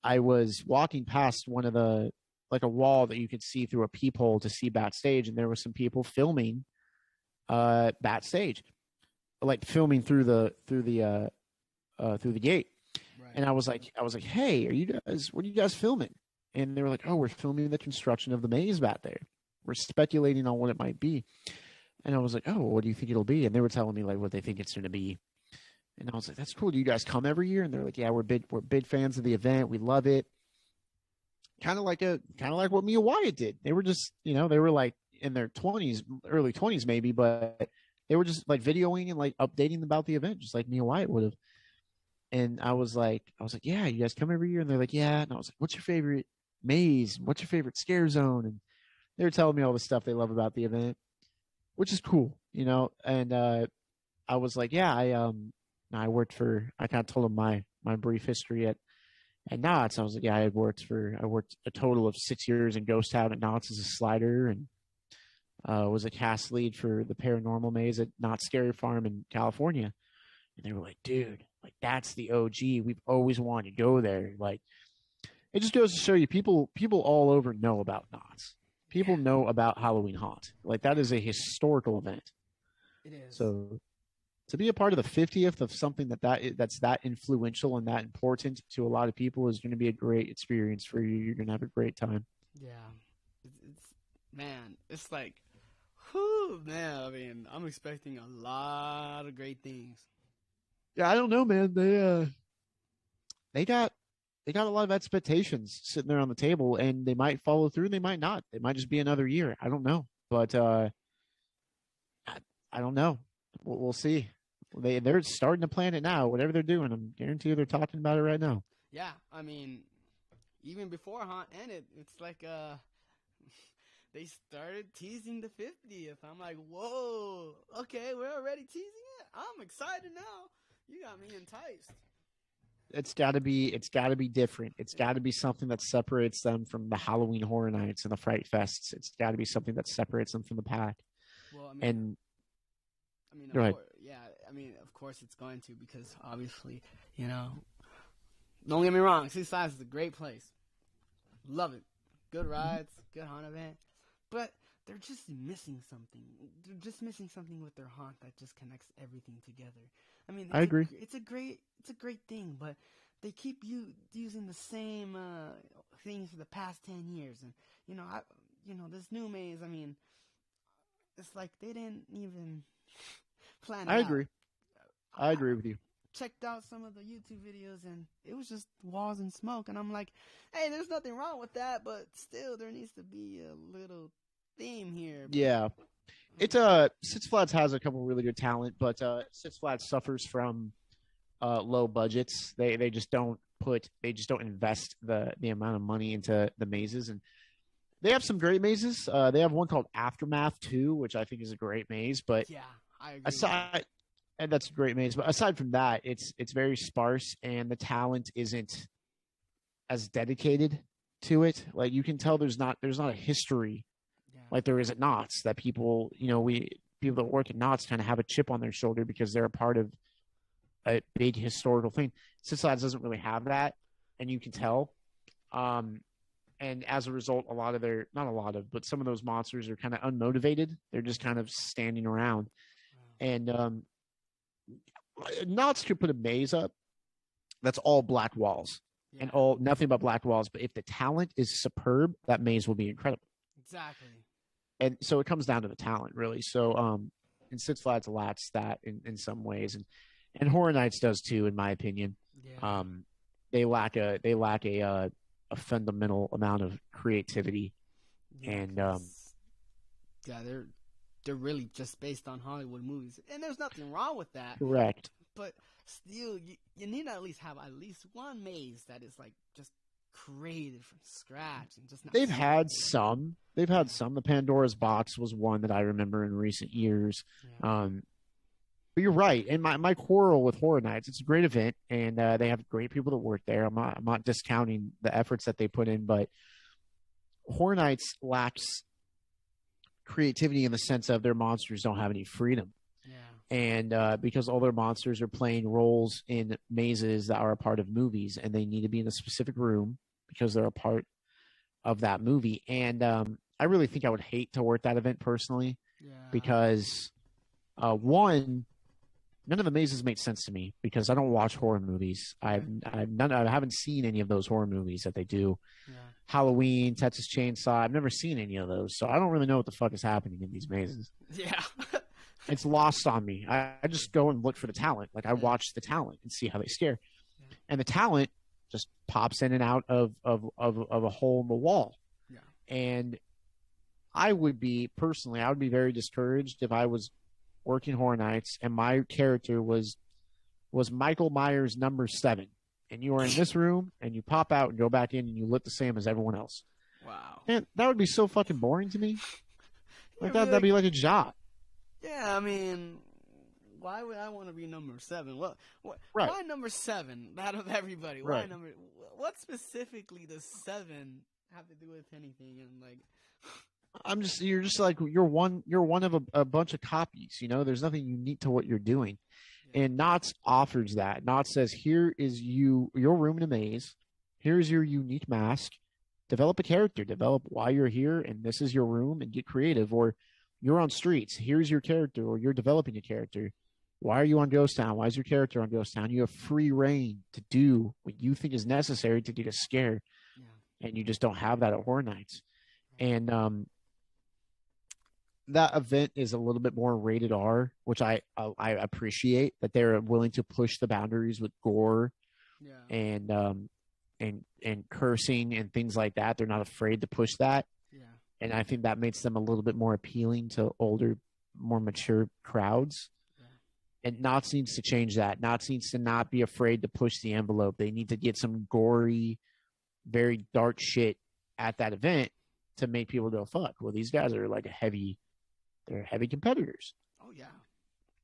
I was walking past one of the, like a wall that you could see through a peephole to see backstage. And there were some people filming backstage, like filming through the gate. Right. And I was like, hey, what are you guys filming? And they were like, oh, we're filming the construction of the maze back there. We're speculating on what it might be. And I was like, oh, well, what do you think it'll be? And they were telling me like what they think it's going to be. And I was like, that's cool. Do you guys come every year? And they're like, yeah, we're big fans of the event. We love it. Kind of like what me and Wyatt did. They were just, they were like in their 20s, early 20s maybe, but they were just like videoing and like updating about the event, just like me and Wyatt would have. And I was like, yeah, you guys come every year? And they're like, yeah. And I was like, what's your favorite maze? What's your favorite scare zone? And they were telling me all the stuff they love about the event, which is cool, And I was like, yeah, I worked I kind of told them my brief history at Knott's. I was like, yeah, I worked a total of 6 years in Ghost Town at Knott's as a slider, and was a cast lead for the paranormal maze at Knott's Scary Farm in California. And they were like, dude, like that's the OG. We've always wanted to go there. Like, it just goes to show you, people all over know about Knott's. People know about Halloween Haunt. Like, that is a historical event. It is. So to be a part of the 50th of something that's that influential and that important to a lot of people is going to be a great experience for you. You're going to have a great time. Yeah. It's like, whew, man. I mean, I'm expecting a lot of great things. Yeah, I don't know, man. They got a lot of expectations sitting there on the table, and they might follow through. They might not. It might just be another year. I don't know, but I don't know. We'll see. They're starting to plan it now. Whatever they're doing, I'm guarantee they're talking about it right now. Yeah, I mean, even before Haunt ended, it's like they started teasing the 50th. I'm like, whoa, okay, we're already teasing it. I'm excited now. You got me enticed. It's got to be different. It's got to be something that separates them from the Halloween Horror Nights and the Fright Fests. It's got to be something that separates them from the pack. Well, I mean, go ahead. Of course it's going to, because obviously, don't get me wrong, Six Flags is a great place. Love it. Good rides, good haunt event. But they're just missing something. They're just missing something with their haunt that just connects everything together. I mean, I agree. It's a great thing, but they keep using the same things for the past 10 years, and this new maze. I mean, it's like they didn't even plan it out. I agree with you. Checked out some of the YouTube videos, and it was just walls and smoke, and I'm like, hey, there's nothing wrong with that, but still, there needs to be a little theme here. Yeah. It's Six Flags has a couple really good talent, but Six Flags suffers from low budgets. They just don't invest the amount of money into the mazes, and they have some great mazes. They have one called Aftermath 2, which I think is a great maze, but yeah, I agree. And that's a great maze, but aside from that, it's very sparse, and the talent isn't as dedicated to it. Like, you can tell there's not a history like there is at Knott's, that people that work at Knott's kind of have a chip on their shoulder because they're a part of a big historical thing. Six Flags doesn't really have that, and you can tell. and as a result, but some of those monsters are kind of unmotivated. They're just kind of standing around. And Knott's could put a maze up that's all black walls and nothing but black walls. But if the talent is superb, that maze will be incredible. Exactly. And so it comes down to the talent, really. So and Six Flags lacks that in some ways, and Horror Nights does too, in my opinion. Yeah. They lack a fundamental amount of creativity, and yeah, they're really just based on Hollywood movies, and there's nothing wrong with that. correct. But still, you need to at least have at least one maze that is like just created from scratch and just. They've had some. The Pandora's Box was one that I remember in recent years. Yeah. But you're right. And my quarrel with Horror Nights, it's a great event, and they have great people that work there. I'm not discounting the efforts that they put in, but Horror Nights lacks creativity in the sense of their monsters don't have any freedom. Yeah. And because all their monsters are playing roles in mazes that are a part of movies, and they need to be in a specific room because they're a part of that movie. And I really think I would hate to work that event personally, because one, none of the mazes make sense to me because I don't watch horror movies. I haven't seen any of those horror movies that they do. Yeah. Halloween, Texas Chainsaw. I've never seen any of those, so I don't really know what the fuck is happening in these mazes. Yeah. It's lost on me. I just go and look for the talent. Like I watch the talent and see how they scare, and the talent just pops in and out of a hole in the wall. Yeah. And I would be very discouraged if I was working Horror Nights and my character was Michael Myers number 7, and you are in this room and you pop out and go back in and you look the same as everyone else. Wow. And that would be so fucking boring to me. Like that'd be like a job. Yeah, I mean, why would I want to be number 7? Right. Why number 7 out of everybody? Why Right. What specifically does 7 have to do with anything? And like, you're one of a bunch of copies, there's nothing unique to what you're doing. Yeah. And Knott's offers that. Knott says, here is your room in a maze. Here's your unique mask. Develop a character, develop why you're here, and this is your room, and get creative. Or you're on streets. Here's your character, or you're developing a character. Why are you on Ghost Town? Why is your character on Ghost Town? You have free reign to do what you think is necessary to get a scare. Yeah. And you just don't have that at Horror Nights. And that event is a little bit more rated R, which I appreciate that they're willing to push the boundaries with gore, and cursing and things like that. They're not afraid to push that. Yeah. And I think that makes them a little bit more appealing to older, more mature crowds. Yeah. And Knott's needs to change that. Knott's needs to not be afraid to push the envelope. They need to get some gory, very dark shit at that event to make people go, fuck, well, these guys are like they're heavy competitors. Oh, yeah.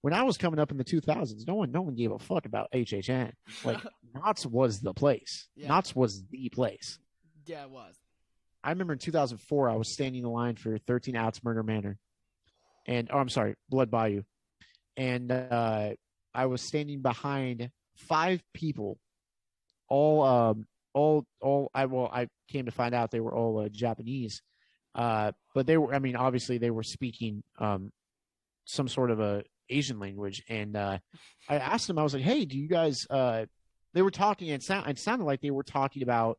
When I was coming up in the 2000s, no one gave a fuck about HHN. Like, Knott's was the place. Yeah. Knott's was the place. Yeah, it was. I remember in 2004, I was standing in line for 13 Outs Murder Manor. Blood Bayou. And I was standing behind 5 people. I came to find out they were all Japanese. But obviously they were speaking some sort of a Asian language. And I asked them, I was like, hey, do you guys, they were talking, it sounded like they were talking about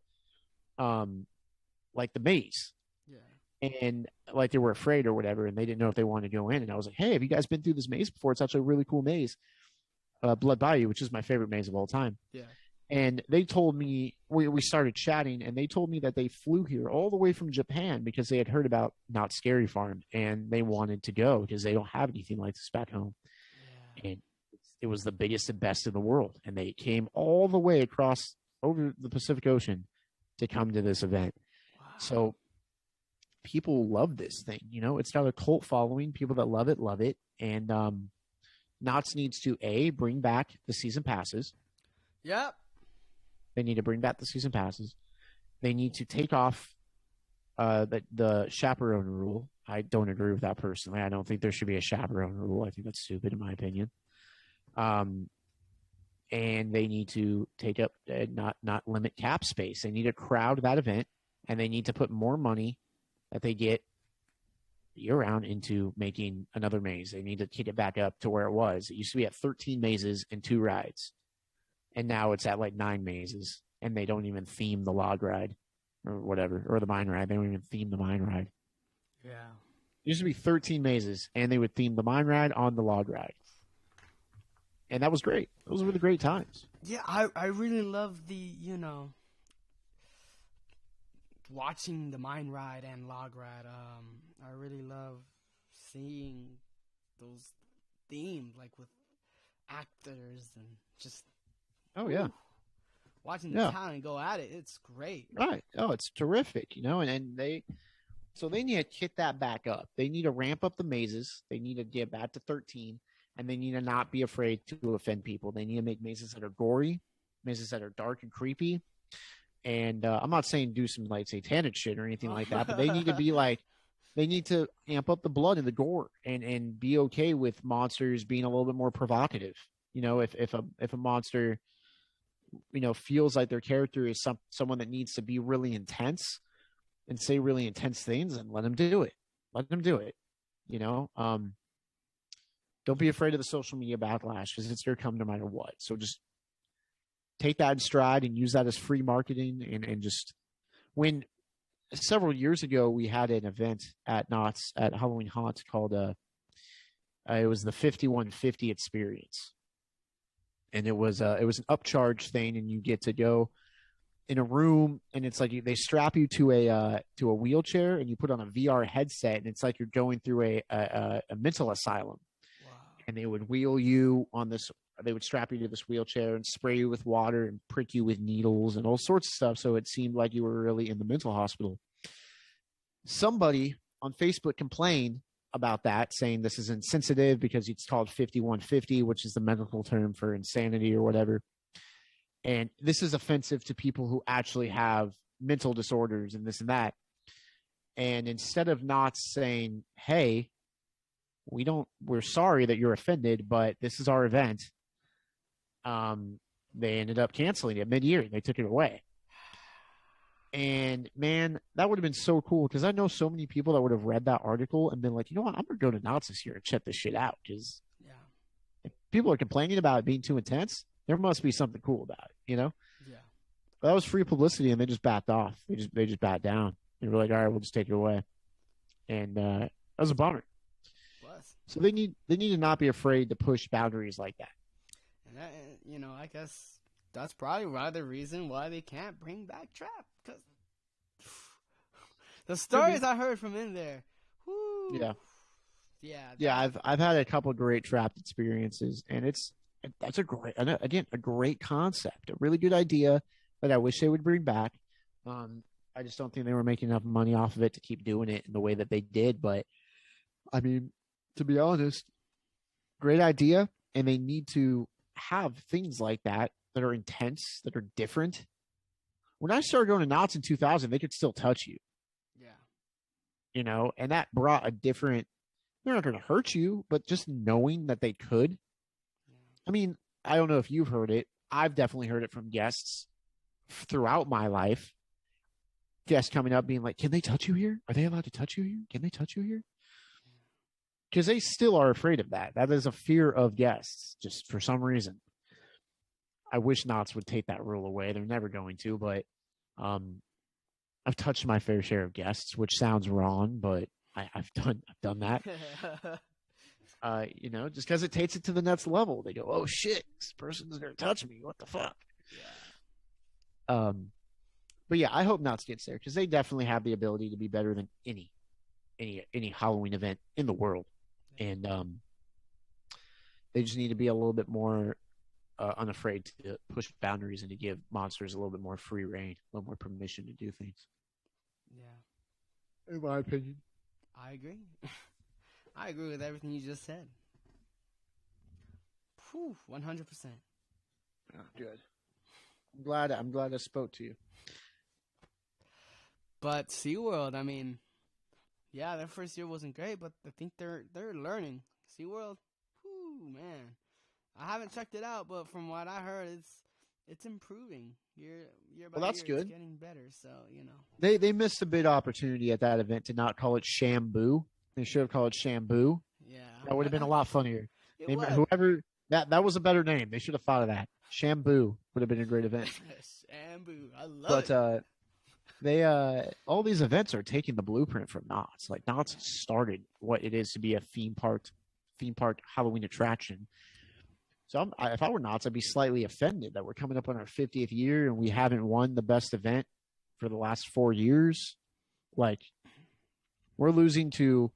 like the maze. Yeah. And like they were afraid or whatever, and they didn't know if they wanted to go in. And I was like, hey, have you guys been through this maze before? It's actually a really cool maze. Blood Bayou, which is my favorite maze of all time. Yeah. And they told me, we started chatting, and they told me that they flew here all the way from Japan because they had heard about Not Scary Farm, and they wanted to go because they don't have anything like this back home. Yeah. And it was the biggest and best in the world. And they came all the way across over the Pacific Ocean to come to this event. Wow. So people love this thing. It's got a cult following. People that love it. And Knott's needs to, bring back the season passes. Yep. They need to bring back the season passes. They need to take off the chaperone rule. I don't agree with that personally. I don't think there should be a chaperone rule. I think that's stupid in my opinion. And they need to take up not limit cap space. They need to crowd that event and they need to put more money that they get year round into making another maze. They need to kick it back up to where it was. It used to be at 13 mazes and 2 rides, and now it's at like 9 mazes, and they don't even theme the log ride or whatever, or the mine ride. They don't even theme the mine ride. Yeah. It used to be 13 mazes, and they would theme the mine ride on the log ride. And that was great. Those were the great times. Yeah, I really love the, watching the mine ride and log ride. I really love seeing those themes, like with actors and just. Oh, yeah. Watching the talent go at it, it's great. Right. Oh, it's terrific, and they need to kick that back up. They need to ramp up the mazes. They need to get back to 13, and they need to not be afraid to offend people. They need to make mazes that are gory, mazes that are dark and creepy. And I'm not saying do some like satanic shit or anything like that, but they need to be like, they need to amp up the blood and the gore and be okay with monsters being a little bit more provocative. If a monster, feels like their character is someone that needs to be really intense and say really intense things, and let them do it. Let them do it. Don't be afraid of the social media backlash, because it's going to come no matter what. So just take that in stride and use that as free marketing. And just, when several years ago we had an event at Knott's at Halloween Haunt called it was the 5150 experience, and it was an upcharge thing, and you get to go in a room, and it's like they strap you to a wheelchair, and you put on a VR headset, and it's like you're going through a mental asylum. Wow. And they would wheel you on this. They would strap you to this wheelchair and spray you with water and prick you with needles and all sorts of stuff. So it seemed like you were really in the mental hospital. Somebody on Facebook complained about that, saying this is insensitive because it's called 5150, which is the medical term for insanity or whatever. And this is offensive to people who actually have mental disorders and this and that. And instead of not saying, hey, we're sorry that you're offended, but this is our event, they ended up canceling it mid-year. They took it away. And man, that would have been so cool, because I know so many people that would have read that article and been like, you know what, I'm going to go to Knott's this year and check this shit out, because if people are complaining about it being too intense, there must be something cool about it, Yeah. But that was free publicity, and they just backed off. They just backed down. They were like, all right, we'll just take it away. And that was a bummer. So they need to not be afraid to push boundaries like that. And that, I guess that's probably one of the reason why they can't bring back Trap, because the stories I heard from in there. Whoo, yeah. I've had a couple of great Trapped experiences, and that's a great concept, a really good idea that I wish they would bring back. I just don't think they were making enough money off of it to keep doing it in the way that they did. But I mean, to be honest, great idea, and they need to have things like that are intense, that are different. When I started going to Knott's in 2000, they could still touch you. Yeah. And that brought a different, they're not going to hurt you, but just knowing that they could. Yeah. I mean, I don't know if you've heard it. I've definitely heard it from guests throughout my life. Guests coming up being like, can they touch you here? Are they allowed to touch you here? Can they touch you here? Because they still are afraid of that. That is a fear of guests, just for some reason. I wish Knott's would take that rule away. They're never going to, but I've touched my fair share of guests, which sounds wrong, but I've done that. Just because it takes it to the next level. They go, oh shit, this person's gonna touch me. What the fuck? Yeah. But yeah, I hope Knott's gets there, because they definitely have the ability to be better than any Halloween event in the world. And they just need to be a little bit more unafraid to push boundaries and to give monsters a little bit more free reign, a little more permission to do things. Yeah. In my opinion. I agree. I agree with everything you just said. 100%. Oh, good. I'm glad I spoke to you. But SeaWorld, I mean, yeah, their first year wasn't great, but I think they're learning. SeaWorld, man. I haven't checked it out, but from what I heard, It's improving. Year by Well, that's year, it's good. getting better. So They missed a big opportunity at that event to not call it Shambu. They should have called it Shambu. yeah, That would have been a lot funnier. it They, was. whoever that was a better name. They should have thought of that. Shambu would have been a great event. Shambu, I love But it. they all these events are taking the blueprint from Knott's. Like Knott's started what it is to be a theme park Halloween attraction. So if I were Knott's, I'd be slightly offended that we're coming up on our 50th year and we haven't won the best event for the last 4 years. Like we're losing to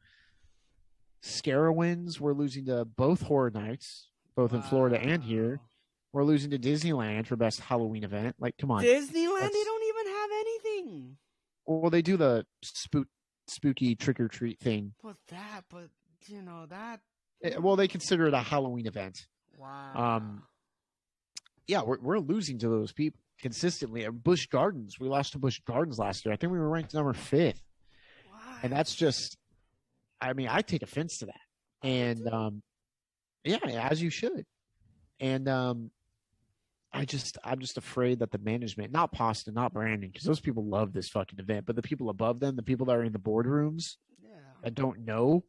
Scarowinds, we're losing to both Horror Nights, both in Florida and here. Wow. We're losing to Disneyland for best Halloween event. Like, come on. Disneyland, That's- they don't even have anything. Well, they do the spooky trick or treat thing. But that. Well, they consider it a Halloween event. Wow. Yeah, we're losing to those people consistently. At Busch Gardens, we lost to Busch Gardens last year. I think we were ranked number 5th, and that's just. I mean, I take offense to that, and yeah, as you should, and I'm just afraid that the management, not Pasta, not Brandon, because those people love this fucking event, but the people above them, the people that are in the boardrooms that don't know,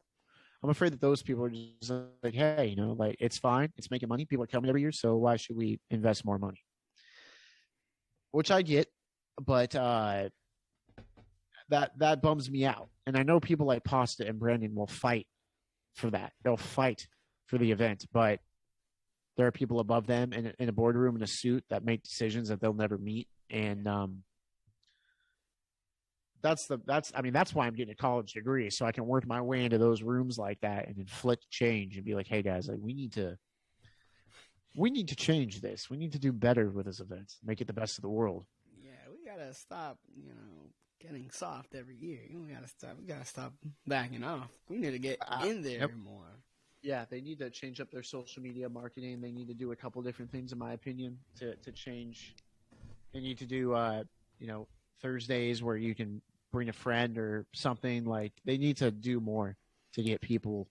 I'm afraid that those people are just like, hey, like it's fine, it's making money, people are coming every year, so why should we invest more money? Which I get, but that bums me out, and I know people like Pasta and Brandon will fight for that. They'll fight for the event, but there are people above them in a boardroom in a suit that make decisions that they'll never meet, and that's why I'm getting a college degree, so I can work my way into those rooms like that and inflict change and be like, hey guys, like we need to change this. We need to do better with this event, make it the best of the world. Yeah, we gotta stop, getting soft every year. We gotta stop backing off. We need to get in there more. Yeah, they need to change up their social media marketing. They need to do a couple different things, in my opinion, to change. They need to do, Thursdays where you can bring a friend or something. Like they need to do more to get people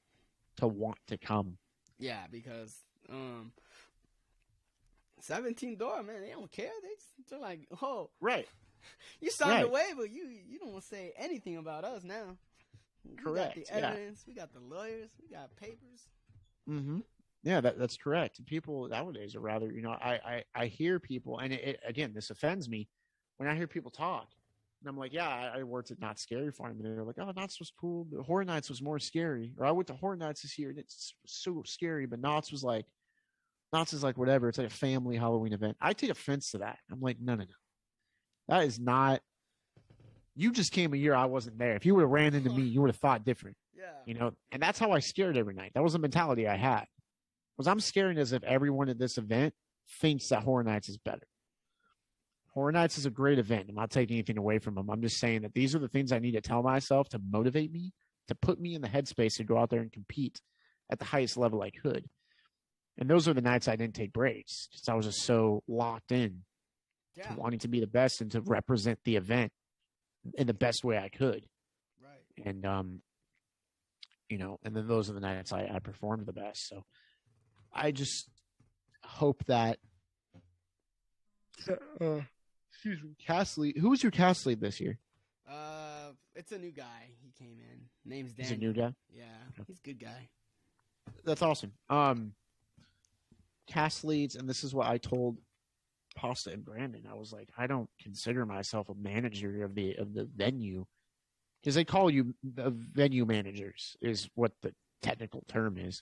to want to come. Yeah, because 17 door, man, they don't care. They're like, oh, right. You signed away, but you don't say anything about us now. Correct. We got the evidence. We got the lawyers. We got papers. Mm-hmm. Yeah, that's correct. People nowadays are rather, I hear people, and it again, this offends me when I hear people talk, and I'm like, yeah, I worked at Not Scary Farm, and they're like, oh, Knott's was cool. The Horror Nights was more scary, or I went to Horror Nights this year, and it's so scary, but Knott's is like whatever. It's like a family Halloween event. I take offense to that. I'm like, no. That is not. You just came a year I wasn't there. If you would have ran into me, you would have thought different. Yeah. And that's how I scared every night. That was the mentality I had. Was I'm scaring as if everyone at this event thinks that Horror Nights is better. Horror Nights is a great event. I'm not taking anything away from them. I'm just saying that these are the things I need to tell myself to motivate me, to put me in the headspace to go out there and compete at the highest level I could. And those are the nights I didn't take breaks because I was just so locked in to wanting to be the best and to represent the event in the best way I could. Right. And, and then those are the nights I performed the best. So I just hope that, excuse me, cast lead. Who was your cast lead this year? It's a new guy. He came in. Name's Dan. He's a new guy? Yeah, he's a good guy. That's awesome. Cast leads, and this is what I told Pasta and Brandon. I was like, I don't consider myself a manager of the venue, because they call you the venue managers is what the technical term is.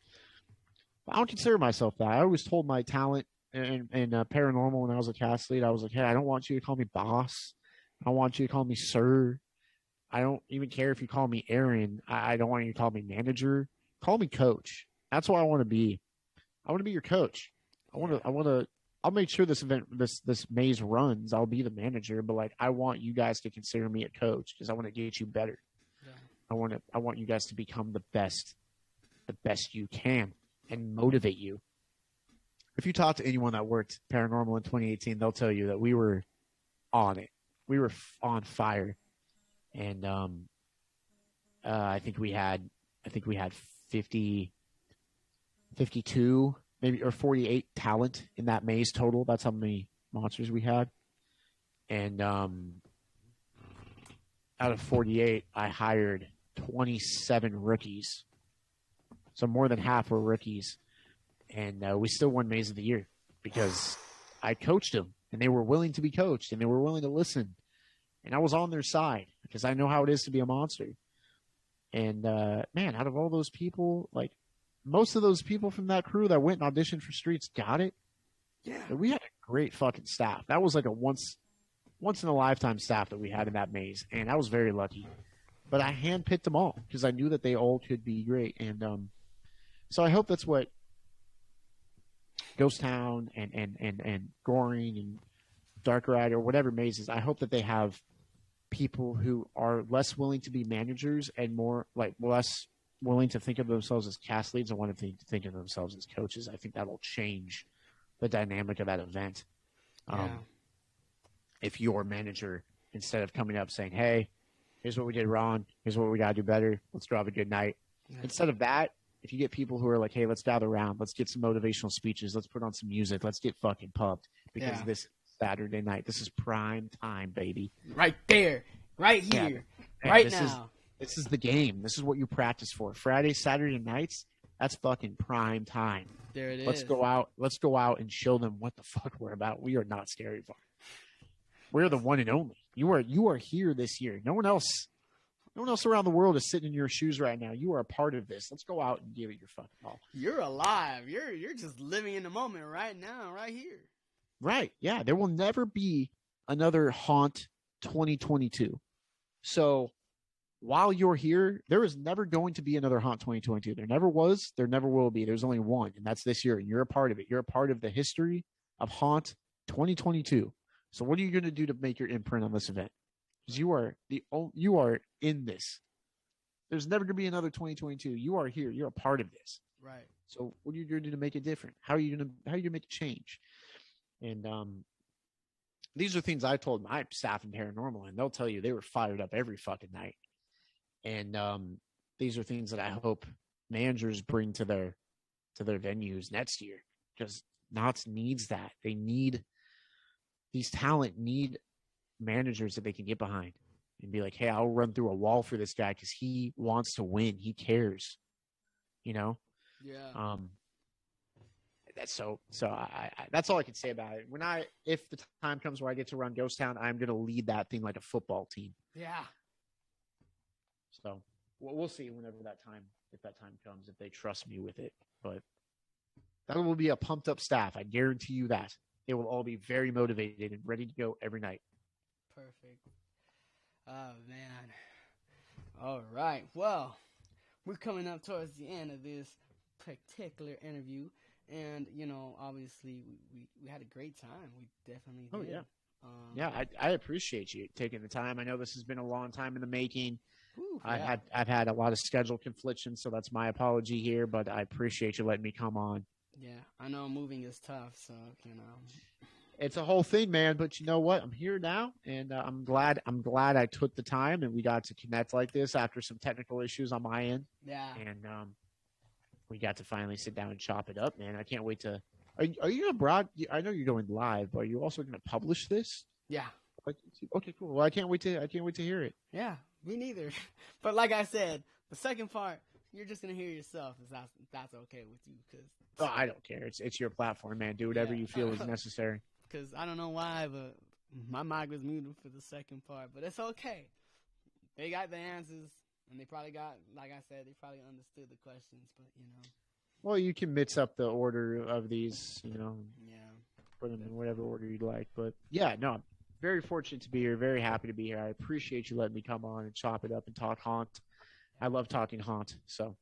But I don't consider myself that. I always told my talent in paranormal when I was a cast lead, I was like, hey, I don't want you to call me boss. I don't want you to call me sir. I don't even care if you call me Aaron. I don't want you to call me manager. Call me coach. That's what I want to be. I want to be your coach. I'll make sure this event, this maze runs. I'll be the manager, but like I want you guys to consider me a coach because I want to get you better. Yeah. I want you guys to become the best you can and motivate you. If you talk to anyone that worked paranormal in 2018, they'll tell you that we were on it. We were on fire, and I think we had 52 maybe or 48 talent in that maze total. That's how many monsters we had, and out of 48, I hired 27 rookies. So more than half were rookies. And we still won Maze of the Year because I coached them, and they were willing to be coached, and they were willing to listen. And I was on their side because I know how it is to be a monster. And, man, out of all those people, like, most of those people from that crew that went and auditioned for Streets got it. Yeah. We had a great fucking staff. That was like a once in a lifetime staff that we had in that maze, and I was very lucky. But I handpicked them all because I knew that they all could be great, and so I hope that's what Ghost Town and Goring and Dark Ride or whatever mazes. I hope that they have people who are less willing to be managers and more like less willing to think of themselves as cast leads and want to think of themselves as coaches. I think that will change the dynamic of that event. Yeah. If your manager, instead of coming up saying, hey, here's what we did wrong, here's what we got to do better, let's go have a good night. Yeah. Instead of that, if you get people who are like, hey, let's gather around, let's get some motivational speeches, let's put on some music, let's get fucking pumped because this Saturday night, this is prime time, baby. Right there, right here, right now. This is the game. This is what you practice for. Friday, Saturday nights, that's fucking prime time. There it is. Let's go out and show them what the fuck we're about. We are not scary farm. We're the one and only. You are here this year. No one else around the world is sitting in your shoes right now. You are a part of this. Let's go out and give it your fucking all. You're alive. You're just living in the moment right now, right here. Right. Yeah. There will never be another Haunt 2022. So while you're here, there is never going to be another Haunt 2022. There never was. There never will be. There's only one, and that's this year. And you're a part of it. You're a part of the history of Haunt 2022. So what are you going to do to make your imprint on this event? Because you are in this. There's never going to be another 2022. You are here. You're a part of this. Right. So what are you going to do to make it different? How are you going to make a change? And these are things I told my staff in paranormal, and they'll tell you they were fired up every fucking night. And these are things that I hope managers bring to their venues next year, because Knott's needs that. These talent need managers that they can get behind and be like, hey, I'll run through a wall for this guy because he wants to win. He cares, you know? Yeah. That's I that's all I can say about it. If the time comes where I get to run Ghost Town, I'm going to lead that thing like a football team. Yeah. So we'll see if that time comes, if they trust me with it. But that will be a pumped up staff. I guarantee you that. They will all be very motivated and ready to go every night. Perfect. Oh, man. All right. Well, we're coming up towards the end of this particular interview. And, obviously, we had a great time. We definitely did. Oh, yeah. I appreciate you taking the time. I know this has been a long time in the making. Whew, I've had a lot of schedule confliction, so that's my apology here, but I appreciate you letting me come on. Yeah, I know moving is tough, so, It's a whole thing, man, but you know what? I'm here now, and I'm glad I took the time and we got to connect like this after some technical issues on my end. Yeah. And we got to finally sit down and chop it up, man. I can't wait to – are you going to I know you're going live, but are you also going to publish this? Yeah. Okay, cool. Well, I can't wait to hear it. Yeah, me neither. But like I said, the second part, you're just going to hear yourself if that's okay with you. Oh, I don't care. It's your platform, man. Do whatever you feel is necessary. Because I don't know why, but my mic was muted for the second part. But it's okay. They got the answers, and they probably got, like I said, they probably understood the questions. But, Well, you can mix up the order of these, Yeah. put them in whatever order you'd like. But, yeah, no, I'm very fortunate to be here. Very happy to be here. I appreciate you letting me come on and chop it up and talk Haunt. I love talking Haunt, so.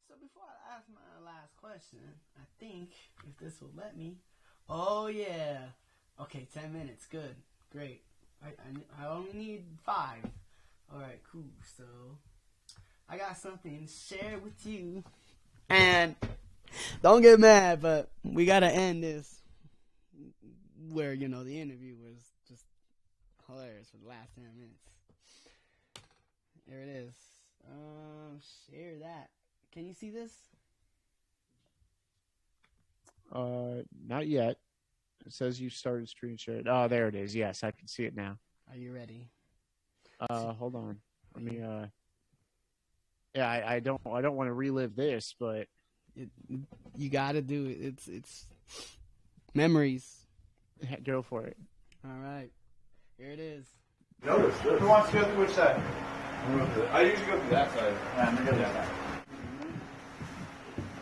So before I ask my last question, I think, if this will let me. Oh, yeah. Okay, 10 minutes. Good. Great. I only need 5. All right, cool. So I got something to share with you. And don't get mad, but we got to end this where, the interview was just hilarious for the last 10 minutes. There it is. Share that. Can you see this? Not yet. It says you started screen shared. Oh, there it is. Yes, I can see it now. Are you ready? Hold on. Let me. Yeah, I don't want to relive this, but You gotta do it. It's memories. go for it. All right, here it is. Notice this. Who wants to go through which side? I usually go through that side. I'm gonna go that side.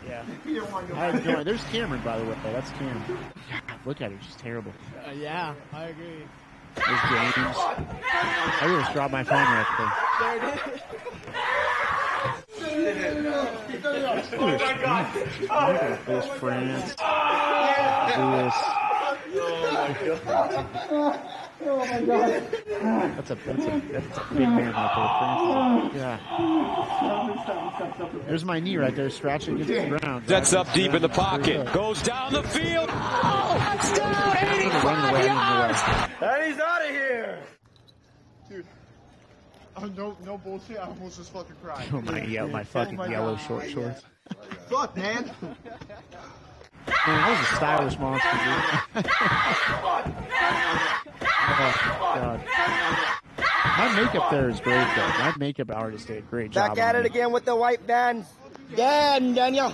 Yeah. You don't want to go How's it going? There's Cameron, by the way. That's Cameron. God, look at her. She's terrible. Yeah, I agree. There's James. I almost dropped my phone right there. There it is. Oh my God! Look at this, France. Lewis. Oh my God! That's a big man right there, France. Yeah. There's my knee right there, scratching against the ground. That's up deep in the pocket. Goes down the field. Oh, touchdown! 85 yards. And he's out of here! Dude, no bullshit. I almost just fucking cried. Oh my fucking yellow short shorts. Fuck, man. Man, I was a stylish monster, dude. Oh, God. My makeup there is great, though. My makeup artist did a great job. Back at it again with the white bands. Again, Daniel.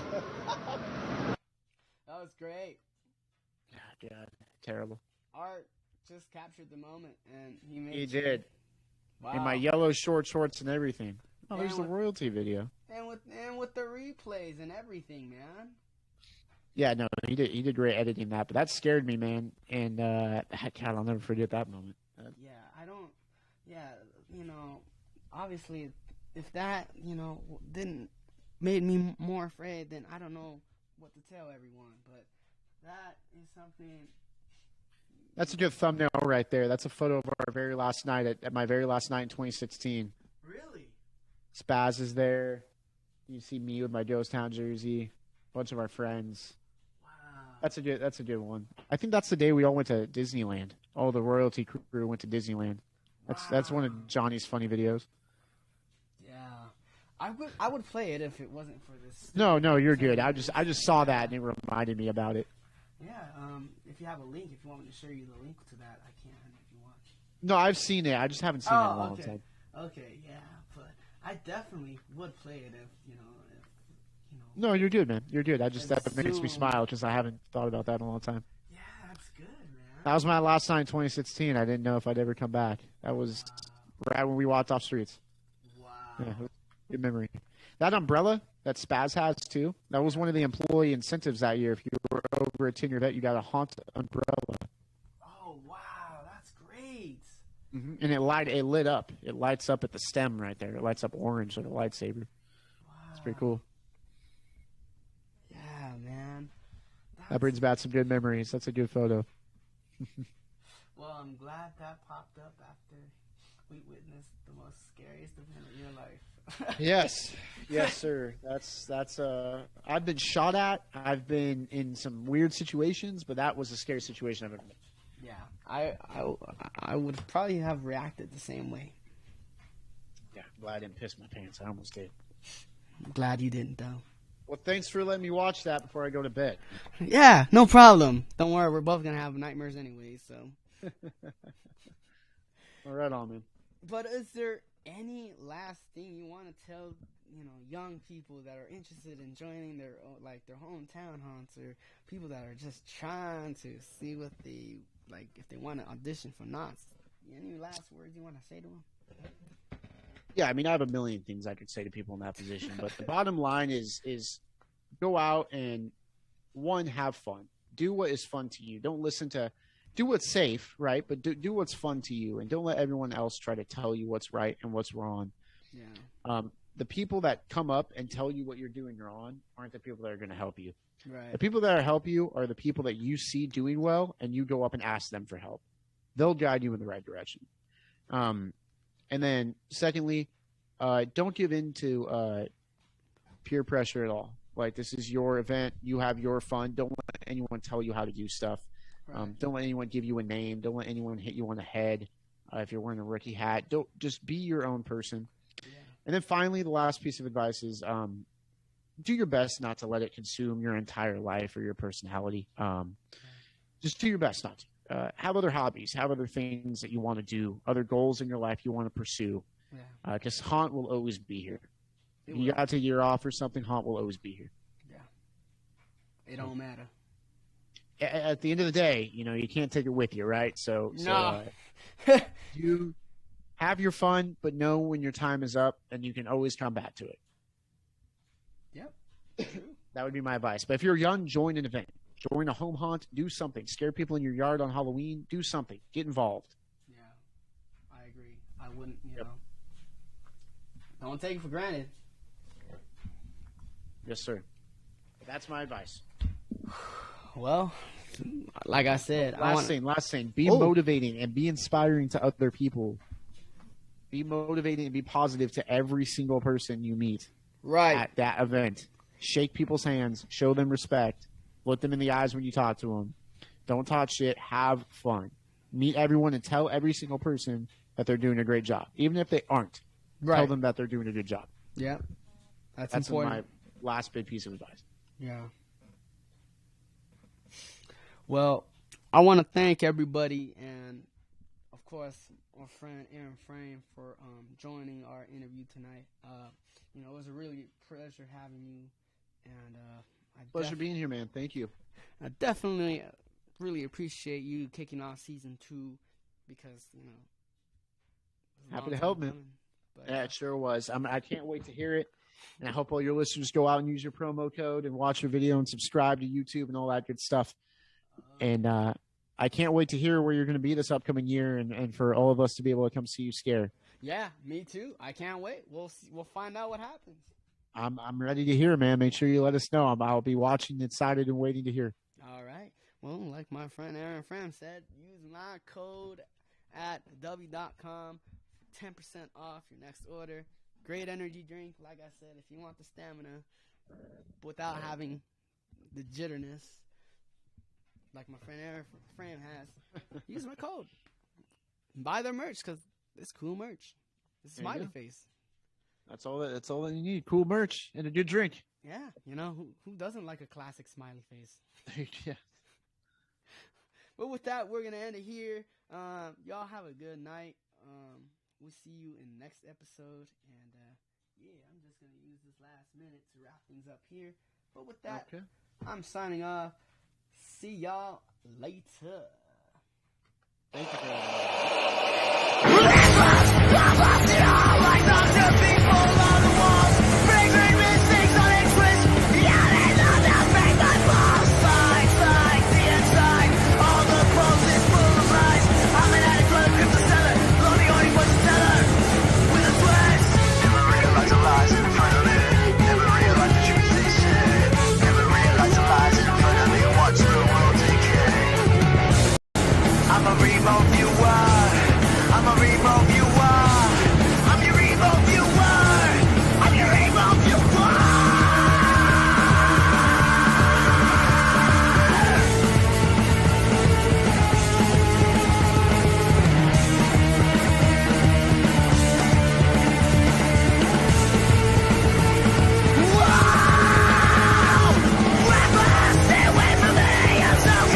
That was great. God, terrible. Art just captured the moment, and he made. He did. Wow. In my yellow short shorts and everything. Oh, there's the And royalty video. And with the replays and everything, man. Yeah, no, he did great editing that, but that scared me, man. And God, I'll never forget that moment. Yeah, I don't. Yeah, you know, obviously, if that didn't made me more afraid, then I don't know what to tell everyone. But that is something. That's a good thumbnail right there. That's a photo of our very last night at my very last night in 2016. Really? Spaz is there. You see me with my Joestown jersey. A bunch of our friends. Wow. That's a good one. I think that's the day we all went to Disneyland. All the royalty crew went to Disneyland. That's one of Johnny's funny videos. Yeah, I would play it if it wasn't for this. No, you're good. I just saw that and it reminded me about it. Yeah. If you have a link, if you want me to show you the link to that, I can if you want. No, I've seen it. I just haven't seen it in a long time. Okay, yeah, but I definitely would play it if. No, you're good, man. You're good. That makes me Zoom. smile because I haven't thought about that in a long time. Yeah, that's good, man. That was my last night in 2016. I didn't know if I'd ever come back. That was right when we walked off streets. Wow. Yeah, good memory. That umbrella that Spaz has too. That was one of the employee incentives that year. If you were over a 10-year vet, you got a haunt umbrella. Oh wow, that's great. Mm-hmm. And it lit up. It lights up at the stem right there. It lights up orange like a lightsaber. Wow. It's pretty cool. Yeah, man. That brings back some good memories. That's a good photo. Well, I'm glad that popped up after we witnessed the most scariest event of your life. Yes, sir. That's I've been shot at. I've been in some weird situations, but that was the scariest situation I've ever been. Yeah, I would probably have reacted the same way. Yeah, I'm glad I didn't piss my pants. I almost did. I'm glad you didn't, though. Well, thanks for letting me watch that before I go to bed. Yeah, no problem. Don't worry, we're both gonna have nightmares anyway, so. All right, on, man. But is there any last thing you want to tell, young people that are interested in joining their hometown haunts, or people that are just trying to see what if they want to audition for knots? Any last words you want to say to them? Yeah, I mean, I have a million things I could say to people in that position, but the bottom line is go out and, one, have fun. Do what is fun to you. Don't listen to – do what's safe, right? But do what's fun to you, and don't let everyone else try to tell you what's right and what's wrong. Yeah. The people that come up and tell you what you're doing wrong aren't the people that are going to help you. Right. The people that are help you are the people that you see doing well, and you go up and ask them for help. They'll guide you in the right direction. And then, secondly, don't give in to peer pressure at all. Like, this is your event. You have your fun. Don't let anyone tell you how to do stuff. Right. Don't let anyone give you a name. Don't let anyone hit you on the head if you're wearing a rookie hat. Don't just be your own person. Yeah. And then finally, the last piece of advice is do your best not to let it consume your entire life or your personality. just do your best not to. Have other hobbies, have other things that you want to do, other goals in your life you want to pursue. Yeah. Because haunt will always be here. It If you will. got to take a year off or something, haunt will always be here. It don't matter. At the end of the day, you know, you can't take it with you, right? So No. you have your fun, but know when your time is up, and you can always come back to it. Yep. That would be my advice. But if you're young, join an event. Join a home haunt. Do something. Scare people in your yard on Halloween. Do something. Get involved. Yeah, I agree. I wouldn't, you know. Don't take it for granted. Yes, sir. That's my advice. Well, like I said, Last thing. Be motivating and be inspiring to other people. Be motivating and be positive to every single person you meet at that event. Shake people's hands. Show them respect. Look them in the eyes when you talk to them. Don't talk shit. Have fun. Meet everyone and tell every single person that they're doing a great job. Even if they aren't. Tell them that they're doing a good job. Yeah. That's my important. last big piece of advice. Yeah. Well, I want to thank everybody and, of course, our friend Aaron Frame for joining our interview tonight. You know, it was a really pleasure having you, and Pleasure being here, man. Thank you. I definitely really appreciate you kicking off season 2 because, you know, it was a Happy long to help, time man. coming, but, Yeah, it sure was. I can't wait to hear it. And I hope all your listeners go out and use your promo code and watch your video and subscribe to YouTube and all that good stuff. And I can't wait to hear where you're going to be this upcoming year and for all of us to be able to come see you scare. Yeah, me too. I can't wait. We'll find out what happens. I'm ready to hear, man. Make sure you let us know. I'll be watching, excited, and waiting to hear. All right. Well, like my friend Aaron Fram said, use my code at w.com for 10% off your next order. Great energy drink. Like I said, if you want the stamina without having the jitterness, like my friend Aaron Fram has, use my code. Buy their merch because it's cool merch. It's a smiley face. That's all that you need. Cool merch and a good drink. Yeah, you know, who doesn't like a classic smiley face? Yeah. But with that, we're going to end it here. Y'all have a good night. We'll see you in the next episode. And, I'm just going to use this last minute to wrap things up here. But with that, I'm signing off. See y'all later. Thank you,